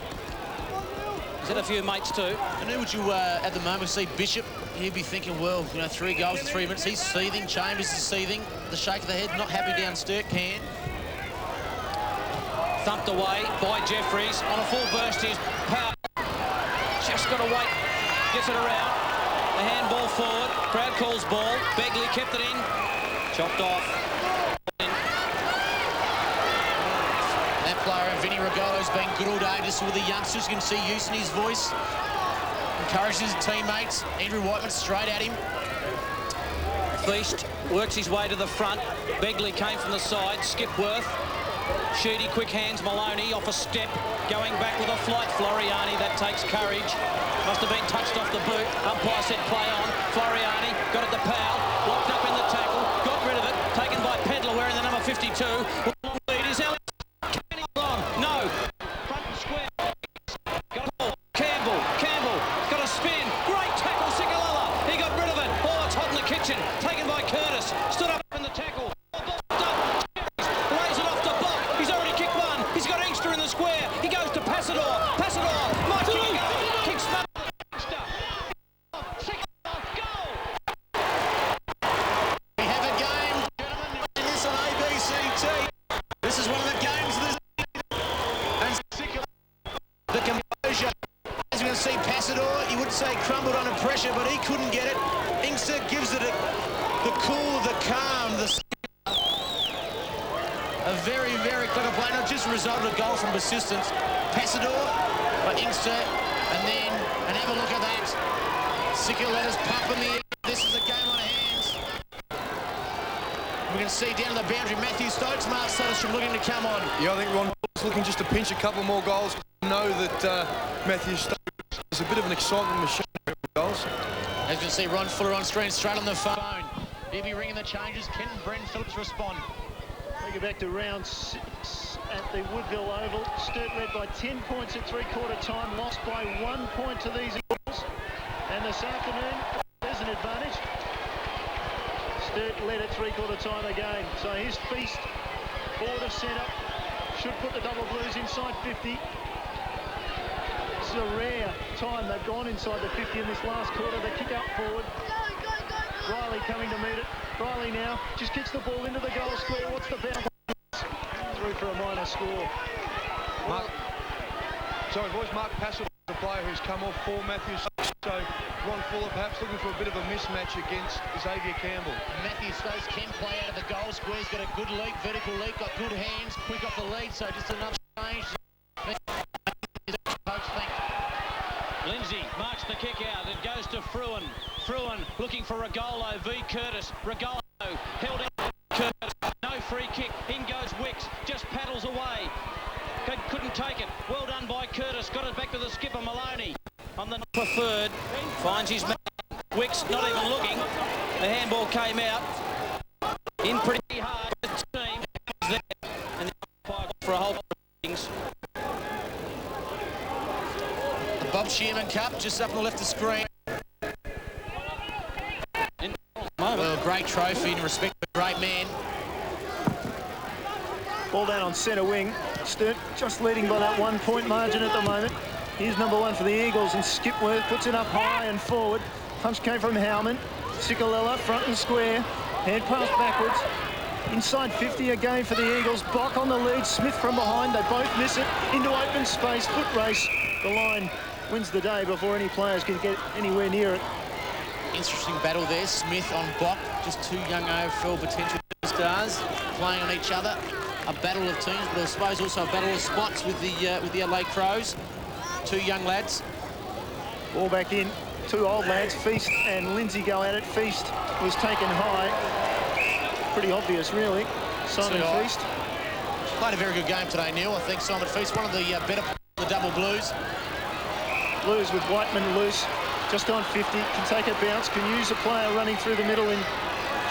He's had a few mates too. And who would you, at the moment, see Bishop? He'd be thinking, well, you know, 3 goals in 3 minutes. He's seething. Chambers is seething. The shake of the head, not happy down Sturt can. Thumped away by Jeffries. On a full burst is Powell. Just got to wait. Gets it around. The handball forward. Crowd calls ball. Begley kept it in. Chopped off. That player, Vinny Regolo's been good all day. Just with the youngsters, you can see use in his voice. Encourages his teammates. Andrew Whiteman straight at him. Feast works his way to the front. Begley came from the side. Skipworth. Sheedy, quick hands. Maloney off a step. Going back with a flight. Floriani, that takes courage. Must have been touched off the boot. Umpire said play on. Floriani got it to Powell. Locked up in the tackle. Got rid of it. Taken by Pedler wearing the number 52. Long lead is Ellis. No. Front and square. Got a ball. Campbell. Got a spin. Great tackle, Sikalala. He got rid of it. Oh, it's hot in the kitchen. Taken by Curtis. Stood up in the tackle. Lays it off to Bob. He's already kicked one. He's got Inkster in the square. He goes to Passador. Might kick a goal. Kicks smart. Inkster. Goal. We have a game, gentlemen, in this on ABCT. This is one of the games of this. And the composure. As you can see, Passador, you would say crumbled under pressure, but he couldn't get it. Inkster gives it the cool, the calm, a very, very clever play. Not just a result of a goal from persistence. Passador by Inkster, and have a look at that. Sikalala's pump in the air. This is a game on hands. We can see down the boundary, Matthew Stokes, Mark Sotis from looking to come on. Yeah, I think Ron is looking just to pinch a couple more goals. Know that Matthew Stokes is a bit of an excitement machine with goals. As you can see, Ron Fuller on screen, straight on the phone. He'll be ringing the changes. Can Brenton Phillips respond? Take it back to round 6 at the Woodville-Oval. Sturt led by 10 points at 3/4 time, lost by 1 point to these Eagles. And this afternoon, there's an advantage. Sturt led at 3/4 time again. So his Feast, forward of centre, should put the double blues inside 50. This is a rare time they've gone inside the 50 in this last quarter. They kick up forward. Riley coming to meet it. Riley now just kicks the ball into the goal square. What's the bounce? Through for a minor score. Mark Passador, the player who's come off for Matthew Stokes. So Ron Fuller perhaps looking for a bit of a mismatch against Xavier Campbell. Matthew Stokes can play out of the goal square. He's got a good leap, vertical leap, got good hands, quick off the lead. So just another change. Lindsay marks the kick out. It goes to Fruin. Fruin looking for Regolo v Curtis. Regolo held in Curtis. No free kick. In goes Wicks. Just paddles away. Couldn't take it. Well done by Curtis. Got it back to the skipper Maloney. On the preferred. finds his man. Wicks not even looking. The handball came out. In pretty hard. The team was there. And for a whole things. The Bob Shearman Cup, just up on the left of the screen. Well, great trophy in respect of a great man. Ball down on centre wing. Sturt just leading by that 1 point margin at the moment. Here's number 1 for the Eagles, and Skipworth puts it up high and forward. Punch came from Howman. Cicolella front and square. Hand pass backwards. Inside 50 again for the Eagles. Bock on the lead. Smith from behind. They both miss it. Into open space. Foot race. The line wins the day before any players can get anywhere near it. Interesting battle there. Smith on Bock. Just two young AFL potential stars playing on each other. A battle of teams, but I suppose also a battle of spots with the LA Crows. Two young lads. Ball back in. Two old lads, Feast and Lindsay, go at it. Feast was taken high. Pretty obvious, really. Simon Feast. Played a very good game today, Neil. I think Simon Feast, one of the better players of the double Blues. Blues with Whiteman loose, just on 50, can take a bounce, can use a player running through the middle in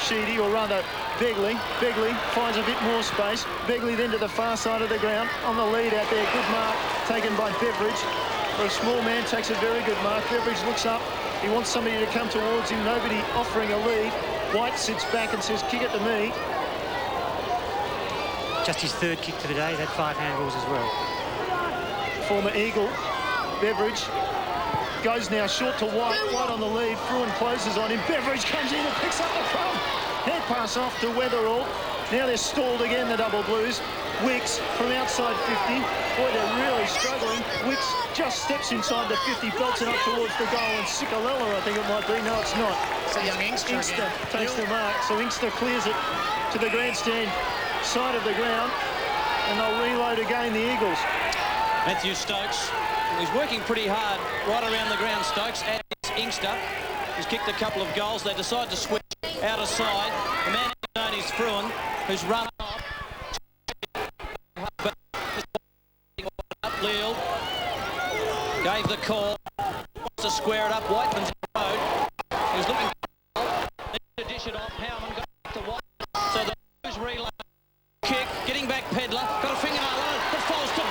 Sheedy, or rather Begley. Begley finds a bit more space. Begley then to the far side of the ground. On the lead out there, good mark taken by Beveridge. For a small man, takes a very good mark. Beveridge looks up. He wants somebody to come towards him. Nobody offering a lead. White sits back and says, kick it to me. Just his third kick for the day. He's had 5 handballs as well. Former Eagle, Beveridge, goes now short to White. White on the lead. Fruin closes on him. Beveridge comes in and picks up the crumb. Head pass off to Weatherall. Now they're stalled again, the double Blues. Wicks from outside 50. Boy, they're really struggling. Wicks just steps inside the 50, belts it up towards the goal, and Cicolella, I think it might be. No, it's not. It's a young Inkster again. Takes the mark, so Inkster clears it to the grandstand side of the ground, and they'll reload again, the Eagles. Matthew Stokes, he's working pretty hard right around the ground, Stokes, and Inkster. He's kicked a couple of goals. They decide to switch out of side. The man known is Fruin, who's run off. Leal gave the call. Wants to square it up. Whiteman's in the road. He's looking to dish it off. Howman got to White. So the Blues reload. Kick. Getting back Pedler. Got a fingernail on it. But falls to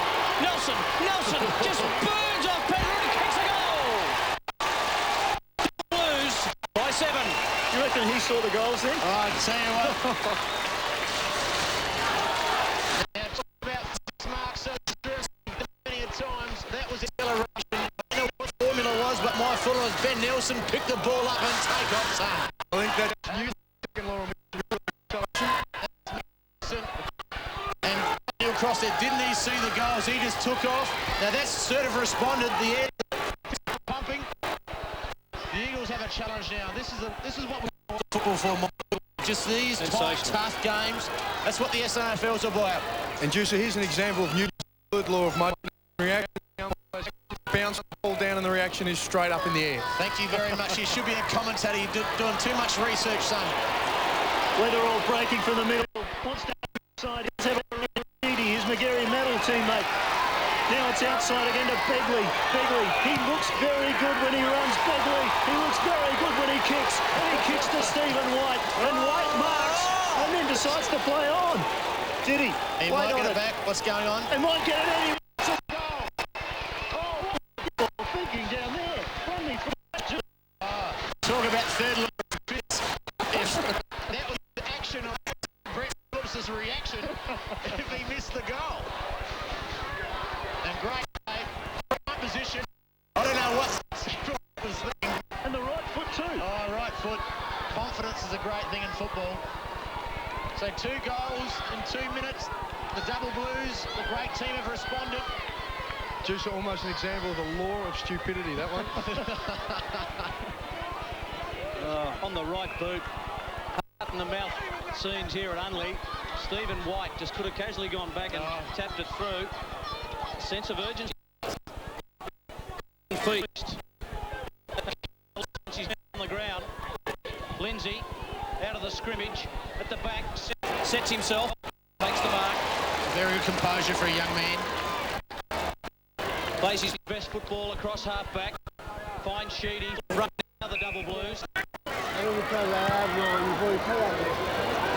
Nelson. Nelson just burns off Pedler and kicks a goal. Blues by 7. You reckon he saw the goals then? I tell you what. Now, talk about 6 marks. Times that was acceleration. I don't know what the formula was, but my fuller was Ben Nelson pick the ball up and take off, son. I think that's new second law. And Neil Cross there, didn't he see the goals? He just took off. Now that's sort of responded. The air pumping. The Eagles have a challenge now. This is what we want football for. Just these tight, tough games. That's what the SANFL is about. And Juicer, here's an example of Newton's third law of mud. Reaction, bounce the ball down, and the reaction is straight up in the air. Thank you very much. You should be a commentator. You're doing too much research, son. Weatherall breaking from the middle. Wants to outside. He's having a ready. His McGarry Medal teammate. Now it's outside again to Begley. Begley, he looks very good when he runs. Begley, he looks very good when he kicks. And he kicks to Stephen White. And White marks and then decides to play on. Did he? He might get it back. What's going on? And might get it anyway. Thinking down there. Friendly from talk about third look. That was the action of Brett Phillips's reaction if he missed the goal. And great right position. I don't know what was thinking. And the right foot too. Oh, right foot. Confidence is a great thing in football. So 2 goals in 2 minutes. The double Blues, the great team have responded. Juicer, almost an example of the law of stupidity, that one. On the right boot. Heart in the mouth scenes here at Unley. Stephen White just could have casually gone back and tapped it through. Sense of urgency. Feast. She's on the ground. Lindsay out of the scrimmage at the back. Sets himself. Takes the mark. Very good composure for a young man. Plays his best football across half-back. Finds Sheedy. Run the double blues.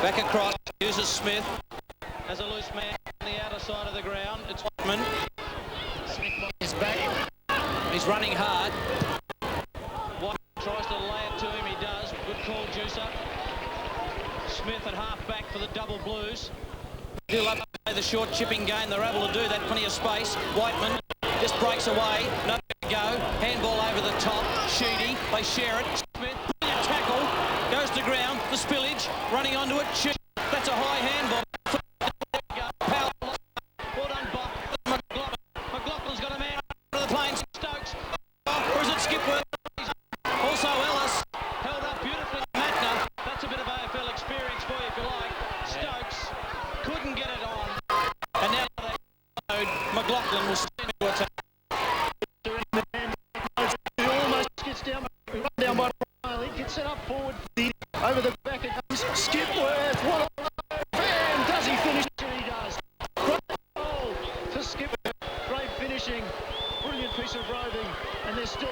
Back across, uses Smith as a loose man on the outer side of the ground. It's Whiteman. Smith is back. He's running hard. White tries to lay it to him. He does. Good call, Juicer. Smith at half back for the double blues. He'll up the short chipping game. They're able to do that. Plenty of space. Whiteman just breaks away. No go. Handball over the top. Sheedy. They share it. Smith. Brilliant tackle. Goes to ground. The spillage. Running onto it. Sheedy. That's a high handball. Power. Well done, Bob. McLaughlin's got a man over the plains. Stokes. Or is it Skipworth? Also Ellis. Held up beautifully. Matner. That's a bit of AFL experience for you if you like. Stokes couldn't get it on. And now McLaughlin will stand to attack. He almost gets down. Run down by Riley. Gets it up forward. Over the back it comes. Skipworth. What a fan. Does he finish? He does. Great goal for Skipworth. Great finishing. Brilliant piece of roving. And there's still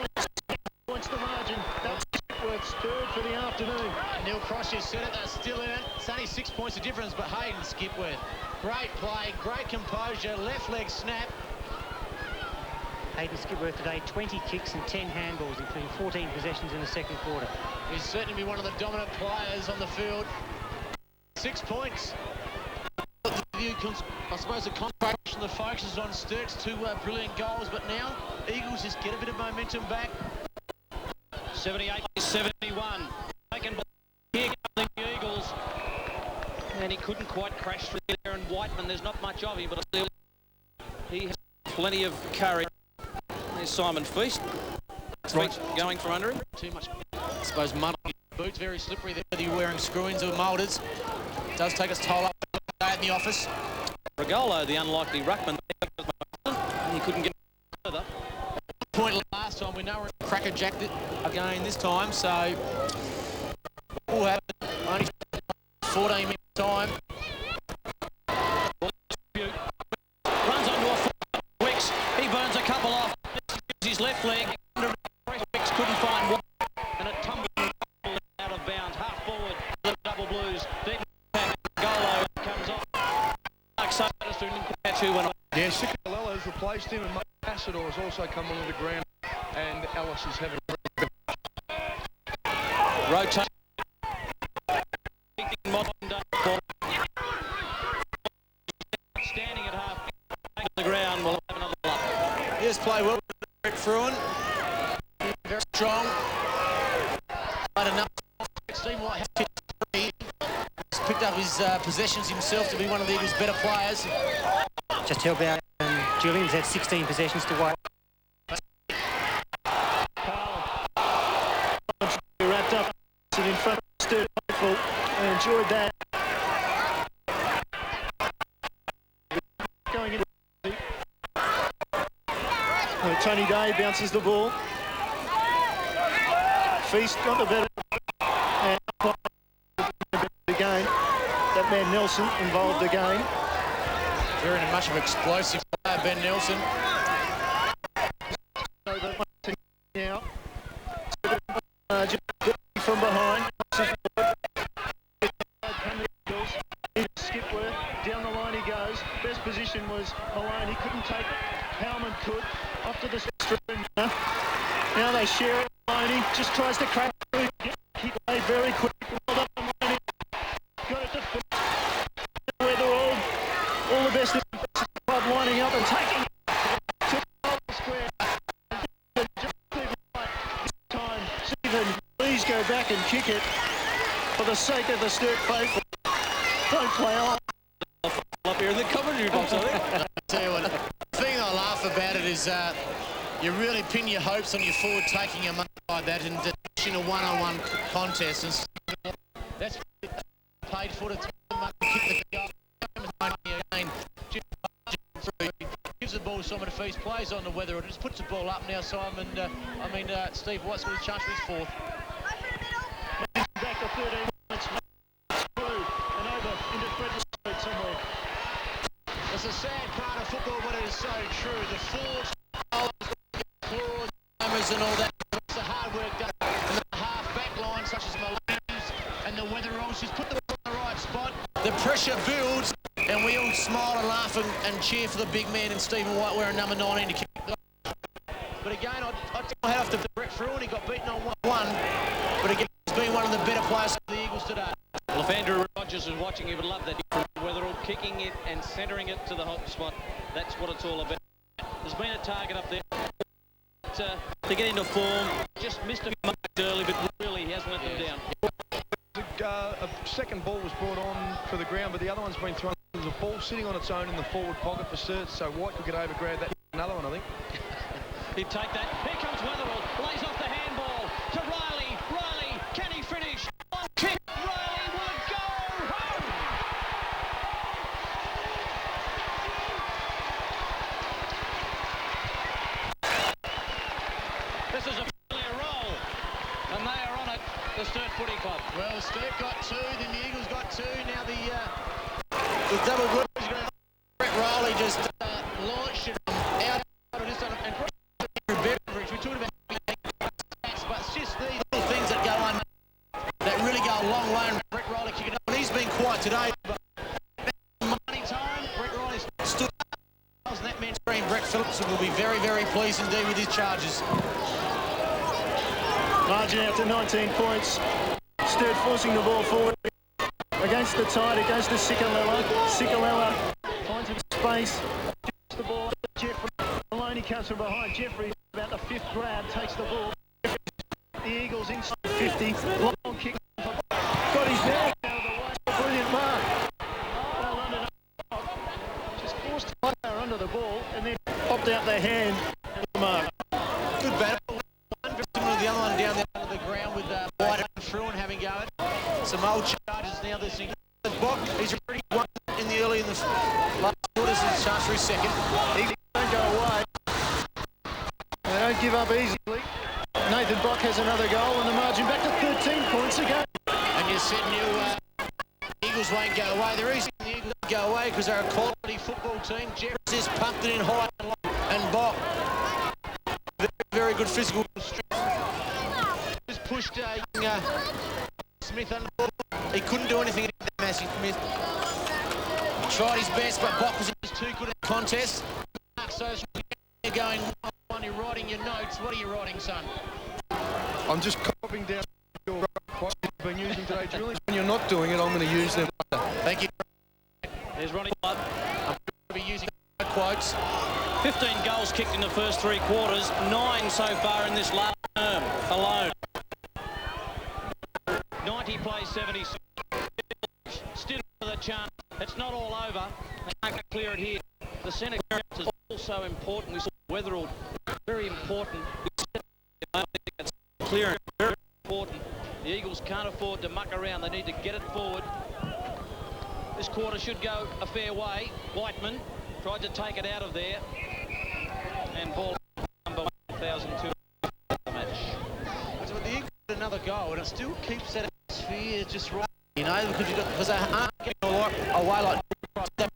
points the margin. That's Skipworth's third for the afternoon. Neil Cross just said it. They're still in it. It's only 6 points of difference, but Hayden Skipworth. Great play. Great composure. Left leg snap. Hayden Skipworth today, 20 kicks and 10 handballs, including 14 possessions in the second quarter. He's certainly one of the dominant players on the field. 6 points. I suppose the concentration the focus is on Sturt's 2 brilliant goals, but now Eagles just get a bit of momentum back. 78-71. Taken here comes the Eagles. And he couldn't quite crash through there. And Whiteman, there's not much of him, but still he has plenty of courage. There's Simon Feast. Feast going from under him. Too much, I suppose, mud on his boots. Very slippery there, whether you're wearing screw-ins or moulders. Does take its toll up in the office. Regolo, the unlikely ruckman, he couldn't get further. Point last time, we know we're cracker-jacked it again this time, so we'll have only 14 minutes time. Runs onto a foot. Wicks, he burns a couple off. His left leg. Wicks couldn't find one, and it tumbled out of bounds. Half forward, the double blues. Deep Golo comes off. Yeah, Sikalella has replaced him, and Massador has also come onto the ground, and Ellis is having rotate. Standing at half on the ground, we'll have another luck. Here's play well. Rick Fruin. Very strong. But enough. Steve White has picked 3. He's picked up his possessions himself to be one of the Eagles' better players. Just help out. Julian's had 16 possessions to White. Wrapped up in front of Sturt. I enjoyed that. Going in. Tony Day bounces the ball. Feast got the better again. That man Nelson involved again. Very much of an explosive player, Ben Nelson. Now, from behind. Skipworth, down the line he goes. Best position was Malone, he couldn't take it. Howman could, off to the string. Now they share it. Maloney just tries to crack through. Kick away very quick. Well done, Maloney. Got it to finish. Where they're all the best in the club lining up and taking it to the square. Time, Stephen, please go back and kick it for the sake of the Sturt faithful. Don't play on. Up here in the commentary box, I think. I'll tell you what, the thing I laugh about it is you really pin your hopes on your forward taking a mark like that and in a one-on-one contest. And that's paid for to kick the goal. Again, gives the ball to Simon Feast, plays on the weather, and just puts the ball up now. Simon, Steve White's got his chance for his 4th. Back to 13 minutes. Through and over into Frederick somewhere. It's a sad part of football, but it is so true. The forwards, the claws, and all that. It's the hard work done and the and the weather rolls. Just put the ball in the right spot. The pressure builds, and we all smile and laugh and cheer for the big man and Stephen White wearing number 19 to kick. But again, I tip my hat off to Brett Fruin. He got beaten on 1-1. But again, he's been one of the better players for the Eagles today. Well, if Andrew Rogers is watching, he would love that. Weatherall kicking it and centering it to the hot spot. That's what it's all about. There's been a target up there to get into form. Just missed a few marks early, but really he hasn't let them down. A second ball was brought on for the ground, but the other one's been thrown. The ball sitting on its own in the forward pocket for Sturt, so White could get over, grab that. Another one, I think. He'd take that. Here comes Weatherall. Lays off the handball to Riley. Riley, can he finish? Long kick. Riley would go home. This is a brilliant roll, and they are on it, the Sturt Footy Club. Well, Sturt got 2, then the Eagles got 2. Now the double group is going to Brett Riley just launched it out of this one. And Beveridge, we talked about stats, but it's just these little things that go on that really go a long way. And Brett Riley kicking up, and he's been quiet today. But money time, Brett Riley stood up, and that meant Brett Phillips will be very, very pleased indeed with his charges. Margin out to 19 points. Sturt forcing the ball forward against the tide. It goes to Sikalella. Sikalella finds a space. Gets the ball. Jeffrey Maloney comes from behind. Jeffrey about the 5th grab takes the ball. The Eagles inside 50. Long kick. Got his ball out of the way. Brilliant mark. Well under. Just forced the player under the ball and then popped out their hand and the mark. Good battle. Similar to the other one down there under the ground with White and Fruin having going. Some old charges now. This thing. Bob, he's already won in the early in the last quarter. This is a chance for his second. Eagles don't go away. They don't give up easily. Nathan Bock has another goal and the margin back to 13 points again. And you said Eagles won't go away. The reason the Eagles don't go away because they're a quality football team. Jeffers has pumped it in high and Bock. Very, very good physical strength. Just pushed young Smith under the ball. He couldn't do anything against that Massey Smith. He tried his best, but Bock was just too good at the contest. Mark, so you're going on, you're writing your notes. What are you writing, son? I'm just copying down your quotes you've been using today, Julian. When you're not doing it, I'm going to use them. Thank you. There's Ronnie Blood. I'm going to be using quotes. 15 goals kicked in the first 3 quarters, 9 so far in this last term alone. 90 plays 76. Still with a chance. It's not all over. They can't clear it here. The centre clearance is also important. We saw Weatherall, very important. It's clearance, very important. The Eagles can't afford to muck around. They need to get it forward. This quarter should go a fair way. Whiteman tried to take it out of there. And ball number 1,002 the match. But the Eagles get another goal, and it still keeps that atmosphere just right. You know, because they aren't getting away like that.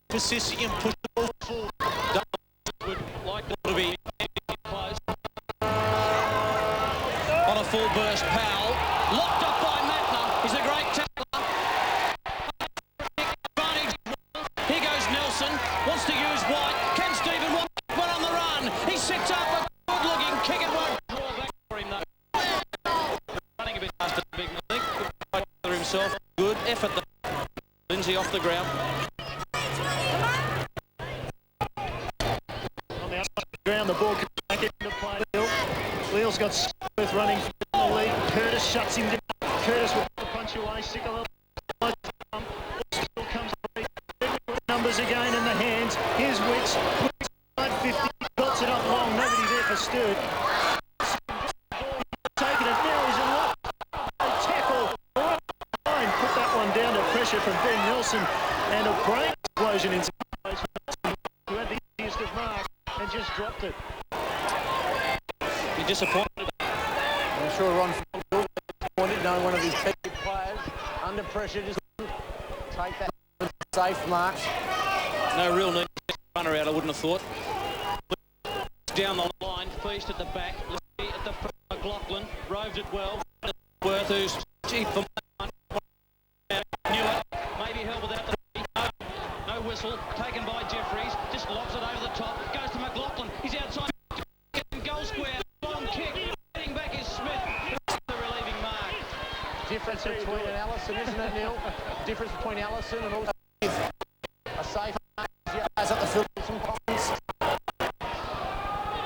Persisting and push the ball forward. Would like to be close. On a full burst, Powell. Locked up by Matner. He's a great tackler. Advantage. Here goes Nelson. Wants to use White. Can Stephen White one on the run? He sits up a good looking kick. It won't draw back for him though. Running a bit faster than Big Malik. Good for himself. Good effort though. Lindsay off the ground. Ground, the ball comes back into play. Leal's got Smith running from the lead. Curtis shuts him down. Curtis will punch away. Sickle still comes free. Numbers again in the hands. Here's Wicks. Wicks 50. Belts it up long. Nobody there for Sturt. Taking it now. He's in luck. Tackle. Put that one down to pressure from Ben Nelson. And a brain explosion in some place. Who had the easiest of marks. And just dropped it. You're disappointed. I'm sure Ron was disappointed knowing one of his key players under pressure just take that safe marks. No real need to runner out, I wouldn't have thought. Down the line, Feast at the back, Lee at the front, McLaughlin roved it well. Worth, who's cheap for whistle, taken by Jeffries, just lobs it over the top, goes to McLaughlin, he's outside, goal square, long kick, heading back is Smith, the relieving mark. Difference between an Allison, isn't it, Neil? Difference between Allison and also a safe up the field from Collins.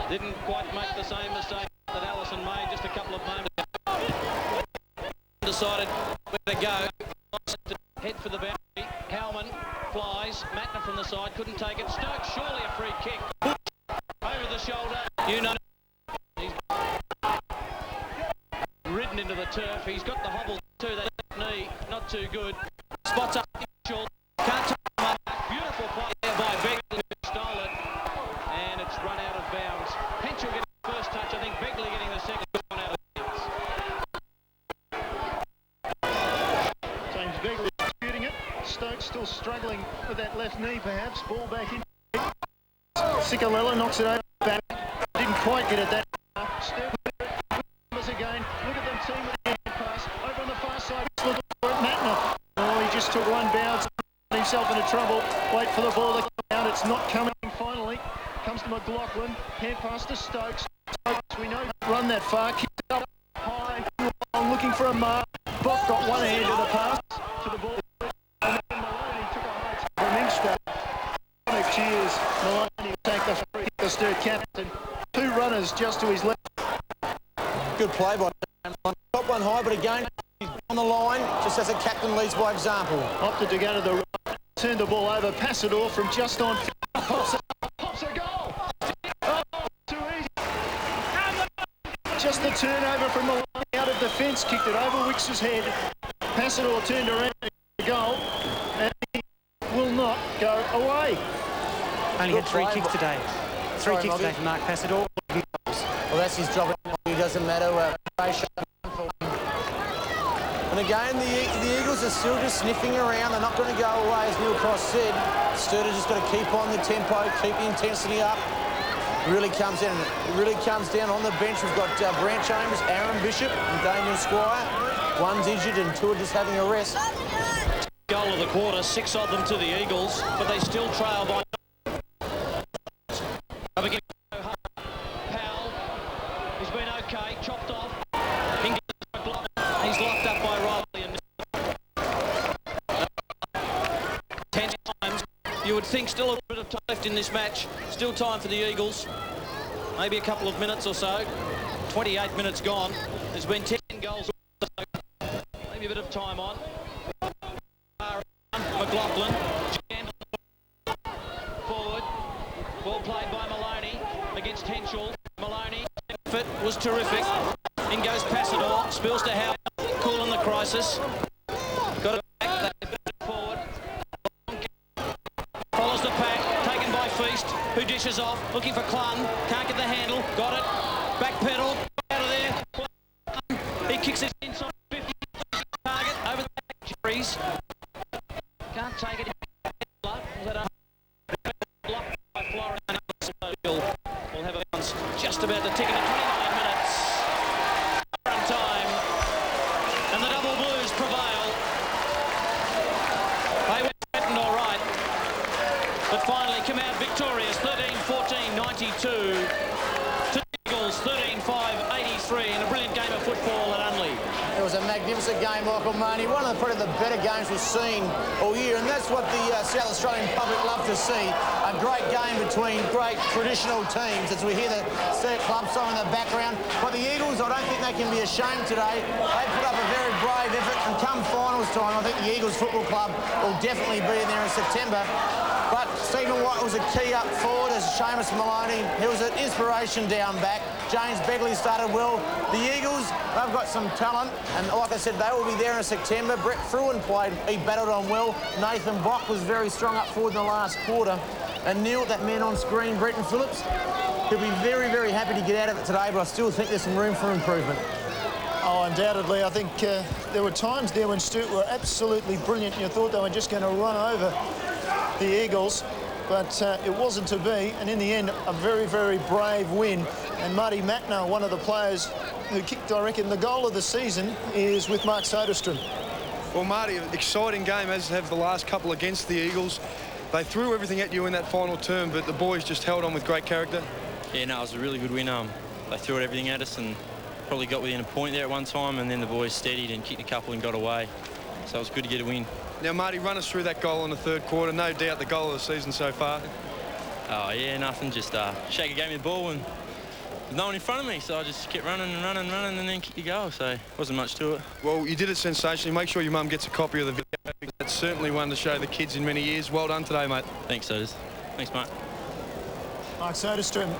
Didn't quite make the same mistake that Allison made just a couple of moments ago. Decided where to go. Head for the boundary. Howman flies. Matner from the side. Couldn't take it. Stokes, surely a free kick. Over the shoulder. You know. He's ridden into the turf. He's got the hobble too. That left knee. Not too good. Spots up. Can't take him up. Beautiful play there by Begley, who stole it. And it's run out of bounds. Henschel getting the first touch. I think Begley getting the second one out of bounds. James Begley disputing it. Stokes still struggling with that left knee, perhaps. Ball back in. Cicolella knocks it over back. Didn't quite get it that far. Sturt numbers again. Look at them team with the hand pass. Over on the far side. Look at Matner. Oh, he just took one bounce. Himself into trouble. Wait for the ball to come out. It's not coming finally. Comes to McLaughlin. Hand pass to Stokes. Stokes, we know, run that far. Kicked it up high. Long, looking for a mark. Bob got one hand of the pass to the ball. And then Maloney took a high tap from Inkster. Cheers. Maloney will take the free kick, the Sturt captain. Two runners just to his left. Good play by top one high, but again, he's on the line, just as a captain leads by example. Opted to go to the right, turned the ball over, pass it off from just on. Pops a goal. Oh, too easy. Just the turnover from Maloney out of defence, kicked it over Wicks's head. Pass it all turned around to goal, and he will not go away. Only had three kicks today. Three kicks today from Mark Passador. Well, that's his job. It doesn't matter. And again, the Eagles are still just sniffing around. They're not going to go away, as Neil Cross said. Sturt has just got to keep on the tempo, keep the intensity up. It really comes down. It really comes down on the bench. We've got Brant Chambers, Aaron Bishop, and Damien Squire. One's injured, and two are just having a rest. Goal of the quarter, 6 of them to the Eagles, but they still trail by. Up against Powell. He's been okay, chopped off. He's locked up by Riley. And 10 times. You would think still a bit of time left in this match. Still time for the Eagles. Maybe a couple of minutes or so. 28 minutes gone. There's been 10 goals. Maybe a bit of time on. McLaughlin. Forward. Ball played by Maloney against Henschel. Maloney. Effort was terrific. In goes Passador. Spills to Howard. Cool in the crisis. Got it back. Forward. Follows the pack. Taken by Feast. Who dishes off. Looking for Clun. Can't get the handle. Got it. Back pedal. Out of there. He kicks it inside 50. Target. Over the back. Jeffries. Can't take it. Blocked by Florida. We'll have a bounce just about the ticket at 29 minutes. Current time. And the double blues prevail. They were threatened all right, but finally come out victorious. 13-14, 92. To the Eagles, 13-5, 83 in a brilliant game of football at Unley. It was a magnificent game, Michael Marnie. One of probably the better games we've seen all year, and that's what the South Australian public love to see. A great game between great traditional teams, as we hear the Sturt club song in the background. But the Eagles, I don't think they can be ashamed today. They put up a very brave effort, and come finals time, I think the Eagles Football Club will definitely be in there in September. But Stephen White was a key up forward as Seamus Maloney. He was an inspiration down back. James Begley started well. The Eagles, they've got some talent, and like I said, they will be there in September. Brett Fruin played, he battled on well. Nathan Bock was very strong up forward in the last quarter. And Neil, that man on screen, Bretton Phillips, he'll be very, very happy to get out of it today, but I still think there's some room for improvement. Oh, undoubtedly. I think there were times there when Sturt were absolutely brilliant. And you thought they were just going to run over the Eagles, but it wasn't to be. And in the end, a very, very brave win. And Marty Matner, one of the players who kicked, I reckon, the goal of the season, is with Mark Soderstrom. Well, Marty, an exciting game, as have the last couple against the Eagles. They threw everything at you in that final term, but the boys just held on with great character. Yeah, no, it was a really good win. They threw everything at us and probably got within a point there at one time, and then the boys steadied and kicked a couple and got away. So it was good to get a win. Now, Marty, run us through that goal in the third quarter. No doubt the goal of the season so far. Oh, yeah, nothing. Just Shaker gave me the ball and there's no one in front of me, so I just kept running and running and running and then kicked the goal, so wasn't much to it. Well, you did it sensationally. Make sure your mum gets a copy of the video. That's certainly one to show the kids in many years. Well done today, mate. Thanks, Sodas. Thanks, mate. Mark Soderstrom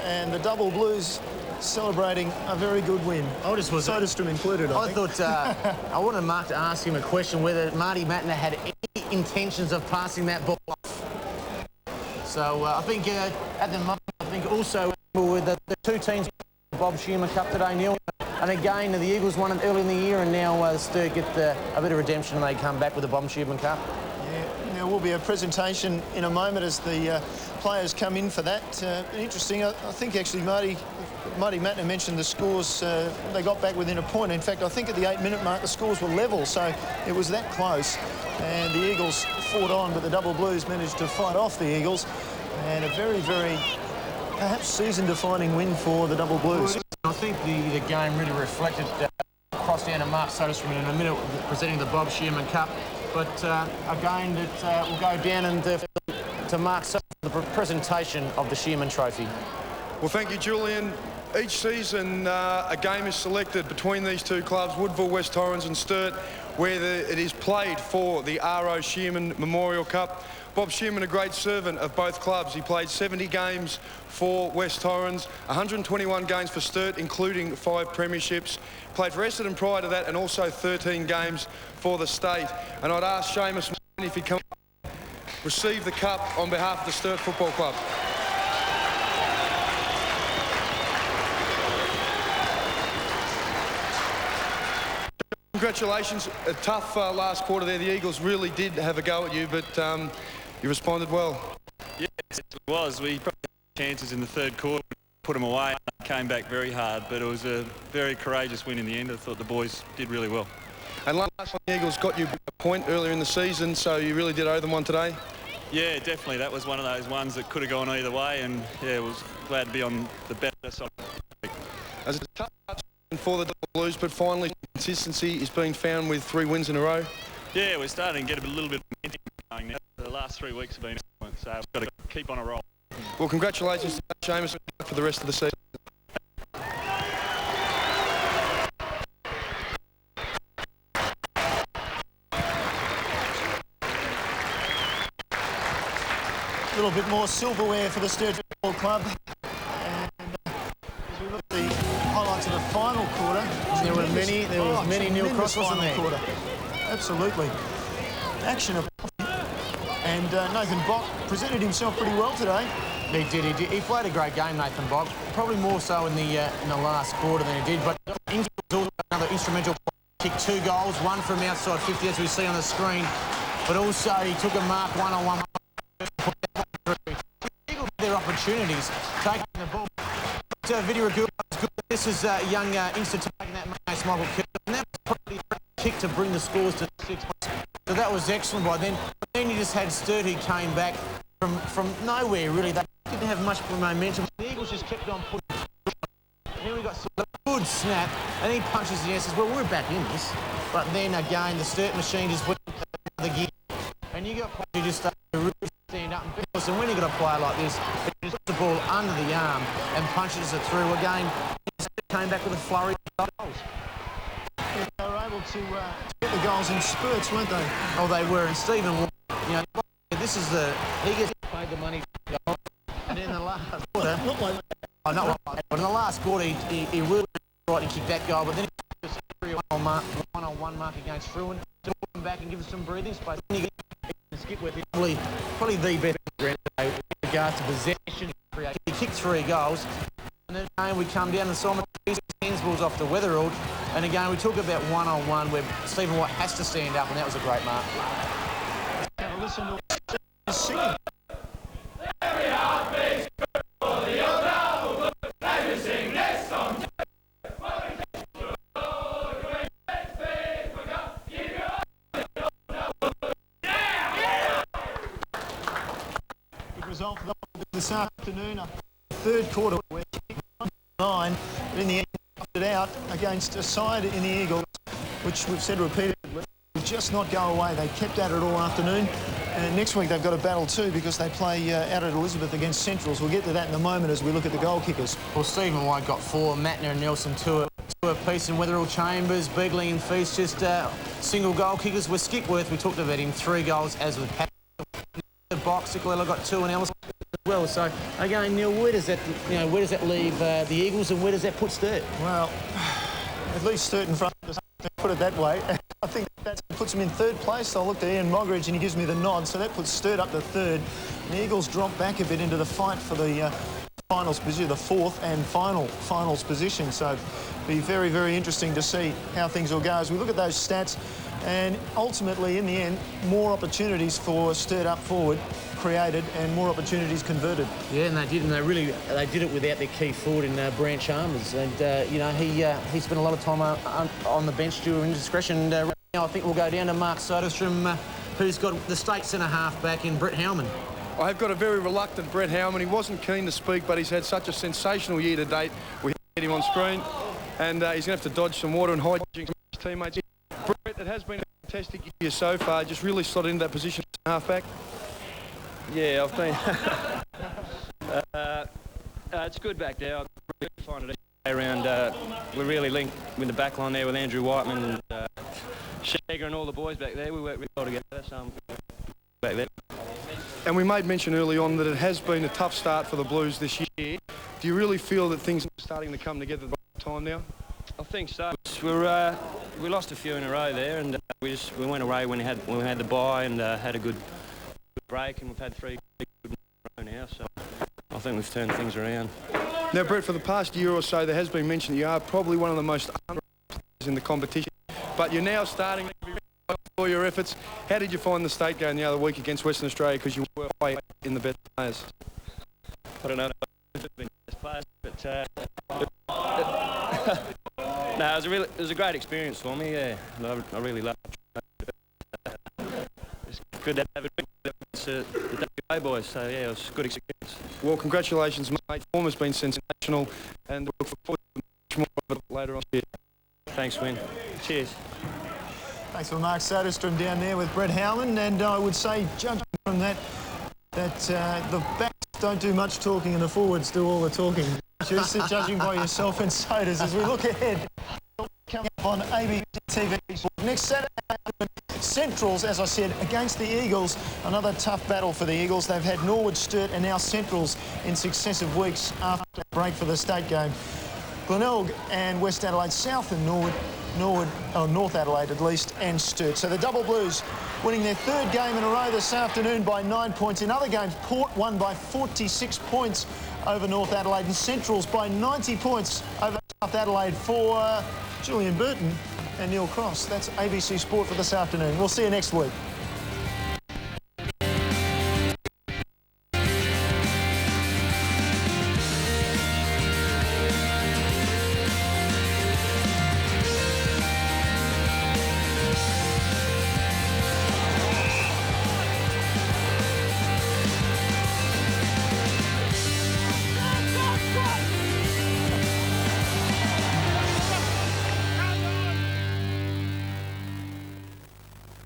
and the Double Blues celebrating a very good win. Soderstrom included, I think. Thought I wanted Mark to ask him a question whether Marty Mattner had any intentions of passing that ball off. So I think at the moment, I think also with the two teams, Bob Shearman Cup today, Neil, and again the Eagles won it early in the year, and now Sturt get a bit of redemption and they come back with the Bob Shearman Cup. Yeah, there will be a presentation in a moment as the players come in for that. Interesting, I think actually Marty Mattner mentioned the scores. They got back within a point. In fact, I think at the 8-minute mark the scores were level, so it was that close. And the Eagles fought on, but the Double Blues managed to fight off the Eagles. And a very, very perhaps season-defining win for the Double Blues. I think the game really reflected across down to Mark Soderstrom in a minute presenting the Bob Shearman Cup. But again, that will go down and to Mark Soderstrom, the presentation of the Shearman Trophy. Well, thank you, Julian. Each season, a game is selected between these two clubs, Woodville-West, Torrens and Sturt, where it is played for the R.O. Shearman Memorial Cup. Bob Shearman, a great servant of both clubs. He played 70 games for West Torrens, 121 games for Sturt, including 5 premierships. Played for Essendon prior to that and also 13 games for the state. And I'd ask Seamus if he'd come receive the cup on behalf of the Sturt Football Club. Congratulations. A tough last quarter there. The Eagles really did have a go at you, but you responded well. Yes, it was. We probably had chances in the third quarter, put them away, came back very hard, but it was a very courageous win in the end. I thought the boys did really well. And last time the Eagles got you a point earlier in the season, so you really did owe them one today? Yeah, definitely. That was one of those ones that could have gone either way, and yeah, was glad to be on the better side. As a tough for the Double Blues, but finally consistency is being found with 3 wins in a row. Yeah, we're starting to get a little bit of momentum going now. The last 3 weeks have been excellent, so we've got to keep on a roll. Well, congratulations to Seamus for the rest of the season. A little bit more silverware for the Sturt Football Club. And as we look at the highlights of the final quarter, there was many nil cross, wasn't there? Quarter. Absolutely. Action of and Nathan Bock presented himself pretty well today. He did. He played a great game, Nathan Bock. Probably more so in the last quarter than he did. But Ingles also another instrumental play. Kicked 2 goals, one from outside 50, as we see on the screen. But also he took a mark one-on-one. Eagles had their opportunities, taking the ball. Video good. This is a young youngster taking that Mace Michael Kirk. And that was probably the kick to bring the scores to 6 points. So that was excellent by then. But then you just had Sturt, who came back from nowhere, really. They didn't have much momentum. The Eagles just kept on putting. And then we got a good snap, and he punches the air and says, well, we're back in this. But then again, the Sturt machine just went the gear. And you got players who just start to really stand up and bounce. And when you got a player like this, he just puts the ball under the arm and punches it through. Again, came back with a flurry of goals. Yeah, they were able to get the goals in spurts, weren't they? Oh, they were. And Stephen, you know, this is he gets paid the money for goals. And in the last quarter, but in the last quarter, he really right and kicked that goal. But then he just one-on-one mark against Fruin to put him back and give us some breathing space. Skip with probably the best in regards to possession. He kicked 3 goals. And then again, we come down and Simon Hensball's off the Weatherald. And again, we talk about one-on-one where Stephen White has to stand up, and that was a great mark. Now listen to singing. result for this afternoon. Third quarter, we're 9, but in the end, it out against a side in the Eagles, which we've said repeatedly, would just not go away. They kept at it all afternoon. And next week they've got a battle too because they play out at Elizabeth against Centrals. We'll get to that in a moment as we look at the goal kickers. Well, Stephen White got 4, Matner and Nelson 2 apiece, and Wetherill Chambers, Begley and Feast just single goal kickers. With Skipworth, we talked about him, 3 goals, as with Pat. The box, Sicolella got 2 and Ellis as well. So again, Neil, where does that leave the Eagles, and where does that put Sturt? Well, at least Sturt in front, put it that way. I think that puts them in 3rd place. I'll look to Ian Mogridge and he gives me the nod, so that puts Sturt up to 3rd. The Eagles drop back a bit into the fight for the finals position, the 4th and finals position. So it'll be very, very interesting to see how things will go as we look at those stats. And ultimately, in the end, more opportunities for Sturt up forward created and more opportunities converted. Yeah, and they did, and they did it without their key forward in Brant Chalmers. And you know, he spent a lot of time on the bench due to indiscretion. Now I think we'll go down to Mark Soderstrom, who's got the state centre half back in Brett Howman. I've got a very reluctant Brett Howman. He wasn't keen to speak, but he's had such a sensational year to date. We had him on screen, and he's going to have to dodge some water and hide some of his teammates. Brett, it has been a fantastic year so far. Just really slotted into that position half back. Yeah, I've been. It's good back there. I really find it around. We're really linked with the back line there with Andrew Whiteman and Shager and all the boys back there. We work really well together. So I'm back there. And we made mention early on that it has been a tough start for the Blues this year. Do you really feel that things are starting to come together by the time now? I think so. We lost a few in a row there, and we went away when we had the bye and had a good break, and we've had 3 good in a row now. So I think we've turned things around. Now, Brett, for the past year or so, there has been mention that you are probably one of the most underrated players in the competition, but you're now starting to be recognized for all your efforts. How did you find the state game the other week against Western Australia? Because you were way in the best players. I don't know if it's been the best players, but no, it was a great experience for me. Yeah, I really loved it. It's good to have it against the WA boys. So yeah, it was a good experience. Well, congratulations, mate. Form has been sensational, and we'll look forward to much more of it later on. Thanks, Win. Cheers. Thanks for Mark Soderstrom down there with Brett Howman, and I would say, judging from that the backs don't do much talking and the forwards do all the talking. Just judging by yourself and Soders as we look ahead. Coming up on ABC TV next Saturday, Centrals, as I said, against the Eagles. Another tough battle for the Eagles. They've had Norwood, Sturt and now Centrals in successive weeks after the break for the state game. Glenelg and West Adelaide South and North Adelaide at least, and Sturt. So the Double Blues winning their 3rd game in a row this afternoon by 9 points. In other games, Port won by 46 points over North Adelaide, and Centrals by 90 points over South Adelaide for Julian Burton and Neil Cross. That's ABC Sport for this afternoon. We'll see you next week.